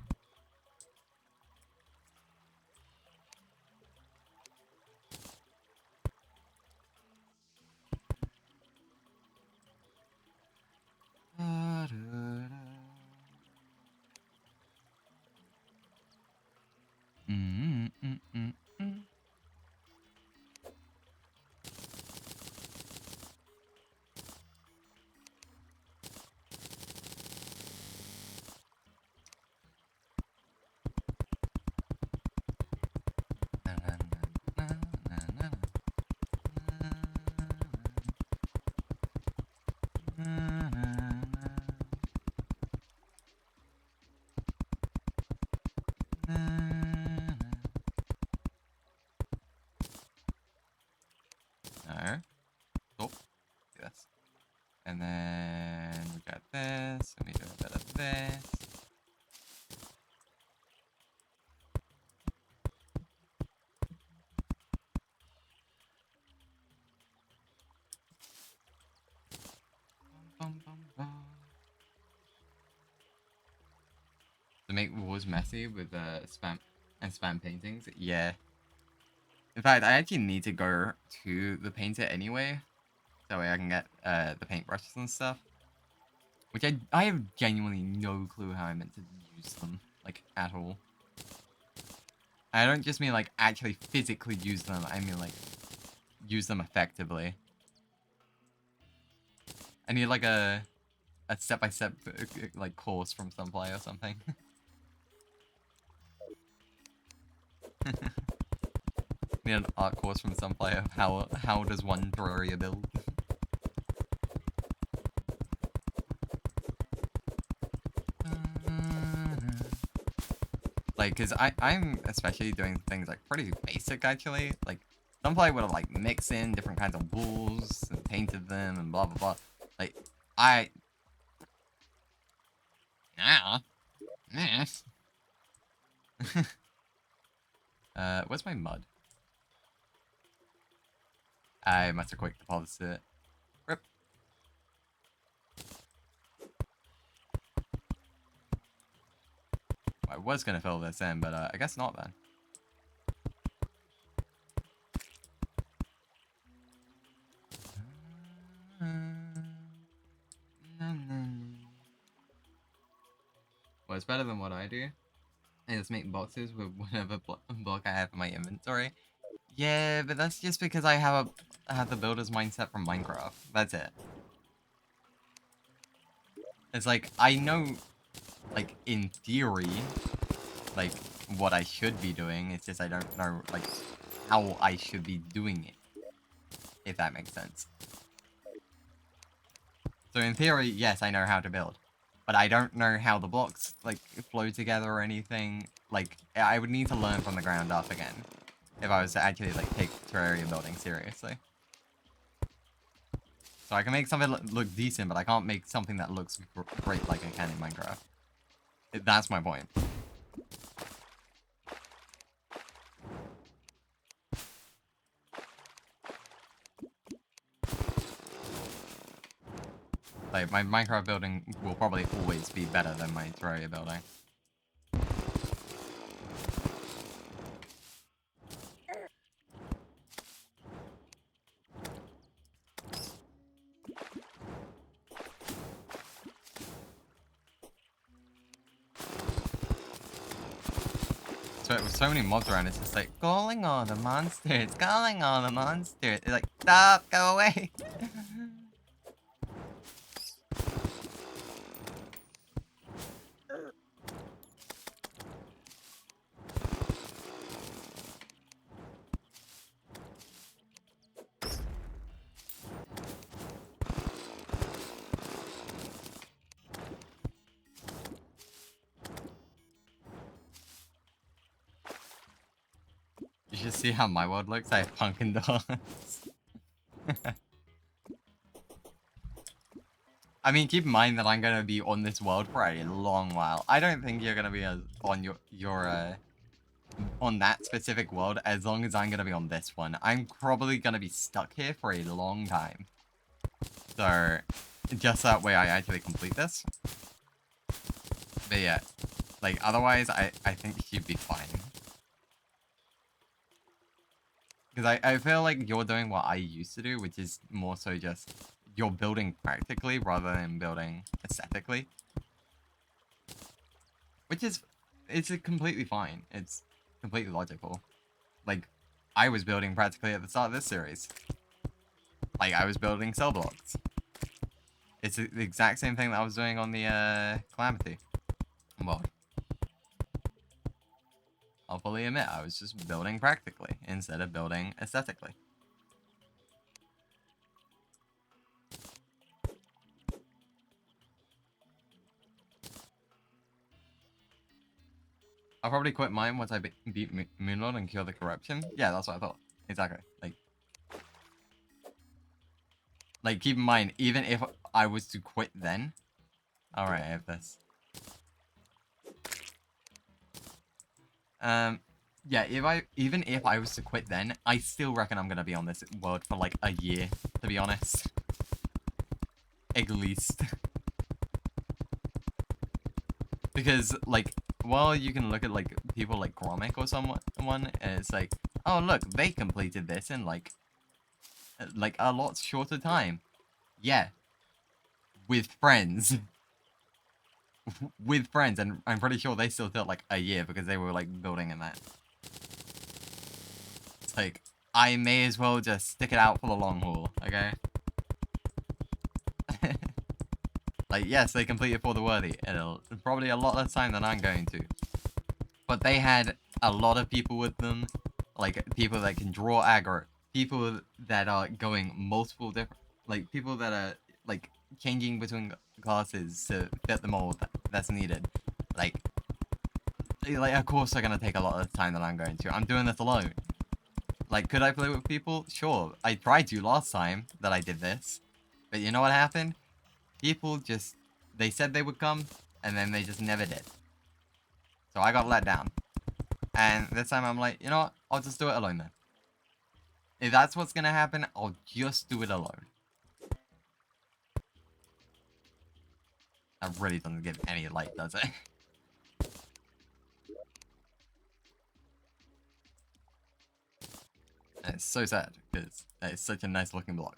No. Oh, this. And then we got this, and we do a bit of this. To make walls messy with spam paintings, yeah. In fact, I actually need to go to the painter anyway, that way I can get the paintbrushes and stuff. Which I have genuinely no clue how I meant to use them, like, at all. I don't just mean, like, actually physically use them, I mean, like, use them effectively. I need, like, a step-by-step, like, course from some play or something. Need an art course from some play of how does one Terraria build. Like, cause I'm especially doing things like pretty basic actually. Like, some play would have like mixed in different kinds of walls and painted them and blah blah blah. Like, where's my mud? I must have quick deposited it. Rip. I was gonna fill this in, but I guess not then. what's better than what I do is make boxes with whatever block I have in my inventory. Yeah, but that's just because I have the builder's mindset from Minecraft. That's it. It's like, I know, like, in theory, like, what I should be doing. It's just I don't know, like, how I should be doing it. If that makes sense. So in theory, yes, I know how to build. But I don't know how the blocks, like, flow together or anything. Like, I would need to learn from the ground up again. If I was to actually, like, take Terraria building seriously. So I can make something look decent, but I can't make something that looks great like I can in Minecraft. That's my point. Like, my Minecraft building will probably always be better than my Terraria building. So with so many mobs around, it's just like, calling all the monsters, calling all the monsters. It's like, stop, go away. You should see how my world looks. I have pumpkin dolls. I mean, keep in mind that I'm gonna be on this world for a long while. I don't think you're gonna be on your on that specific world as long as I'm gonna be on this one. I'm probably gonna be stuck here for a long time. So, just that way I actually complete this. But yeah, like, otherwise I think you'd be fine. Because I feel like you're doing what I used to do, which is more so just you're building practically rather than building aesthetically. Which is, it's completely fine. It's completely logical. Like, I was building practically at the start of this series. Like, I was building cell blocks. It's the exact same thing that I was doing on the Calamity mod. I'll fully admit, I was just building practically instead of building aesthetically. I'll probably quit mine once I beat Moonlord and cure the corruption. Yeah, that's what I thought. Exactly. Like, keep in mind, even if I was to quit then... Alright, I have this. Yeah, even if I was to quit then, I still reckon I'm gonna be on this world for like a year, to be honest. At least. Because, like, well, you can look at, like, people like Gromic or someone, and it's like, oh, look, they completed this in, like a lot shorter time. Yeah. With friends. With friends, and I'm pretty sure they still took, like, a year because they were, like, building in that. It's like, I may as well just stick it out for the long haul, okay? Like, yes, they completed for the worthy. It'll probably a lot less time than I'm going to. But they had a lot of people with them. Like, people that can draw aggro. People that are going multiple different... Like, people that are, like, changing between classes to fit the mold that's needed. Like, of course they're going to take a lot of time than I'm going to. I'm doing this alone. Like, could I play with people? Sure. I tried to last time that I did this. But you know what happened? People just, they said they would come, and then they just never did. So I got let down. And this time I'm like, you know what? I'll just do it alone then. If that's what's gonna happen, I'll just do it alone. That really doesn't give any light, does it? And it's so sad, because it's such a nice looking block.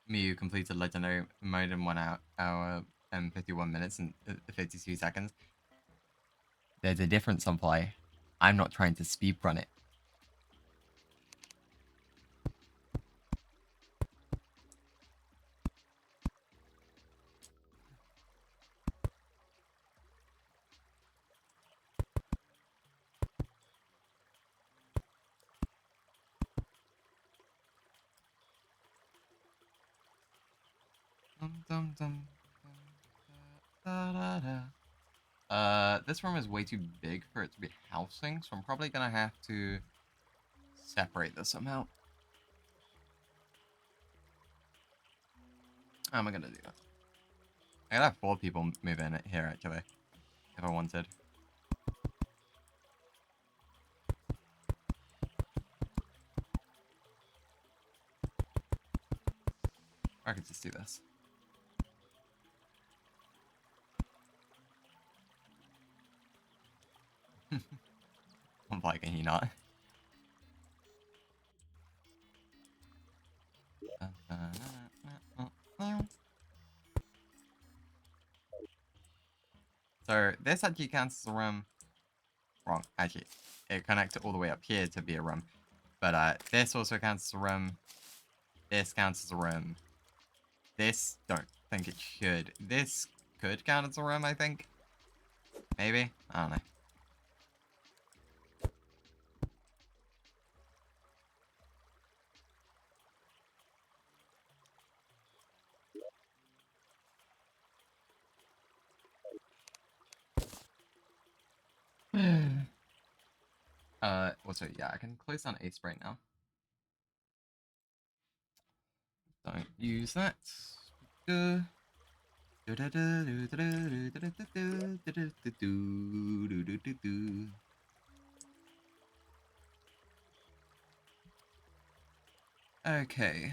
Mew completed legendary mode in 1 hour and 51 minutes and 52 seconds. There's a difference on play. I'm not trying to speedrun it. This room is way too big for it to be housing, so I'm probably gonna have to separate this somehow. How am I gonna do that? I gotta have 4 people move in here, actually, if I wanted. Or I could just do this. Why can he not? So this actually counts as a room. Wrong, actually. It connects it all the way up here to be a room. But this also counts as a room. This counts as a room. This, don't think it should. This could count as a room, I think. Maybe? I don't know. Also, yeah, I can close down Ace right now. Don't use that. Okay.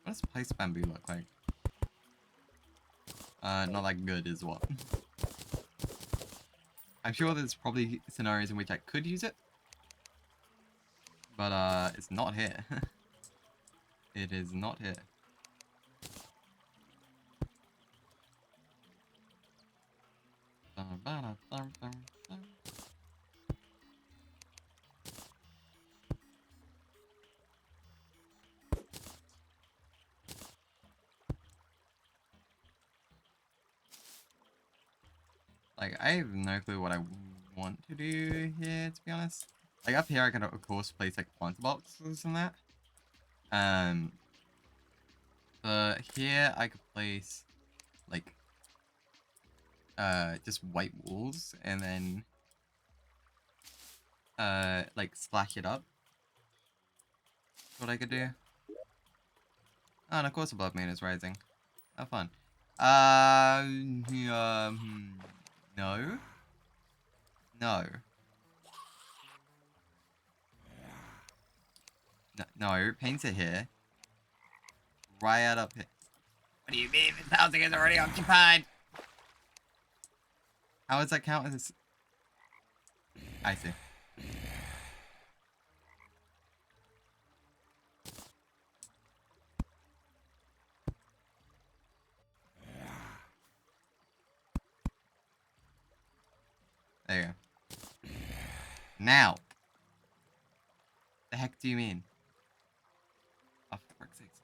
What does place bamboo look like? Not that good is what. I'm sure there's probably scenarios in which I could use it. But, it's not here. It is not here. Like, I have no clue what I want to do here, to be honest. Like, up here I can, of course, place, like, planter boxes and that. But here I could place, like, just white walls and then, like, splash it up. That's what I could do. Oh, and of course the blood moon is rising. How fun. No. No. No, paint it here. Right up here. What do you mean? This housing is already occupied. How does that count as... I see. There you go. Now. The heck do you mean? Oh, for frick's sakes.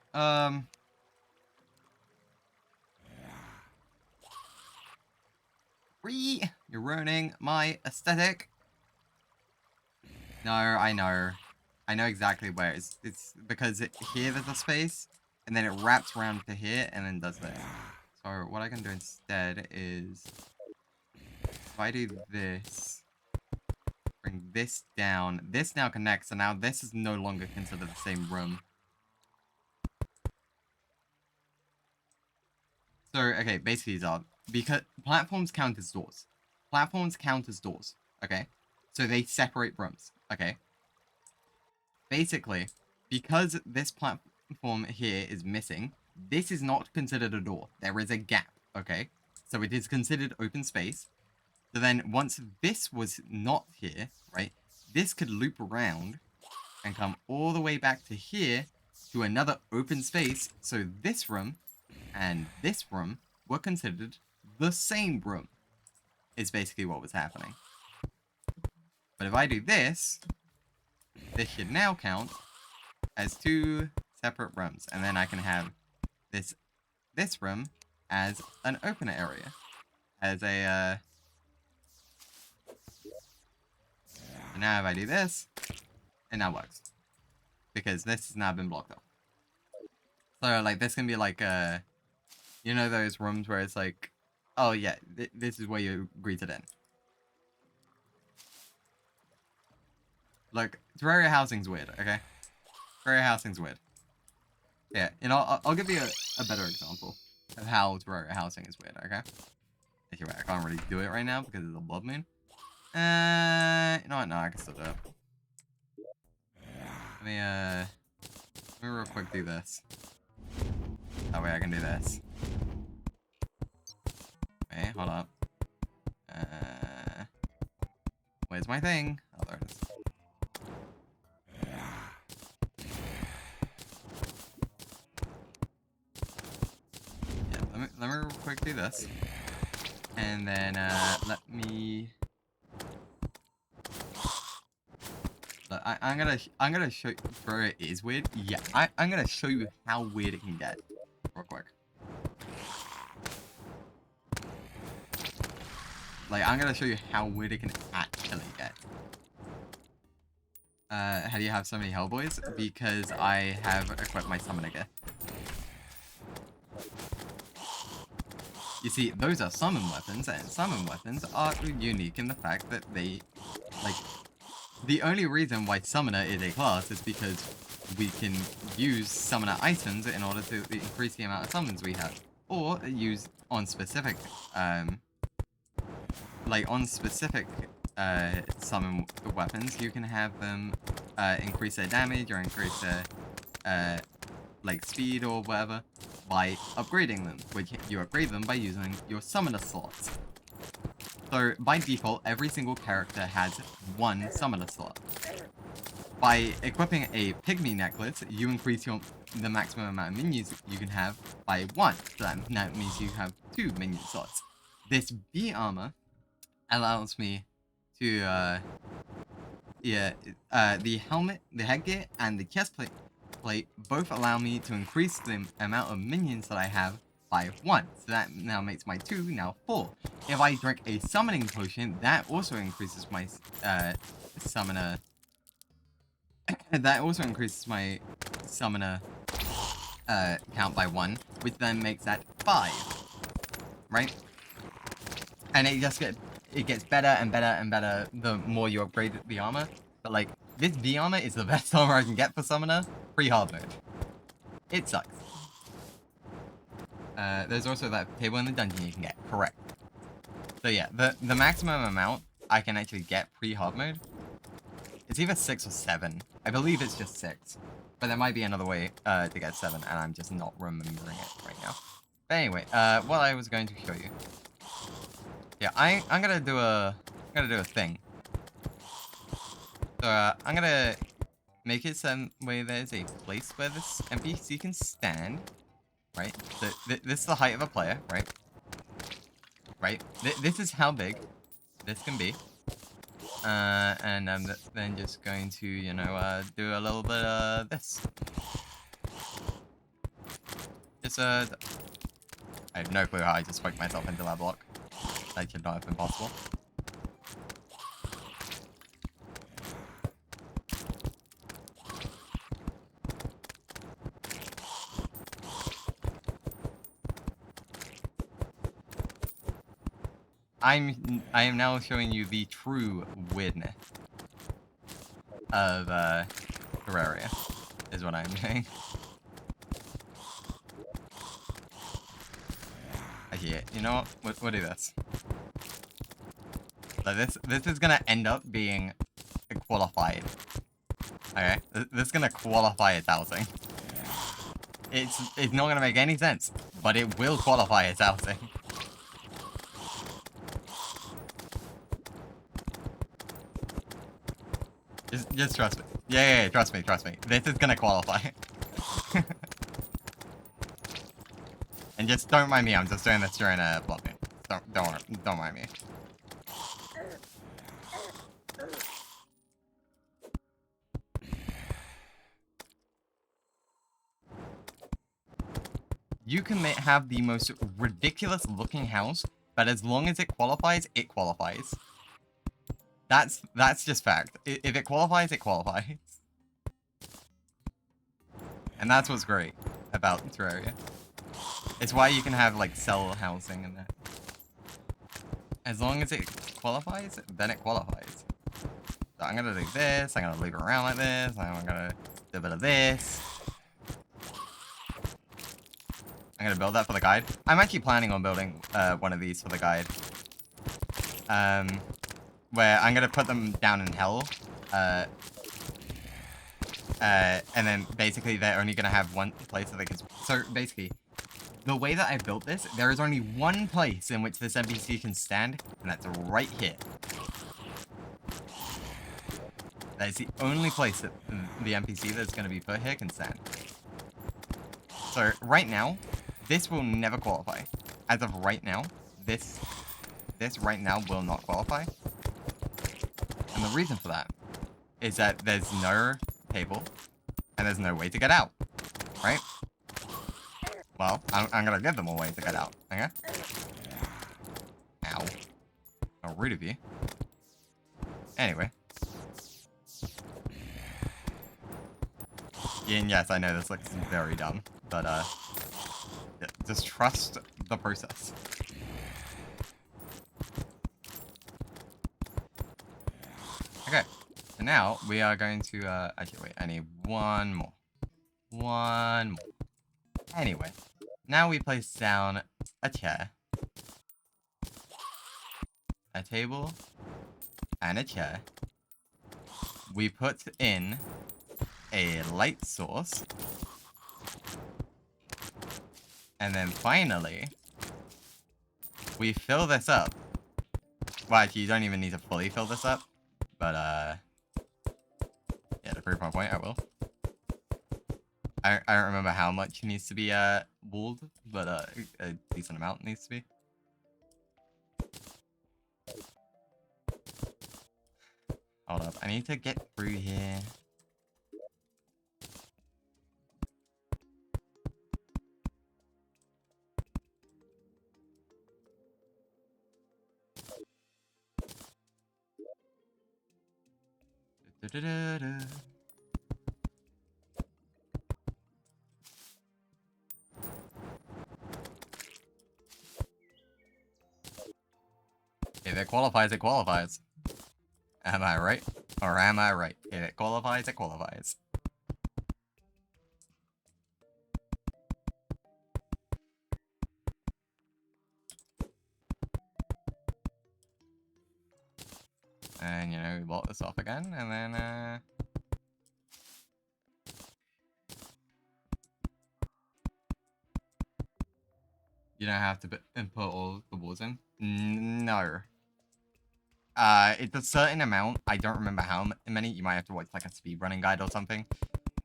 You're ruining my aesthetic. No, I know. I know exactly where it's because here there's a space, and then it wraps around to here, and then does this. So what I can do instead is, if I do this, bring this down, this now connects, so now this is no longer considered the same room. So, okay, basically these are, because platforms count as doors. Platforms count as doors, okay? So they separate rooms, okay? Basically, because this platform here is missing, this is not considered a door. There is a gap, okay? So it is considered open space. So then once this was not here, right, this could loop around and come all the way back to here to another open space. So this room and this room were considered the same room, is basically what was happening. But if I do this, this should now count as 2 separate rooms. And then I can have this room as an open area. As a, now if I do this, it now works. Because this has now been blocked off. So, like, this can be like, you know those rooms where it's like, oh yeah, this is where you're greeted in. Look, Terraria housing's weird, okay? Terraria housing's weird. Yeah, you know, I'll give you a better example of how Terraria housing is weird, okay? Actually, wait, I can't really do it right now because it's a blood moon. You know what? No, I can still do it. Let me real quick do this. That way I can do this. Wait, hold up. Where's my thing? Oh, there it is. Yeah, let me real quick do this. And then, let me... Look, I'm gonna show you where it is weird. Yeah, I'm gonna show you how weird it can get. Real quick. Like, I'm gonna show you how weird it can actually get. How do you have so many Hellboys? Because I have equipped my Summoner gear. You see, those are summon weapons, and summon weapons are unique in the fact that they, like, the only reason why Summoner is a class is because we can use Summoner items in order to increase the amount of summons we have. Or use on specific, like on specific summon weapons, you can have them increase their damage or increase their, like speed or whatever by upgrading them, which you upgrade them by using your Summoner slots. So, by default, every single character has 1 Summoner slot. By equipping a Pygmy necklace, you increase the maximum amount of minions you can have by 1. So that means you have 2 minion slots. This B armor allows me to, the helmet, the headgear, and the chest plate both allow me to increase the amount of minions that I have by 1. So that now makes my 2 now 4. If I drink a summoning potion, that also increases my summoner. That also increases my summoner count by 1, which then makes that 5. Right? And it gets better and better and better the more you upgrade the armor. But like, this V armor is the best armor I can get for summoner pre-hard mode. It sucks. There's also that table in the dungeon you can get, correct. So yeah, the maximum amount I can actually get pre-hard mode, it's either 6 or 7. I believe it's just 6. But there might be another way to get 7, and I'm just not remembering it right now. But anyway, what I was going to show you. Yeah, I'm gonna do a thing. So I'm gonna make it some way there's a place where this NPC can stand. Right? So, this is the height of a player, right? Right? This is how big this can be. And I'm then just going to, you know, do a little bit of this. Just, I have no clue how I just spoke myself into that block. That should not have been possible. I am now showing you the true weirdness of Terraria, is what I'm doing. Actually, you know what? We'll do this. So this is gonna end up being qualified. Okay, this is gonna qualify as housing. It's not gonna make any sense, but it will qualify as housing. Just trust me. Yeah, trust me. This is gonna qualify. And just don't mind me. I'm just doing this during a vlog. Don't mind me. You can have the most ridiculous looking house, but as long as it qualifies, it qualifies. That's just fact. If it qualifies, it qualifies. And that's what's great about Terraria. It's why you can have, like, cell housing and that. As long as it qualifies, then it qualifies. So I'm gonna do this, I'm gonna leave it around like this, I'm gonna do a bit of this. I'm gonna build that for the guide. I'm actually planning on building one of these for the guide. Where I'm gonna put them down in hell. And then basically they're only gonna have one place that they can... So basically, the way that I built this, there is only one place in which this NPC can stand, and that's right here. That is the only place that the NPC that's gonna be put here can stand. So right now, this will never qualify. As of right now, this right now will not qualify. And the reason for that is that there's no table and there's no way to get out, right? Well, I'm gonna give them a way to get out, okay? Ow. How rude of you. Anyway. And yes, I know this looks very dumb, but yeah, just trust the process. Okay, so now we are going to, actually wait, I need one more. One more. Anyway, now we place down a chair, a table, and a chair. We put in a light source. And then finally, we fill this up. Well, actually, you don't even need to fully fill this up. But, yeah, to prove my point, I will. I don't remember how much needs to be, walled, but, a decent amount needs to be. Hold up, I need to get through here. Da-da-da-da. If it qualifies, it qualifies. Am I right? Or am I right? If it qualifies, it qualifies. And, you know, we block this off again, and then, you don't have to input all the walls in? No. It's a certain amount. I don't remember how many. You might have to watch, like, a speedrunning guide or something.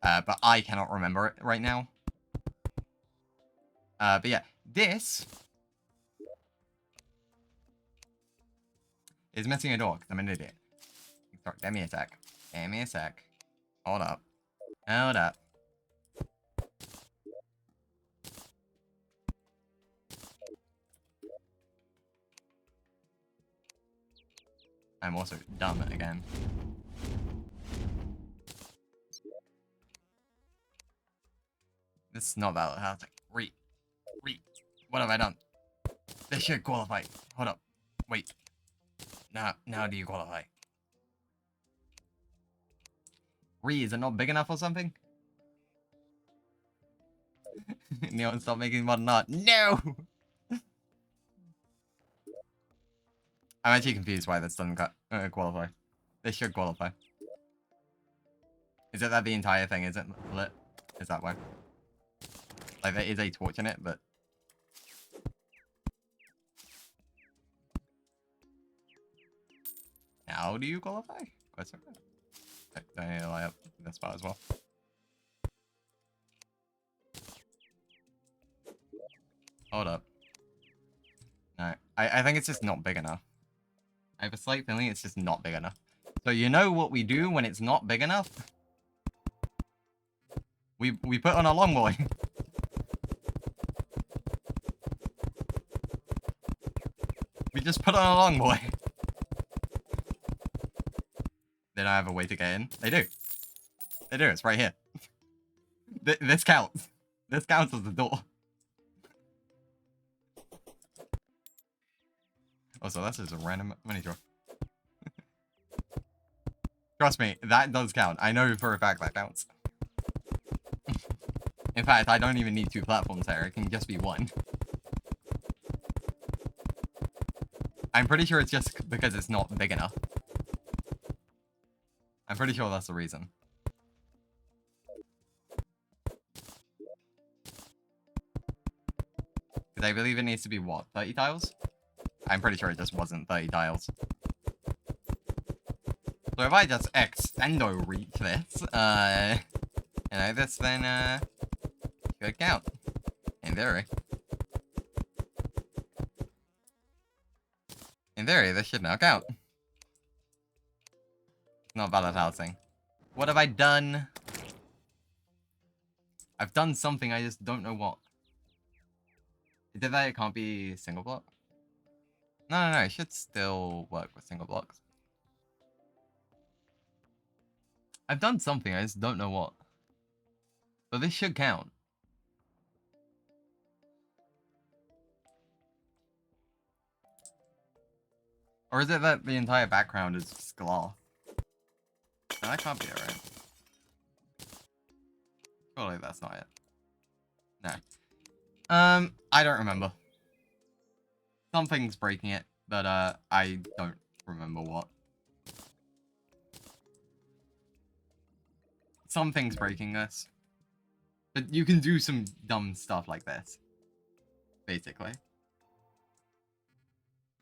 But I cannot remember it right now. But yeah, this is missing a door, because I'm an idiot. Sorry, give me a sec. Give me a sec. Hold up. Hold up. I'm also dumb again. This is not valid housing. Read. What have I done? This should qualify. Hold up. Wait. Now do you qualify? Is it not big enough or something? Neon, stop making mod not. No! I'm actually confused why this doesn't qualify. This should qualify. Is it that the entire thing isn't lit? Is that why? Like, there is a torch in it, but... How do you qualify? Question mark. Don't need to light up this part as well. Hold up. No, I think it's just not big enough. I have a slight feeling it's just not big enough. So you know what we do when it's not big enough? We put on a long boy. We just put on a long boy. They don't have a way to get in. They do. They do. It's right here. This counts. This counts as the door. Oh, so that's just a random money draw. Trust me, that does count. I know for a fact that counts. In fact, I don't even need 2 platforms there. It can just be 1. I'm pretty sure it's just because it's not big enough. I'm pretty sure that's the reason. Because I believe it needs to be, what, 30 tiles? I'm pretty sure it just wasn't 30 tiles. So if I just extendo reach this, you know, this then, should count. In theory. In theory, this should now count. Not valid housing. What have I done? I've done something, I just don't know what. Is it that it can't be single block? No, it should still work with single blocks. I've done something, I just don't know what. But this should count. Or is it that the entire background is just glass? No, that can't be it, right? Surely that's not it. No. I don't remember. Something's breaking it, but I don't remember what. Something's breaking this. But you can do some dumb stuff like this. Basically.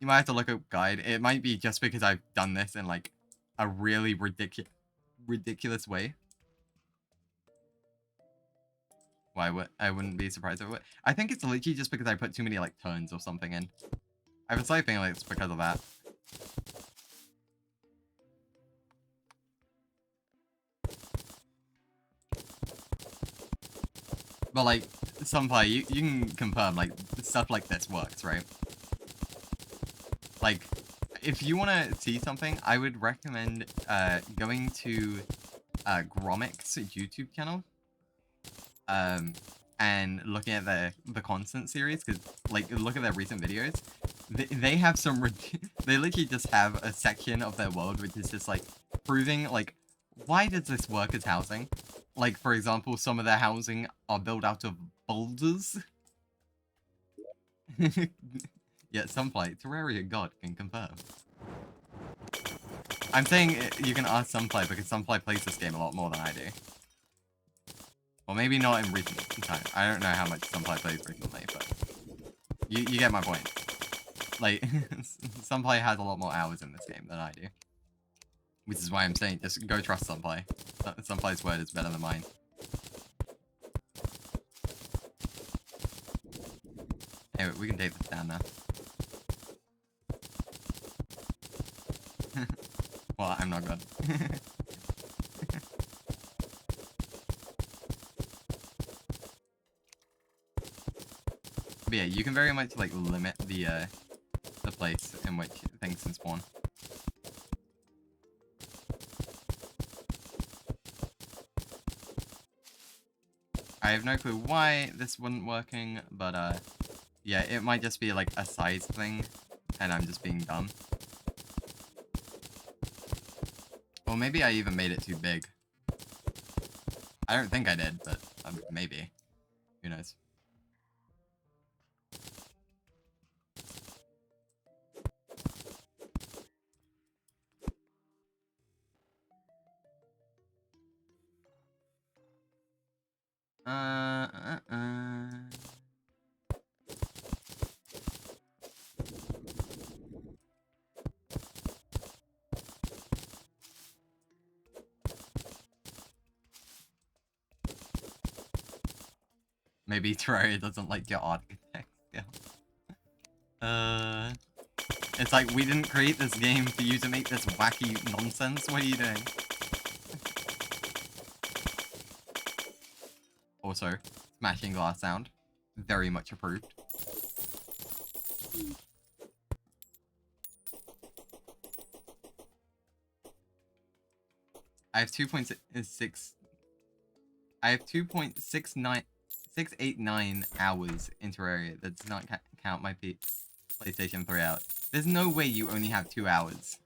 You might have to look up guide. It might be just because I've done this in like a really ridiculous way. Why I wouldn't be surprised if it would. I think it's literally just because I put too many like turns or something in. I have a slight feeling like it's because of that. But like, Sunfly, you can confirm like stuff like this works, right? Like, if you want to see something, I would recommend going to Gromic's YouTube channel. And looking at the Constant series, because like look at their recent videos, they have some they literally just have a section of their world which is just like proving like why does this work as housing? Like for example, some of their housing are built out of boulders. Yeah, Sunfly, Terraria God can confirm. I'm saying you can ask Sunfly because Sunfly plays this game a lot more than I do. Well, maybe not in recent time. I don't know how much Sunfly plays recently, but you get my point. Like, Sunfly has a lot more hours in this game than I do. Which is why I'm saying just go trust Sunfly. Sunfly's word is better than mine. Anyway, we can take this down now. Well, I'm not good. But yeah, you can very much like limit the place in which things can spawn. I have no clue why this wasn't working, but yeah, it might just be like a size thing, and I'm just being dumb. Or maybe I even made it too big. I don't think I did, but maybe. Who knows? Maybe Terraria doesn't like your architect. Yeah. It's like, we didn't create this game for you to make this wacky nonsense. What are you doing? Also, smashing glass sound. Very much approved. I have 2.6... I have 2.689 hours in Terraria. That does not count my PlayStation 3 hours. There's no way you only have 2 hours.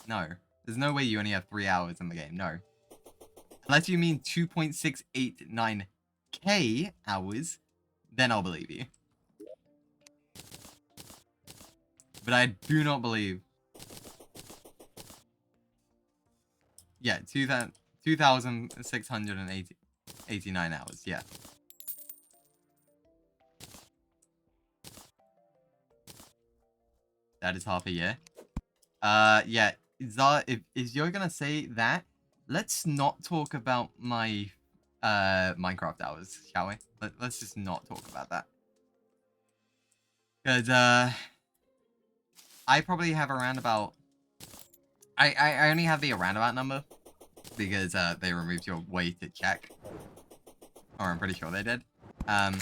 No. There's no way you only have 3 hours in the game. No. Unless you mean 2.689k hours, then I'll believe you. But I do not believe... Yeah, 2,689 hours, yeah. That is half a year. Yeah, Zara, if you're gonna say that, let's not talk about my Minecraft hours, shall we? Let's just not talk about that. Because, I probably have around about... I only have the around about number, because, they removed your way to check. Or I'm pretty sure they did. I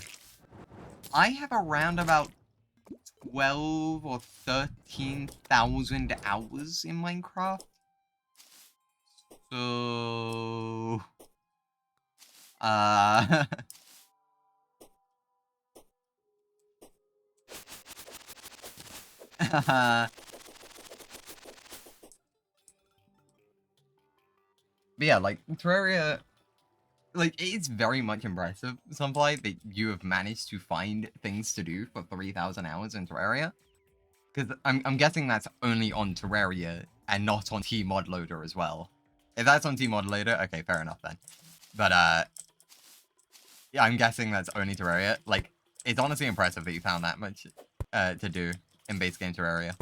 have around about 12 or 13,000 hours in Minecraft. So... But yeah, like, Terraria, like, it's very much impressive, Sunfly, that you have managed to find things to do for 3,000 hours in Terraria. Because I'm guessing that's only on Terraria and not on T-Mod Loader as well. If that's on T-Mod Loader, okay, fair enough then. But, yeah, I'm guessing that's only Terraria. Like, it's honestly impressive that you found that much to do in base game Terraria.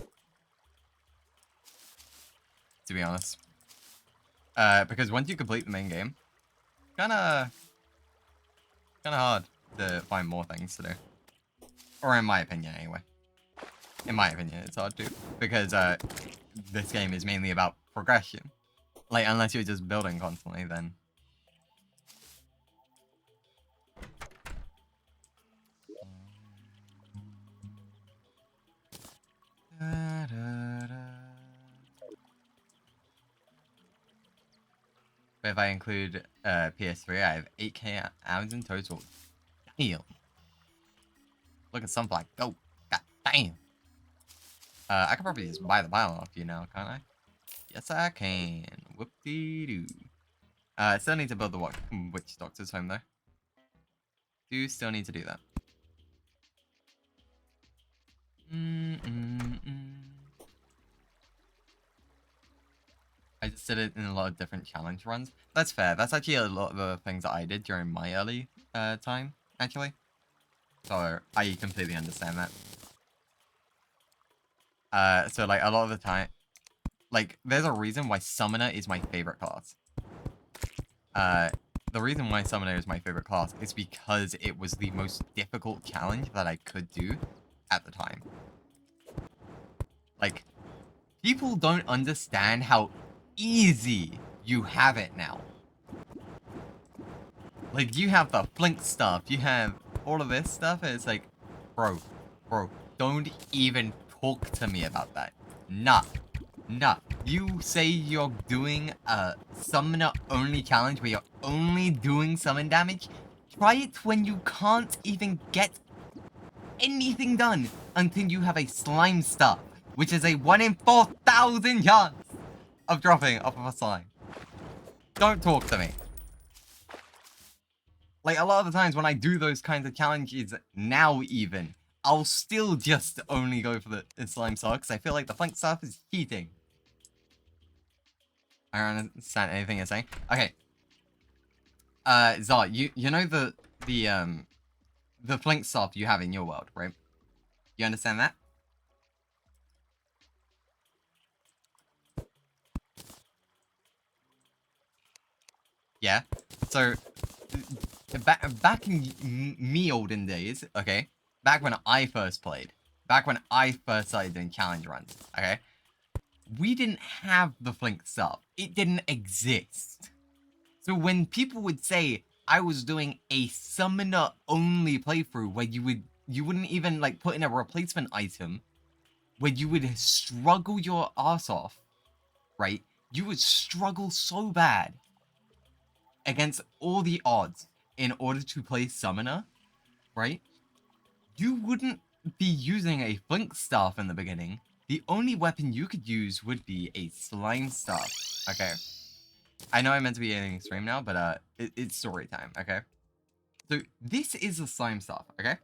To be honest. Because once you complete the main game, kinda hard to find more things to do. Or in my opinion, anyway. In my opinion, it's hard to. Because, this game is mainly about progression. Like, unless you're just building constantly, then... But if I include PS3, I have 8k hours in total. Damn. Look at Sunfly. Go. God damn. I could probably just buy the pylon off you now, can't I? Yes, I can. Whoop-dee-doo. I still need to build the witch doctor's home, though. Do still need to do that. I just did it in a lot of different challenge runs. That's fair. That's actually a lot of the things that I did during my early time, actually. So I completely understand that. So like a lot of the time, like there's a reason why Summoner is my favorite class. The reason why Summoner is my favorite class is because it was the most difficult challenge that I could do at the time. Like, people don't understand how easy you have it now. Like, you have the flink stuff, you have all of this stuff, and it's like, bro, don't even talk to me about that. Nah. You say you're doing a summoner only challenge where you're only doing summon damage? Try it when you can't even get anything done until you have a slime stuff, which is a 1 in 4,000 chance of dropping off of a slime. Don't talk to me. Like, a lot of the times when I do those kinds of challenges now even, I'll still just only go for the slime star because I feel like the flank stuff is cheating. I don't understand anything you're saying. Okay. Zar, you know the flank stuff you have in your world, right? You understand that? Yeah. So back in me olden days, okay? Back when I first played, back when I first started doing challenge runs, okay? We didn't have the Flink stuff. It didn't exist. So when people would say I was doing a summoner only playthrough where you wouldn't even like put in a replacement item, where you would struggle your ass off, right? You would struggle so bad against all the odds in order to play summoner, right? You wouldn't be using a Flink staff in the beginning. The only weapon you could use would be a slime staff. Okay. I know I meant to be ending stream now, but it's story time, okay? So this is the slime staff, okay?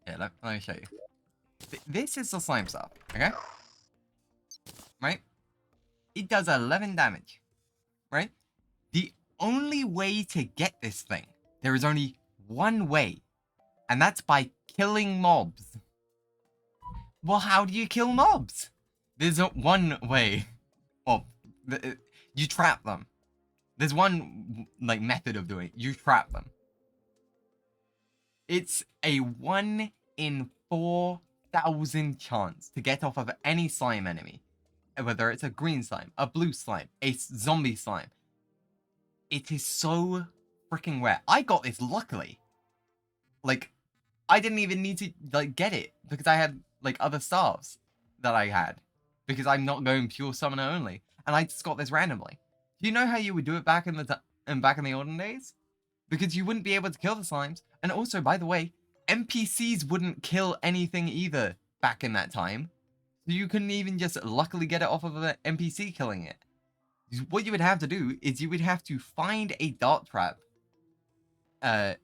Yeah, let me show you. This is the slime staff, okay? Right? It does 11 damage, right? The only way to get this thing, there is only one way, and that's by killing mobs. Well, how do you kill mobs? There's one way. Well, you trap them. There's one, like, method of doing it. You trap them. It's a 1 in 4,000 chance to get off of any slime enemy. Whether it's a green slime, a blue slime, a zombie slime. It is so freaking rare. I got this luckily. Like, I didn't even need to, like, get it. Because I had, like, other staffs that I had. Because I'm not going pure summoner only. And I just got this randomly. Do you know how you would do it back in the olden days? Because you wouldn't be able to kill the slimes. And also, by the way, NPCs wouldn't kill anything either back in that time. So you couldn't even just luckily get it off of an NPC killing it. What you would have to do is you would have to find a dart trap. Either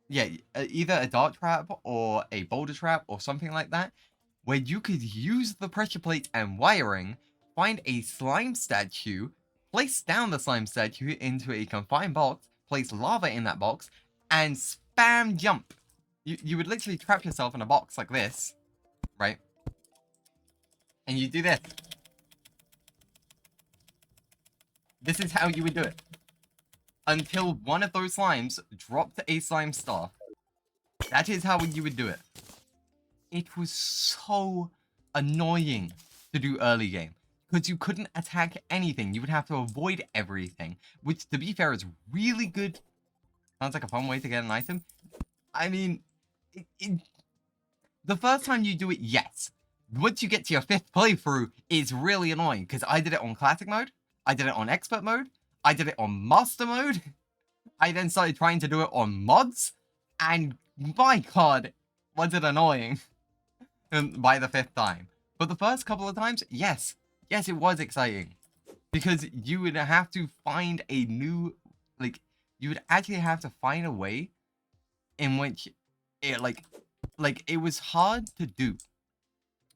a dart trap or a boulder trap or something like that, where you could use the pressure plate and wiring, find a slime statue, place down the slime statue into a confined box, place lava in that box, and spam jump. You would literally trap yourself in a box like this, right? And you do this. This is how you would do it. Until one of those slimes dropped a slime staff. That is how you would do it. It was so annoying to do early game. Because you couldn't attack anything. You would have to avoid everything. Which, to be fair, is really good. Sounds like a fun way to get an item. I mean, the first time you do it, yes. Once you get to your 5th playthrough, it's really annoying. Because I did it on classic mode. I did it on expert mode. I did it on master mode. I then started trying to do it on mods. And my god, was it annoying. By the 5th time. But the first couple of times, yes. Yes, it was exciting. Because you would have to find a new, like, you would actually have to find a way in which it, like, it was hard to do.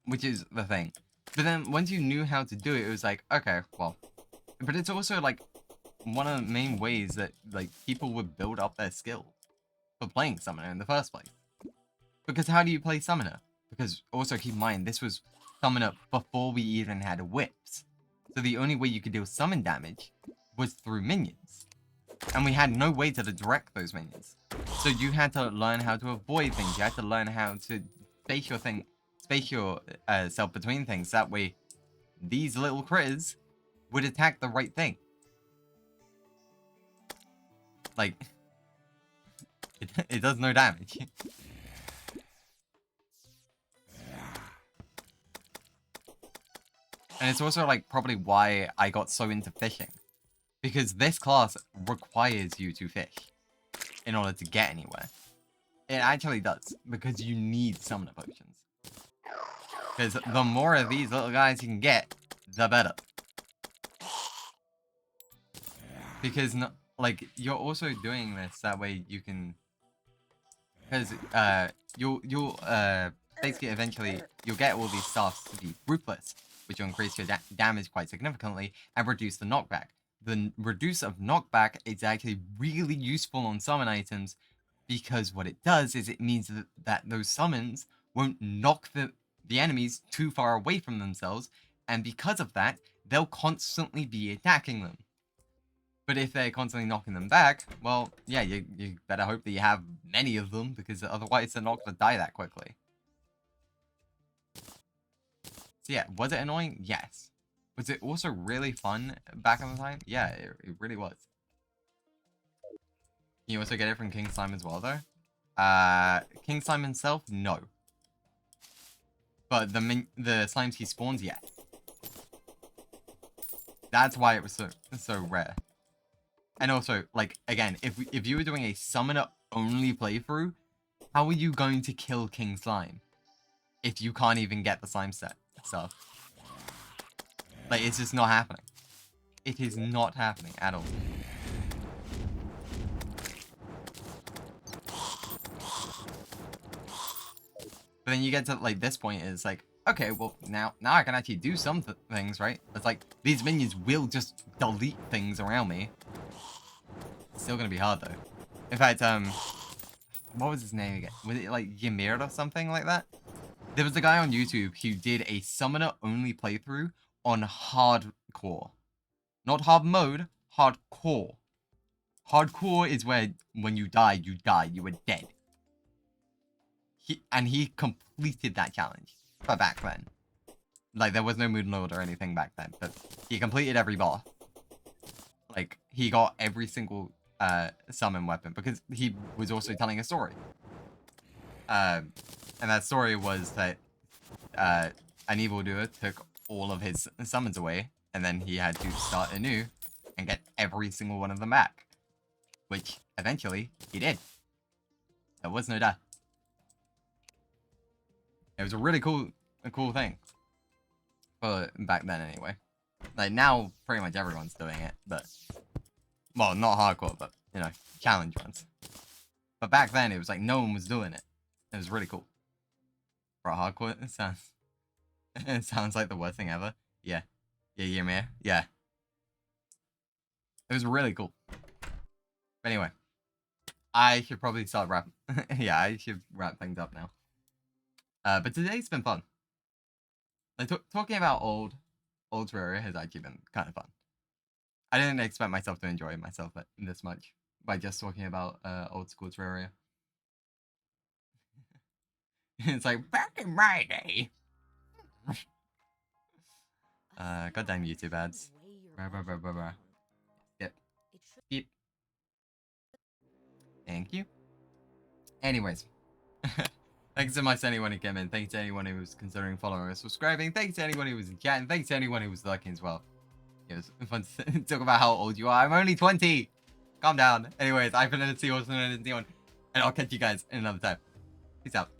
Which is the thing. But then, once you knew how to do it, it was like, okay, well. But it's also, like, one of the main ways that, like, people would build up their skill for playing Summoner in the first place. Because how do you play Summoner? Because, also, keep in mind, this was Summoner before we even had whips. So the only way you could deal summon damage was through minions. And we had no way to direct those minions. So you had to learn how to avoid things. You had to learn how to space yourself between things. That way, these little critters would attack the right thing. Like, it does no damage. And it's also, like, probably why I got so into fishing. Because this class requires you to fish in order to get anywhere. It actually does, because you need summoner potions. Because the more of these little guys you can get, the better. Because, like, you're also doing this, that way you can... Because, you'll basically, eventually, you'll get all these staffs to be ruthless, which will increase your damage quite significantly, and reduce the knockback. The reduce of knockback is actually really useful on summon items, because what it does is it means that those summons won't knock the enemies too far away from themselves, and because of that, they'll constantly be attacking them. But if they're constantly knocking them back, well, yeah, you better hope that you have many of them, because otherwise they're not going to die that quickly. So yeah, was it annoying? Yes. Was it also really fun back in the time? Yeah, it really was. You also get it from King Slime as well, though. King Slime himself, no. But the slimes he spawns, yeah. That's why it was so rare. And also, like, again, if you were doing a summoner only playthrough, how are you going to kill King Slime if you can't even get the slime set stuff? Like, it's just not happening. It is not happening at all. But then you get to, like, this point, it's like, okay, well, now I can actually do some things, right? It's like, these minions will just delete things around me. It's still gonna be hard, though. In fact, what was his name again? Was it, like, Ymir or something like that? There was a guy on YouTube who did a summoner-only playthrough on hardcore. Not hard mode, hardcore. Hardcore is where, when you die, you die. You were dead. He completed that challenge. But back then. Like, there was no mood mode or anything back then. But he completed every boss. Like, he got every single summon weapon. Because he was also telling a story. And that story was that an evildoer took all of his summons away. And then he had to start anew and get every single one of them back. Which, eventually, he did. There was no death. It was a really cool thing. Well, back then anyway. Like, now, pretty much everyone's doing it, but... Well, not hardcore, but, you know, challenge ones. But back then, it was like, no one was doing it. It was really cool. For a hardcore, it sounds like the worst thing ever. Yeah. Yeah, Ymir. Yeah. It was really cool. But anyway. I should probably start wrapping... yeah, I should wrap things up now. But today's been fun. Like, talking about old Terraria has actually been kind of fun. I didn't expect myself to enjoy myself this much by just talking about old school Terraria. It's like, back in my day. Goddamn YouTube ads. Yep. Yep. Thank you. Anyways. Thanks so much to anyone who came in. Thanks to anyone who was considering following or subscribing. Thanks to anyone who was in chat. And thanks to anyone who was lurking as well. It was fun to talk about how old you are. I'm only 20. Calm down. Anyways, I've been in the also known as Neon. And I'll catch you guys in another time. Peace out.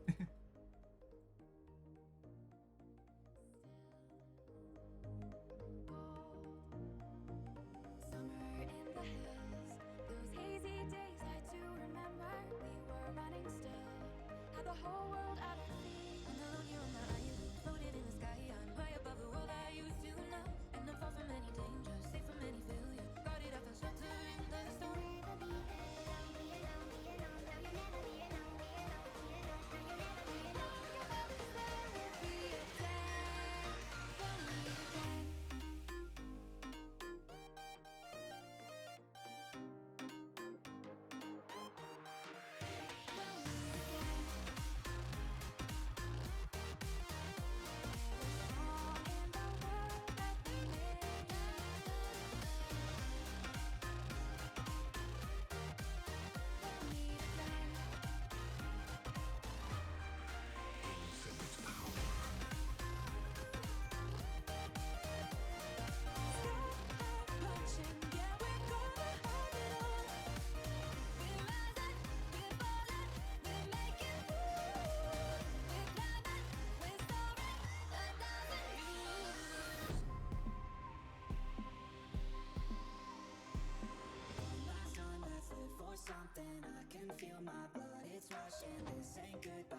Something I can feel my blood, it's rushing. This ain't goodbye.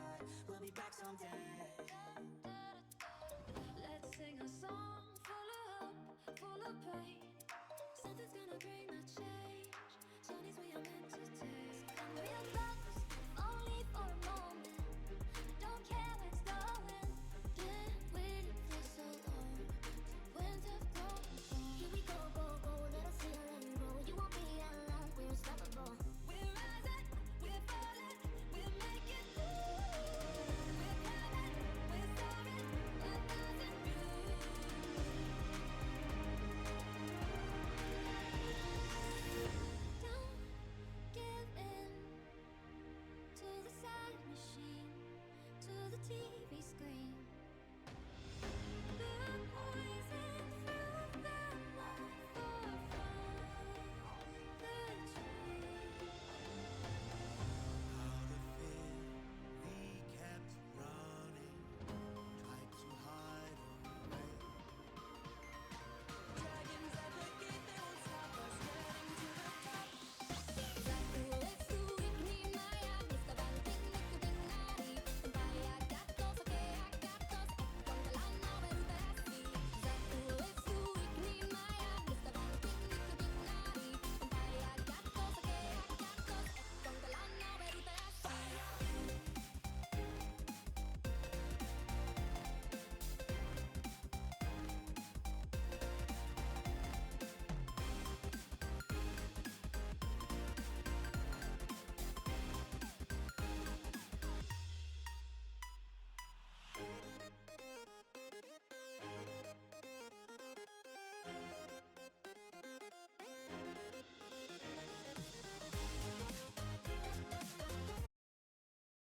We'll be back someday. Let's sing a song full of hope, full of pain. Something's gonna bring the change. Johnny's where you're meant